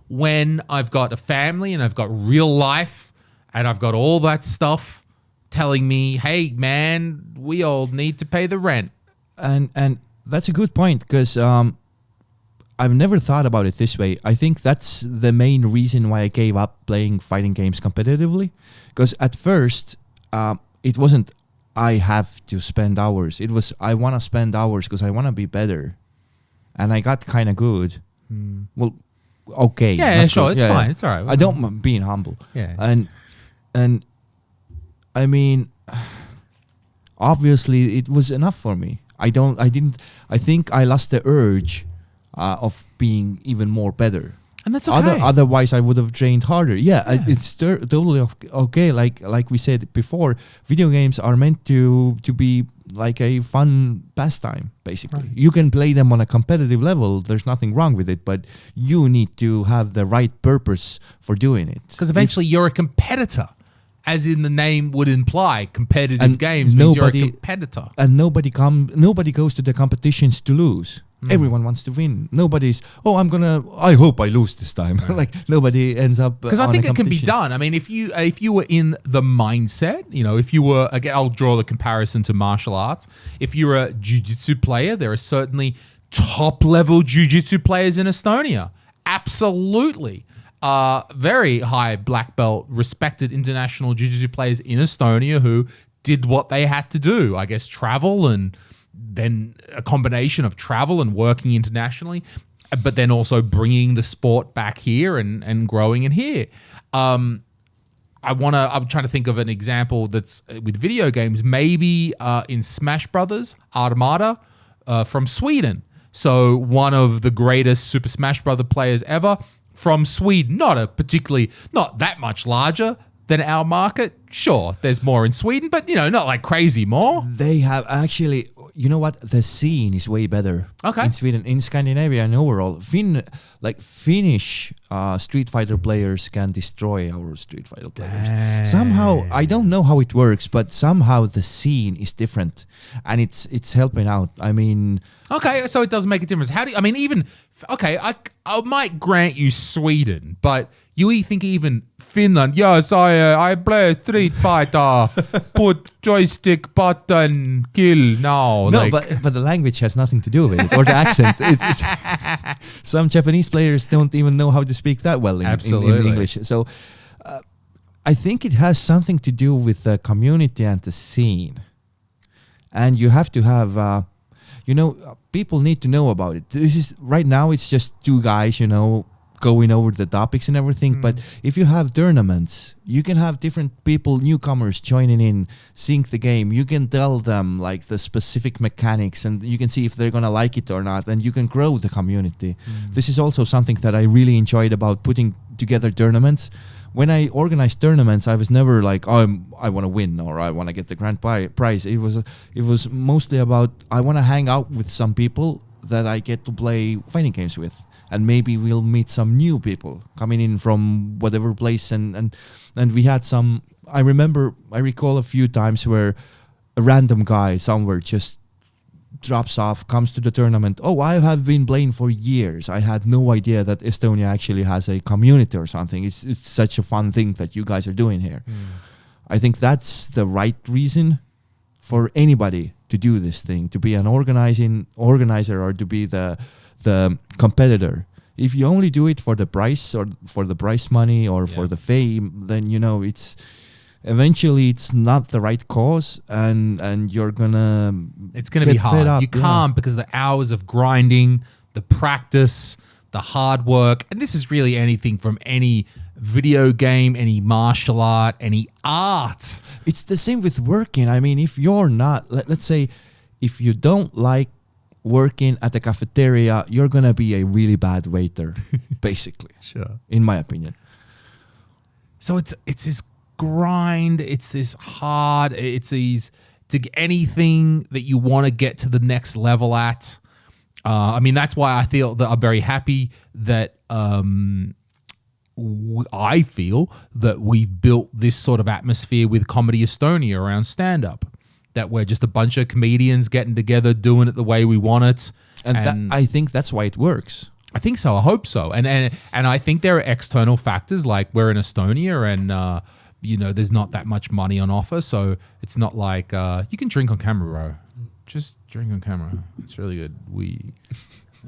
when I've got a family and I've got real life and I've got all that stuff telling me, hey, man, we all need to pay the rent. And that's a good point, because I've never thought about it this way. I think that's the main reason why I gave up playing fighting games competitively. Because at first, it wasn't I have to spend hours. It was I want to spend hours because I want to be better. And I got kind of good. Well, okay. Yeah, sure. Good. It's fine. It's all right. I don't mind being humble. Yeah. And I mean, obviously it was enough for me. I think I lost the urge of being even more better. And that's okay. Otherwise, I would have trained harder. Yeah. It's totally okay. Like we said before, video games are meant to be like a fun pastime, basically. Right. You can play them on a competitive level. There's nothing wrong with it, but you need to have the right purpose for doing it. Because eventually you're a competitor. As in the name would imply, competitive games means you're a competitor. And nobody goes to the competitions to lose. Everyone wants to win. Nobody's, I hope I lose this time. Right. Like, nobody ends up because I think it can be done. I mean, if you were in the mindset, if you were, again, I'll draw the comparison to martial arts. If you're a jiu-jitsu player, there are certainly top-level jiu-jitsu players in Estonia. Absolutely. Very high black belt, respected international jiu-jitsu players in Estonia who did what they had to do. I guess travel, and then a combination of travel and working internationally, but then also bringing the sport back here and growing it here. I'm trying to think of an example that's with video games, maybe in Smash Brothers, Armada from Sweden. So one of the greatest Super Smash Brother players ever, from Sweden, not that much larger than our market. Sure, there's more in Sweden, but not like crazy more. They have actually, you know what? The scene is way better in Sweden, in Scandinavia, and overall. Finnish Street Fighter players can destroy our Street Fighter players. Dang. Somehow, I don't know how it works, but somehow the scene is different, and it's helping out. I mean, okay, so it does make a difference. I might grant you Sweden, but you think even Finland? Yes, I play Street Fighter. Put joystick button, kill now. No, but the language has nothing to do with it, or the accent. It's some Japanese players don't even know how to speak that well in English. So I think it has something to do with the community and the scene, and you have to have. People need to know about it. This is right now. It's just two guys, going over the topics and everything. But if you have tournaments, you can have different people, newcomers joining in, sync the game. You can tell them like the specific mechanics, and you can see if they're gonna like it or not. And you can grow the community. This is also something that I really enjoyed about putting together tournaments. When I organized tournaments, I was never like, oh, I want to win or I want to get the grand prize. It was mostly about I want to hang out with some people that I get to play fighting games with, and maybe we'll meet some new people coming in from whatever place. And we had some. I recall a few times where a random guy somewhere just drops off, comes to the tournament. Oh, I have been playing for years. I had no idea that Estonia actually has a community or something. It's such a fun thing that you guys are doing here. I think that's the right reason for anybody to do this thing, to be an organizer or to be the competitor. If you only do it for the prize or for the prize money or for the fame, then eventually it's not the right cause, and it's gonna be hard. You can't, because of the hours of grinding, the practice, the hard work, and this is really anything from any video game, any martial art, any art. It's the same with working. I mean, if you're not, let's say, if you don't like working at a cafeteria, you're gonna be a really bad waiter, basically. Sure. In my opinion. So it's this grind, it's this hard, it's these to anything that you want to get to the next level at. I mean, that's why I feel that I'm very happy that I feel that we've built this sort of atmosphere with Comedy Estonia around stand-up, that we're just a bunch of comedians getting together, doing it the way we want it. And I think that's why it works. I think so. I hope so. And I think there are external factors, like we're in Estonia and there's not that much money on offer, so it's not like you can drink on camera, bro. Just drink on camera. It's really good.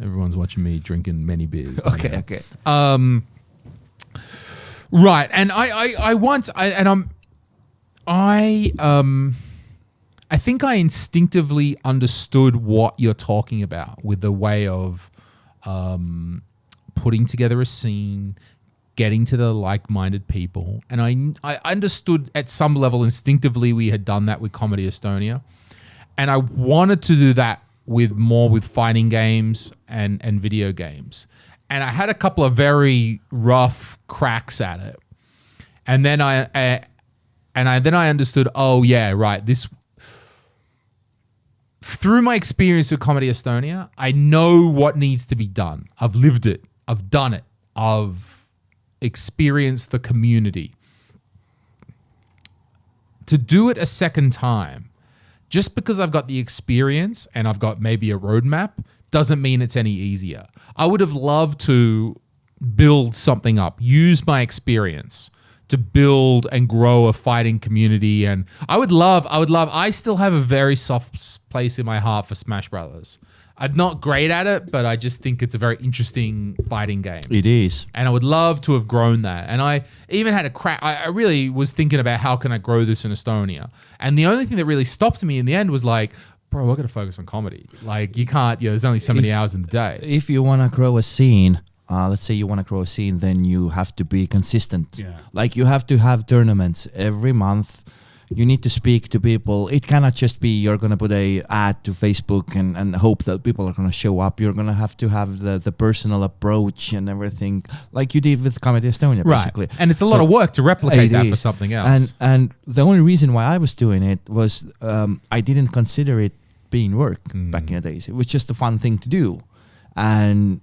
Everyone's watching me drinking many beers. Okay. Right, and I think I instinctively understood what you're talking about with the way of putting together a scene, getting to the like-minded people. And I understood at some level instinctively we had done that with Comedy Estonia. And I wanted to do that with fighting games and video games. And I had a couple of very rough cracks at it. And then I understood, oh yeah, right, through my experience with Comedy Estonia, I know what needs to be done. I've lived it. I've done it. I've experienced the community. To do it a second time, just because I've got the experience and I've got maybe a roadmap, doesn't mean it's any easier. I would have loved to build something up, use my experience to build and grow a fighting community. And I still have a very soft place in my heart for Smash Brothers. I'm not great at it, but I just think it's a very interesting fighting game. It is. And I would love to have grown that. And I even had a crack. I really was thinking about how can I grow this in Estonia. And the only thing that really stopped me in the end was like, bro, we're going to focus on comedy. Like you can't, there's only so many hours in the day. If you want to grow a scene, let's say you want to grow a scene, then you have to be consistent. Yeah. Like you have to have tournaments every month. You need to speak to people. It cannot just be you're going to put a ad to Facebook and hope that people are going to show up. You're going to have the personal approach and everything, like you did with Comedy Estonia, basically. Right. And it's a lot of work to replicate that for something else. And the only reason why I was doing it was I didn't consider it being work back in the days. It was just a fun thing to do. And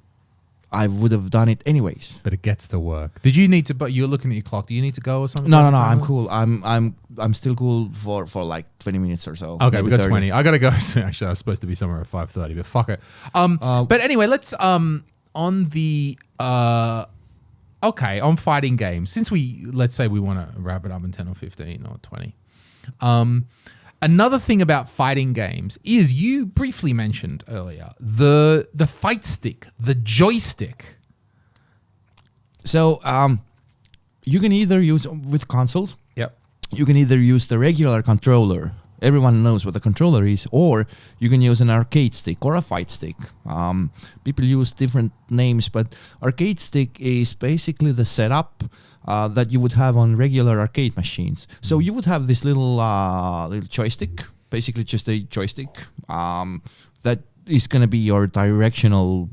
I would have done it anyways. But it gets to work. Did you need to? But you're looking at your clock. Do you need to go or something? No. I'm cool. I'm still cool for like 20 minutes or so. Okay, we got 20. I gotta go. Actually, I was supposed to be somewhere at 5:30, but fuck it. But anyway, let's on fighting games. Since let's say we want to wrap it up in 10 or 15 or 20. Another thing about fighting games is you briefly mentioned earlier the fight stick, the joystick. So you can either use with consoles. Yep. You can either use the regular controller. Everyone knows what the controller is, or you can use an arcade stick or a fight stick. People use different names, but arcade stick is basically the setup that you would have on regular arcade machines. So you would have this little joystick, basically just a joystick that is going to be your directional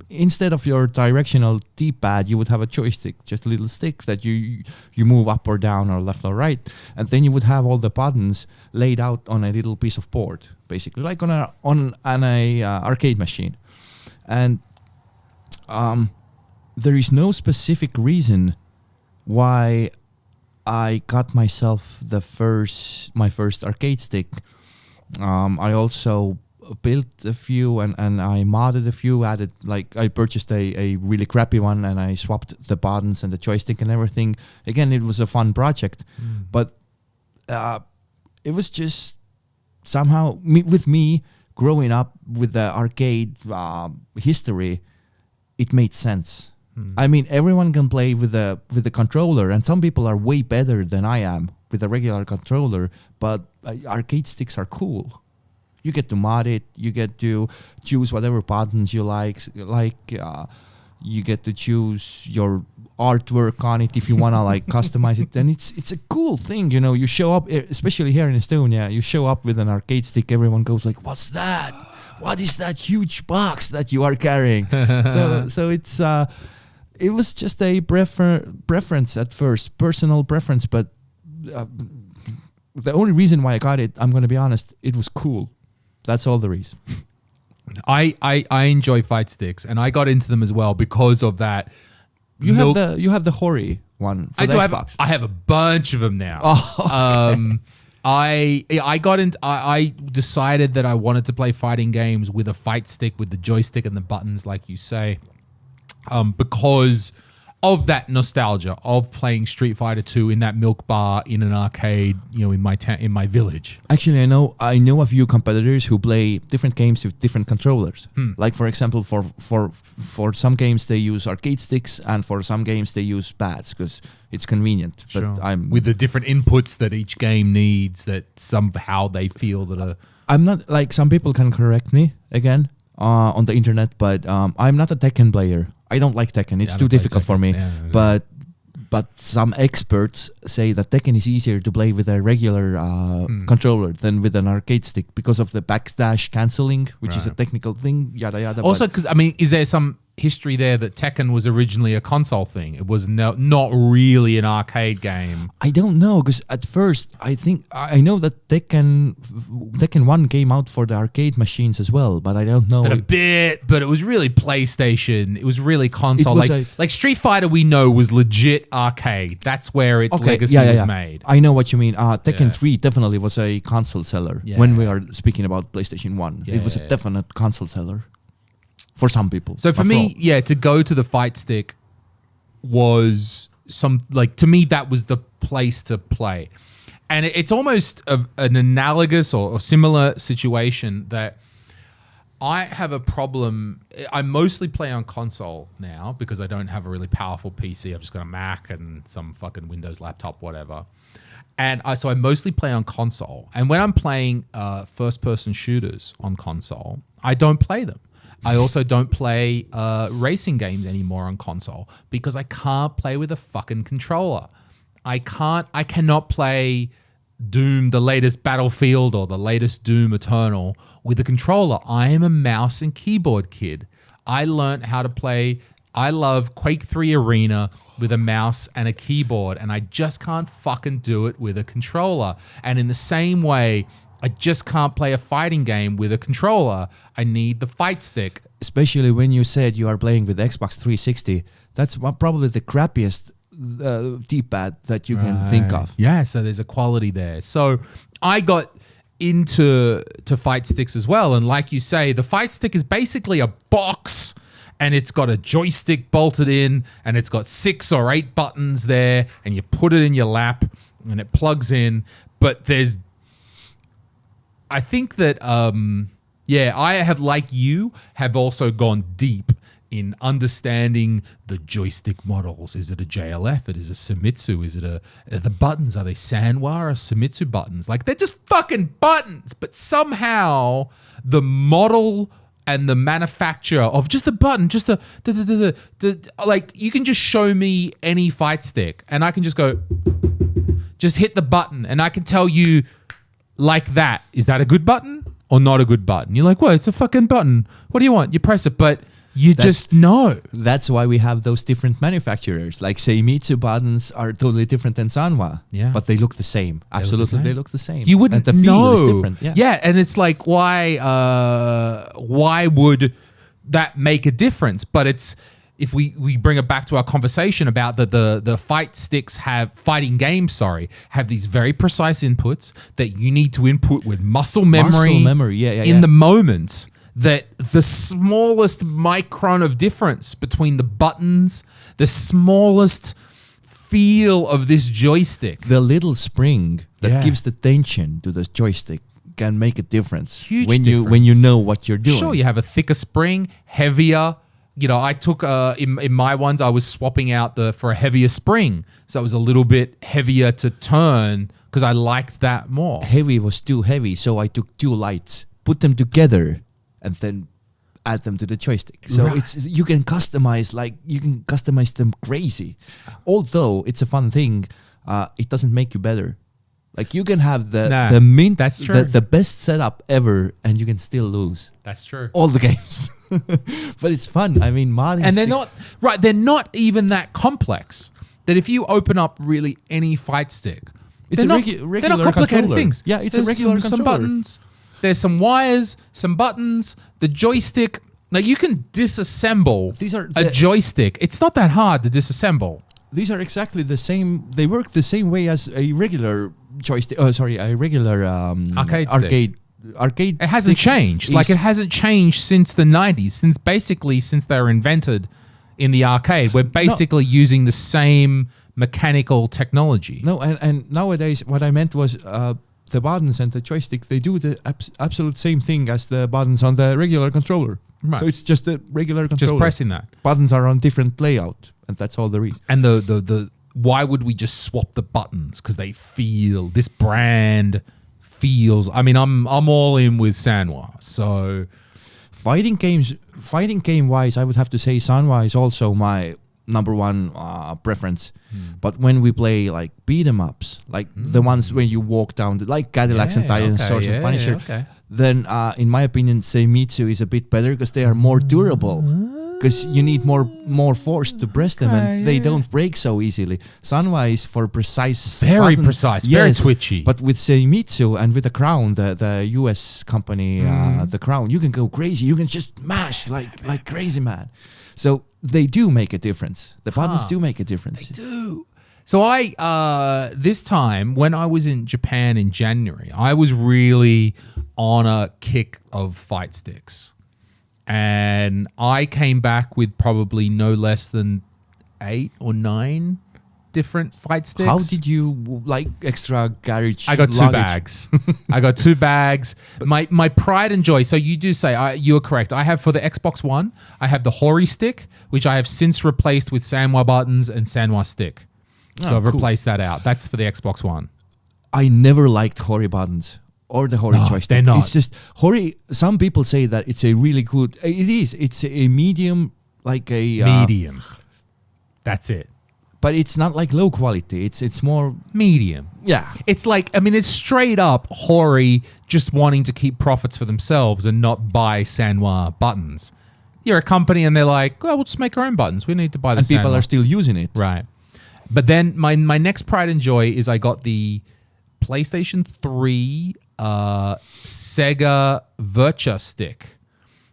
instead of your directional D-pad, you would have a joystick, just a little stick that you move up or down or left or right, and then you would have all the buttons laid out on a little piece of board, basically, like on a arcade machine. And there is no specific reason why I got myself my first arcade stick. I also built a few and I modded a few, added, like, I purchased a really crappy one and I swapped the buttons and the joystick and everything. Again, it was a fun project, but it was just somehow with me growing up with the arcade history, it made sense. I mean, everyone can play with the controller, and some people are way better than I am with a regular controller, but arcade sticks are cool. You get to mod it, you get to choose whatever buttons you like, you get to choose your artwork on it if you want to like customize it, and it's a cool thing, you know. You show up, especially here in Estonia, you show up with an arcade stick, everyone goes like, what's that? What is that huge box that you are carrying? so it's it was just a preference at first, personal preference, but the only reason why I got it, I'm going to be honest, it was cool. That's all the reason. I enjoy fight sticks, and I got into them as well because of that. You have the Hori one for the Xbox. I have a bunch of them now. Oh, okay. I decided that I wanted to play fighting games with a fight stick, with the joystick and the buttons, like you say, because of that nostalgia of playing Street Fighter 2 in that milk bar in an arcade, you know, in my village. Actually, I know a few competitors who play different games with different controllers. Like, for example, for some games they use arcade sticks, and for some games they use pads because it's convenient. Sure. But with the different inputs that each game needs, that somehow they feel that are. I'm not, like, some people can correct me again on the internet, but I'm not a Tekken player. I don't like Tekken. It's too difficult for me. Yeah. But some experts say that Tekken is easier to play with a regular controller than with an arcade stick because of the backdash cancelling, which is a technical thing, yada yada. Also, because, I mean, is there some history there that Tekken was originally a console thing? It was not really an arcade game. I don't know, because at first I know that Tekken 1 came out for the arcade machines as well, but I don't know. But it was really PlayStation. It was really console. Like Street Fighter, we know, was legit arcade. That's where its legacy was made. I know what you mean. Tekken 3 definitely was a console seller when we are speaking about PlayStation 1. It was a definite console seller. For some people. So for me, to go to the fight stick was to me, that was the place to play. And it's almost an analogous or similar situation that I have a problem. I mostly play on console now because I don't have a really powerful PC. I've just got a Mac and some fucking Windows laptop, whatever. And so I mostly play on console. And when I'm playing first-person shooters on console, I don't play them. I also don't play racing games anymore on console because I can't play with a fucking controller. I cannot play Doom, the latest Battlefield or the latest Doom Eternal with a controller. I am a mouse and keyboard kid. I learned how to play. I love Quake 3 Arena with a mouse and a keyboard, and I just can't fucking do it with a controller. And in the same way, I just can't play a fighting game with a controller. I need the fight stick. Especially when you said you are playing with Xbox 360. That's probably the crappiest D-pad that you can think of. Yeah, so there's a quality there. So I got into fight sticks as well. And like you say, the fight stick is basically a box, and it's got a joystick bolted in, and it's got 6 or 8 buttons there, and you put it in your lap, and it plugs in. But I think that, I have, like you, have also gone deep in understanding the joystick models. Is it a JLF? Is it a Famitsu? Is it the buttons? Are they Sanwa or Famitsu buttons? Like, they're just fucking buttons, but somehow the model and the manufacturer of just the button, just like, you can just show me any fight stick and I can just go, just hit the button and I can tell you, like that, is that a good button or not a good button? You're like, well, it's a fucking button. What do you want? You press it. But You just know. That's why we have those different manufacturers. Like Seimitsu buttons are totally different than Sanwa. Yeah. But they look the same. Absolutely, they look the same. You wouldn't and the know. feel is different. Yeah. And it's like, why would that make a difference? But it's, if we bring it back to our conversation about the fighting games have these very precise inputs that you need to input with muscle memory in the moment, that the smallest micron of difference between the buttons, the smallest feel of this joystick, the little spring that gives the tension to the joystick can make a difference. Huge when difference. you know what you're doing. Sure, you have a thicker spring, heavier. I took in my ones, I was swapping out for a heavier spring, so it was a little bit heavier to turn because I liked that more. Heavy was too heavy, so I took two lights, put them together, and then add them to the joystick. So you can customize them crazy. Although it's a fun thing, it doesn't make you better. Like you can have that's true. the best setup ever, and you can still lose. That's true. All the games. But it's fun. I mean, modding. And they're not even that complex. That if you open up really any fight stick, it's they're not complicated things. Yeah, it's a regular controller. Some buttons. There's some wires, some buttons, the joystick. Now you can disassemble a joystick. It's not that hard to disassemble. These are exactly the same. They work the same way as a regular joystick. Oh, sorry, a regular arcade. It hasn't changed. Like it hasn't changed since the 90s. Since they were invented in the arcade, we're basically using the same mechanical technology. No, and nowadays what I meant was the buttons and the joystick. They do the absolute same thing as the buttons on the regular controller. Right. So it's just a regular controller. Just pressing that. Buttons are on different layout, and that's all there is. And the why would we just swap the buttons? Because this brand feels. I mean, I'm all in with Sanwa. So fighting game wise, I would have to say Sanwa is also my number one preference. But when we play like beat 'em ups, like the ones when you walk down like Cadillacs and Dinosaurs and Punisher, then in my opinion Seimitsu is a bit better because they are more durable. Because you need more force to press them, and they don't break so easily. Sanwa is for precise, very precise, very twitchy. But with Seimitsu and with the Crown, the US company, the Crown, you can go crazy. You can just mash like crazy, man. So they do make a difference. The buttons do make a difference. They do. So I this time when I was in Japan in January, I was really on a kick of fight sticks. And I came back with probably no less than 8 or 9 different fight sticks. How did you extra garage? I got 2 bags. I got 2 bags. My pride and joy. So you do say you are correct. I have for the Xbox One, I have the Hori stick, which I have since replaced with Sanwa buttons and Sanwa stick. So I've replaced that out. That's for the Xbox One. I never liked Hori buttons. Or the Hori joystick. They're not. It's just Hori. Some people say that it's a really good. It is. It's a medium, like a medium. That's it. But it's not like low quality. It's more medium. Yeah. It's like it's straight up Hori just wanting to keep profits for themselves and not buy Sanwa buttons. You're a company and they're like, well, we'll just make our own buttons. We need to buy the Sanwa. And people are still using it. Right. But then my next pride and joy is I got the PlayStation 3 Sega Virtua stick,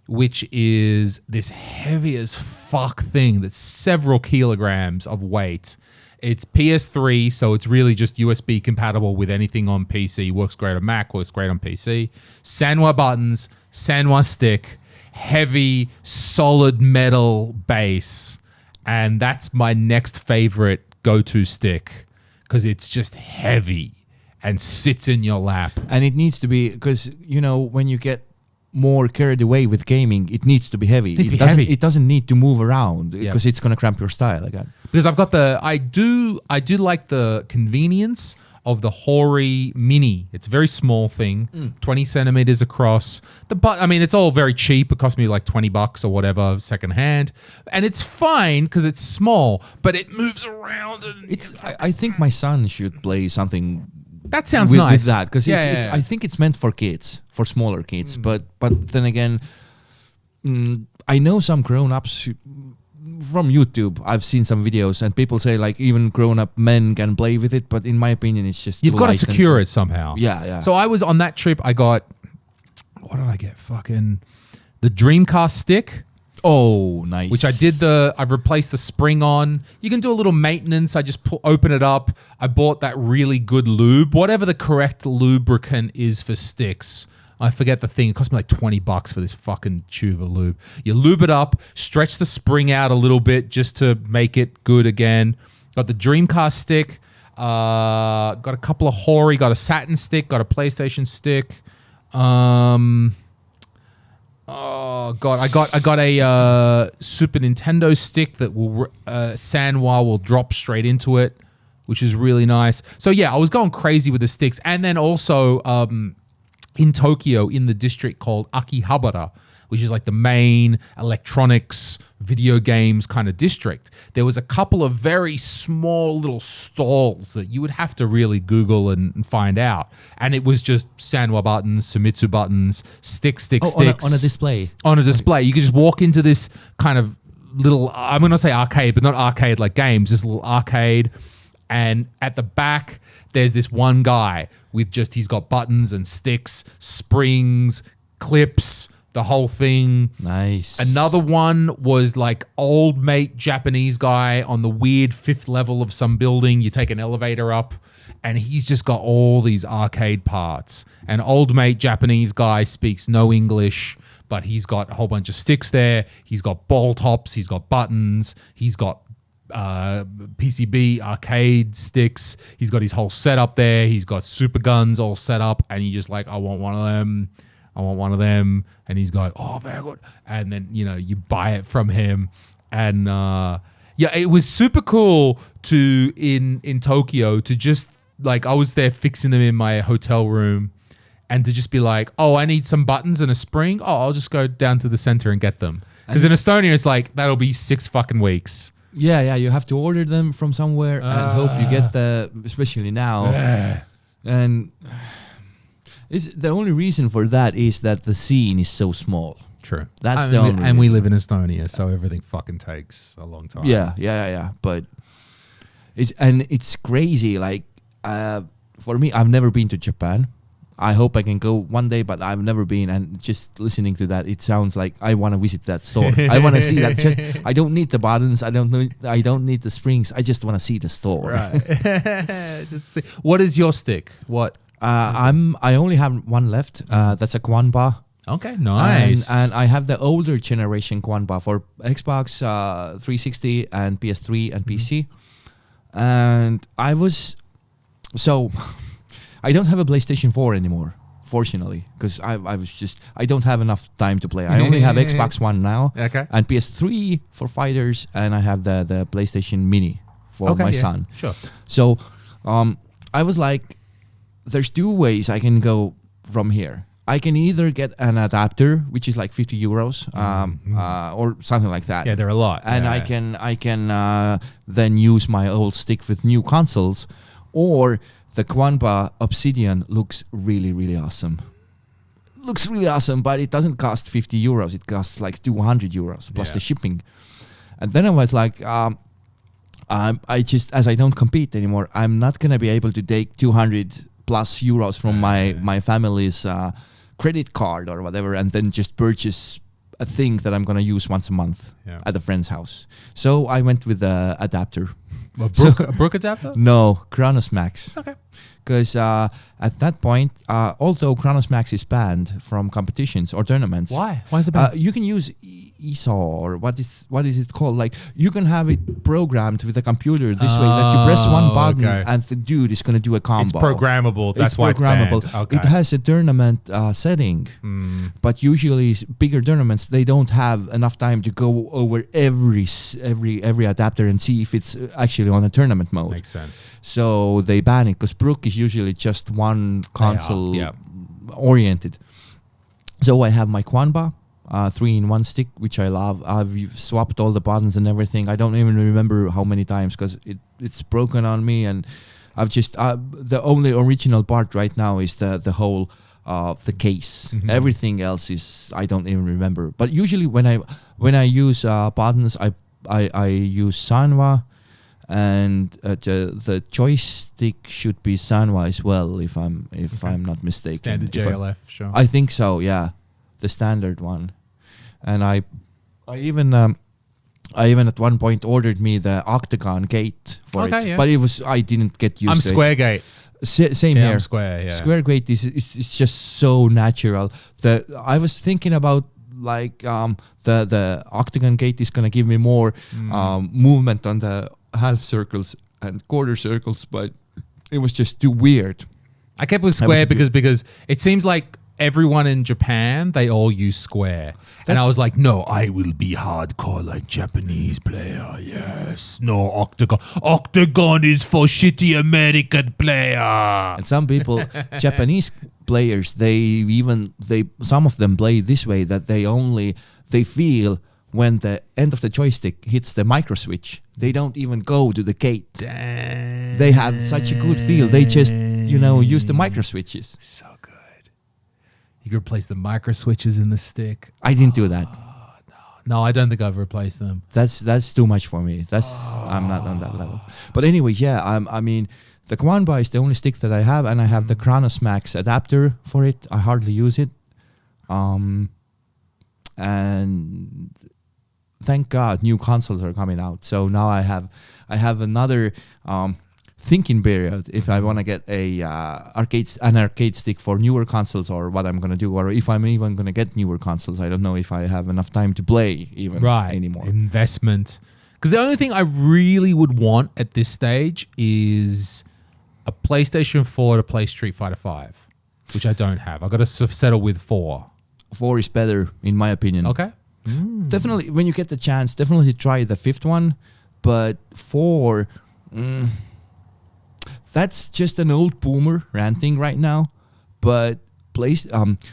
which is this heavy as fuck thing that's several kilograms of weight. It's PS3, so it's really just USB compatible with anything on PC. Works great on Mac, works great on PC. Sanwa buttons, Sanwa stick, heavy, solid metal base. And that's my next favorite go-to stick because it's just heavy and sits in your lap. And it needs to be, because, when you get more carried away with gaming, it needs to be heavy. It doesn't need to move around because it's going to cramp your style again. Because I've got I do like the convenience of the Hori Mini. It's a very small thing, 20 centimeters across. It's all very cheap. It cost me like $20 or whatever, secondhand. And it's fine because it's small, but it moves around. I think my son should play something. That sounds nice. With that, because I think it's meant for kids, for smaller kids. But then again, I know some grown-ups from YouTube. I've seen some videos, and people say like even grown-up men can play with it, but in my opinion, it's just You've too got to light secure it somehow. Yeah. So I was on that trip. I got, what did I get? Fucking the Dreamcast stick. Oh, nice. Which I've replaced the spring on. You can do a little maintenance. I just open it up. I bought that really good lube, whatever the correct lubricant is for sticks. I forget the thing. It cost me like $20 for this fucking tube of lube. You lube it up, stretch the spring out a little bit just to make it good again. Got the Dreamcast stick. Got a couple of Hori. Got a Saturn stick. Got a PlayStation stick. Oh god, I got a Super Nintendo stick that will Sanwa will drop straight into it, which is really nice. So yeah, I was going crazy with the sticks, and then also in Tokyo, in the district called Akihabara, which is like the main electronics, video games kind of district, there was a couple of very small little stalls that you would have to really Google and find out. And it was just Sanwa buttons, Sumitsu buttons, sticks. On a display. On a display. You could just walk into this kind of little, I'm going to say arcade, but not arcade like games, this little arcade. And at the back, there's this one guy with just, he's got buttons and sticks, springs, clips, the whole thing. Nice. Another one was like old mate Japanese guy on the weird 5th level of some building. You take an elevator up and he's just got all these arcade parts. An old mate Japanese guy speaks no English, but he's got a whole bunch of sticks there. He's got ball tops. He's got buttons. He's got PCB arcade sticks. He's got his whole setup there. He's got super guns all set up, and you just like, I want one of them. I want one of them. And he's going, oh, very good. And then, you buy it from him. And it was super cool to, in Tokyo, to just, like, I was there fixing them in my hotel room, and to just be like, oh, I need some buttons and a spring. Oh, I'll just go down to the center and get them. Because in Estonia, it's like, that'll be 6 fucking weeks. Yeah, you have to order them from somewhere and hope you get especially now. And the only reason for that is that the scene is so small. True. That's the only reason. And we live in Estonia, so everything fucking takes a long time. Yeah. But it's crazy. Like, for me, I've never been to Japan. I hope I can go one day, but I've never been. And just listening to that, it sounds like I want to visit that store. I want to see that. I don't need the buttons. I don't need the springs. I just want to see the store. Right. Let's see. What is your stick? What? I only have one left. That's a Kwanba. Okay, nice. And I have the older generation Kwanba for Xbox 360 and PS3 and PC. And I don't have a PlayStation 4 anymore, fortunately, because I don't have enough time to play. I only have Xbox One now, and PS3 for fighters, and I have the PlayStation Mini for my son. Sure. So I was like, there's 2 ways I can go from here. I can either get an adapter, which is like 50 euros, or something like that. Yeah, they're a lot. And I can then use my old stick with new consoles, or the Kwanba Obsidian looks really, really awesome. Looks really awesome, but it doesn't cost 50 euros. It costs like 200 euros plus the shipping. And then I was like, as I don't compete anymore, I'm not going to be able to take 200 plus euros from my family's credit card or whatever, and then just purchase a thing that I'm going to use once a month at a friend's house. So I went with the adapter. A Brook adapter? No, Kronos Max. Okay. Because at that point, although Kronos Max is banned from competitions or tournaments. Why? Why is it banned? You can use ESAW or what is it called? Like, you can have it programmed with a computer this way that you press one button and the dude is going to do a combo. It's programmable. That's why it's banned. Okay. It has a tournament setting, but usually bigger tournaments, they don't have enough time to go over every adapter and see if it's actually on a tournament mode. Makes sense. So they ban it because Brook is usually just one console oriented. So I have my Kwanba 3-in-1 stick, which I love. I've swapped all the buttons and everything. I don't even remember how many times because it's broken on me, and I've just the only original part right now is the whole the case. Everything else is I don't even remember. But usually when I use buttons, I use Sanwa, and the joystick should be Sanwa as well, if I'm not mistaken. Standard JLF, sure. I think so. Yeah, the standard one. And I even at one point ordered me the octagon gate for it, yeah. but I didn't get used to it. I'm Square Gate. Same Yeah, here. I'm Square, yeah. Square Gate is just so natural. I was thinking about like the octagon gate is gonna give me more movement on the half circles and quarter circles, but it was just too weird. I kept with Square because it seems like everyone in Japan, they all use Square. And I was like, no, I will be hardcore like Japanese player. Yes. No, Octagon. Octagon is for shitty American player. And some people, Japanese players, some of them play this way, that they feel when the end of the joystick hits the micro switch, they don't even go to the gate. Damn. They have such a good feel. They just, use the micro switches. So good. You could replace the micro switches in the stick. I didn't do that. No, I don't think I've replaced them. That's too much for me. I'm not on that level. But anyways, yeah, I mean, the Kwanba is the only stick that I have, and I have the Kronos Max adapter for it. I hardly use it. And thank God new consoles are coming out. So now I have another thinking period if I want to get an arcade stick for newer consoles, or what I'm going to do, or if I'm even going to get newer consoles. I don't know if I have enough time to play even anymore. Investment. Because the only thing I really would want at this stage is a PlayStation 4 to play Street Fighter 5, which I don't have. I've got to settle with 4. 4 is better in my opinion. Okay. Definitely, when you get the chance, definitely try the 5th one. But 4... that's just an old boomer ranting right now, but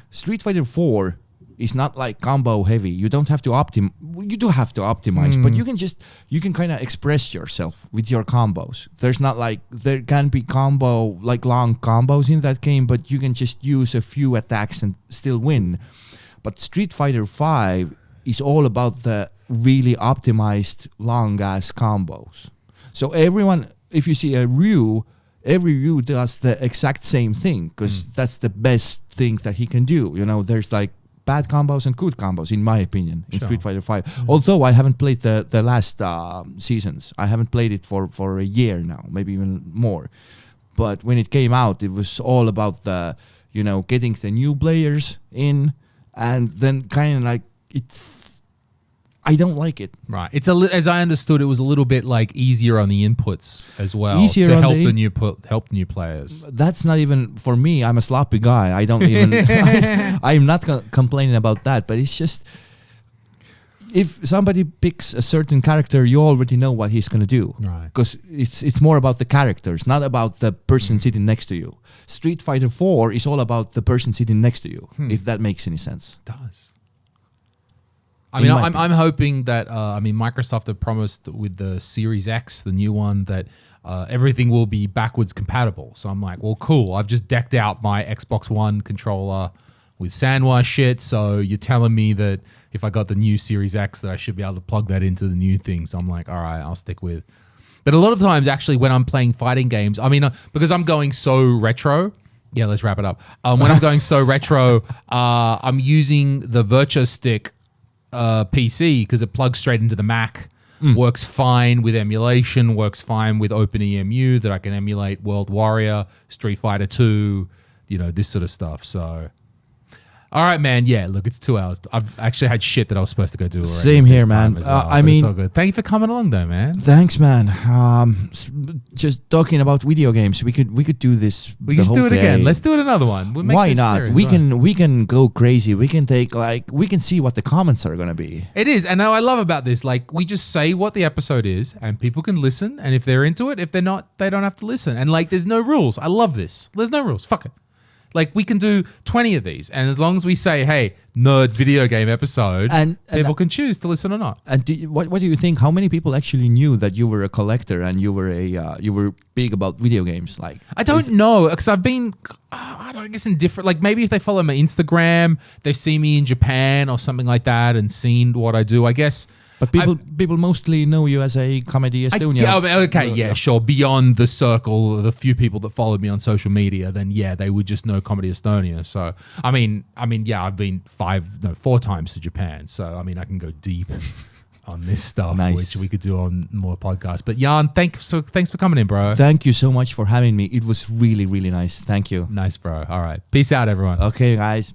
Street Fighter 4 is not like combo heavy. You don't have to you do have to optimize, but you can kind of express yourself with your combos. There can be long combos in that game, but you can just use a few attacks and still win. But Street Fighter 5 is all about the really optimized long ass combos. So if you see every Ryu does the exact same thing, because that's the best thing that he can do. There's like bad combos and good combos, in my opinion, in Street Fighter 5. Although I haven't played the last seasons. I haven't played it for a year now, maybe even more. But when it came out, it was all about the, getting the new players in, and then kind of like I don't like it. Right. It's as I understood, it was a little bit like easier on the inputs as well, easier to help the new players. That's not even for me. I'm a sloppy guy. I don't even. I'm not complaining about that. But it's just, if somebody picks a certain character, you already know what he's gonna do. Right. Because it's more about the characters, not about the person sitting next to you. Street Fighter 4 is all about the person sitting next to you. If that makes any sense. It does. I mean, I'm hoping that, Microsoft have promised with the Series X, the new one, that everything will be backwards compatible. So I'm like, well, cool. I've just decked out my Xbox One controller with Sanwa shit. So you're telling me that if I got the new Series X, that I should be able to plug that into the new thing. So I'm like, all right, I'll stick with. But a lot of times, actually, when I'm playing fighting games, because I'm going so retro. Yeah, let's wrap it up. When I'm going so retro, I'm using the Virtua Stick PC, because it plugs straight into the Mac, works fine with emulation, works fine with OpenEMU, that I can emulate World Warrior, Street Fighter 2, this sort of stuff. So, all right, man. Yeah, look, it's 2 hours. I've actually had shit that I was supposed to go do already. Same here, man. Well, it's all good. Thank you for coming along, though, man. Thanks, man. Just talking about video games, we could do this. We can just do it again. Let's do it another one. Why not? We can go crazy. We can we can see what the comments are gonna be. It is, and I love about this. Like, we just say what the episode is, and people can listen. And if they're into it, if they're not, they don't have to listen. And like, there's no rules. I love this. There's no rules. Fuck it. Like we can do 20 of these, and as long as we say, "Hey, nerd video game episode," and people can choose to listen or not. And what do you think? How many people actually knew that you were a collector and you were big about video games? Like, I don't know, because I've been, I guess in different, like maybe if they follow my Instagram, they've seen me in Japan or something like that and seen what I do, I guess. But people mostly know you as a Comedy Estonia. Sure. Beyond the circle, the few people that followed me on social media, then yeah, they would just know Comedy Estonia. So I mean, yeah, I've been 4 times to Japan. So I mean, I can go deep on this stuff, which we could do on more podcasts. But Jan, thanks for coming in, bro. Thank you so much for having me. It was really, really nice. Thank you. Nice, bro. All right. Peace out, everyone. Okay, guys.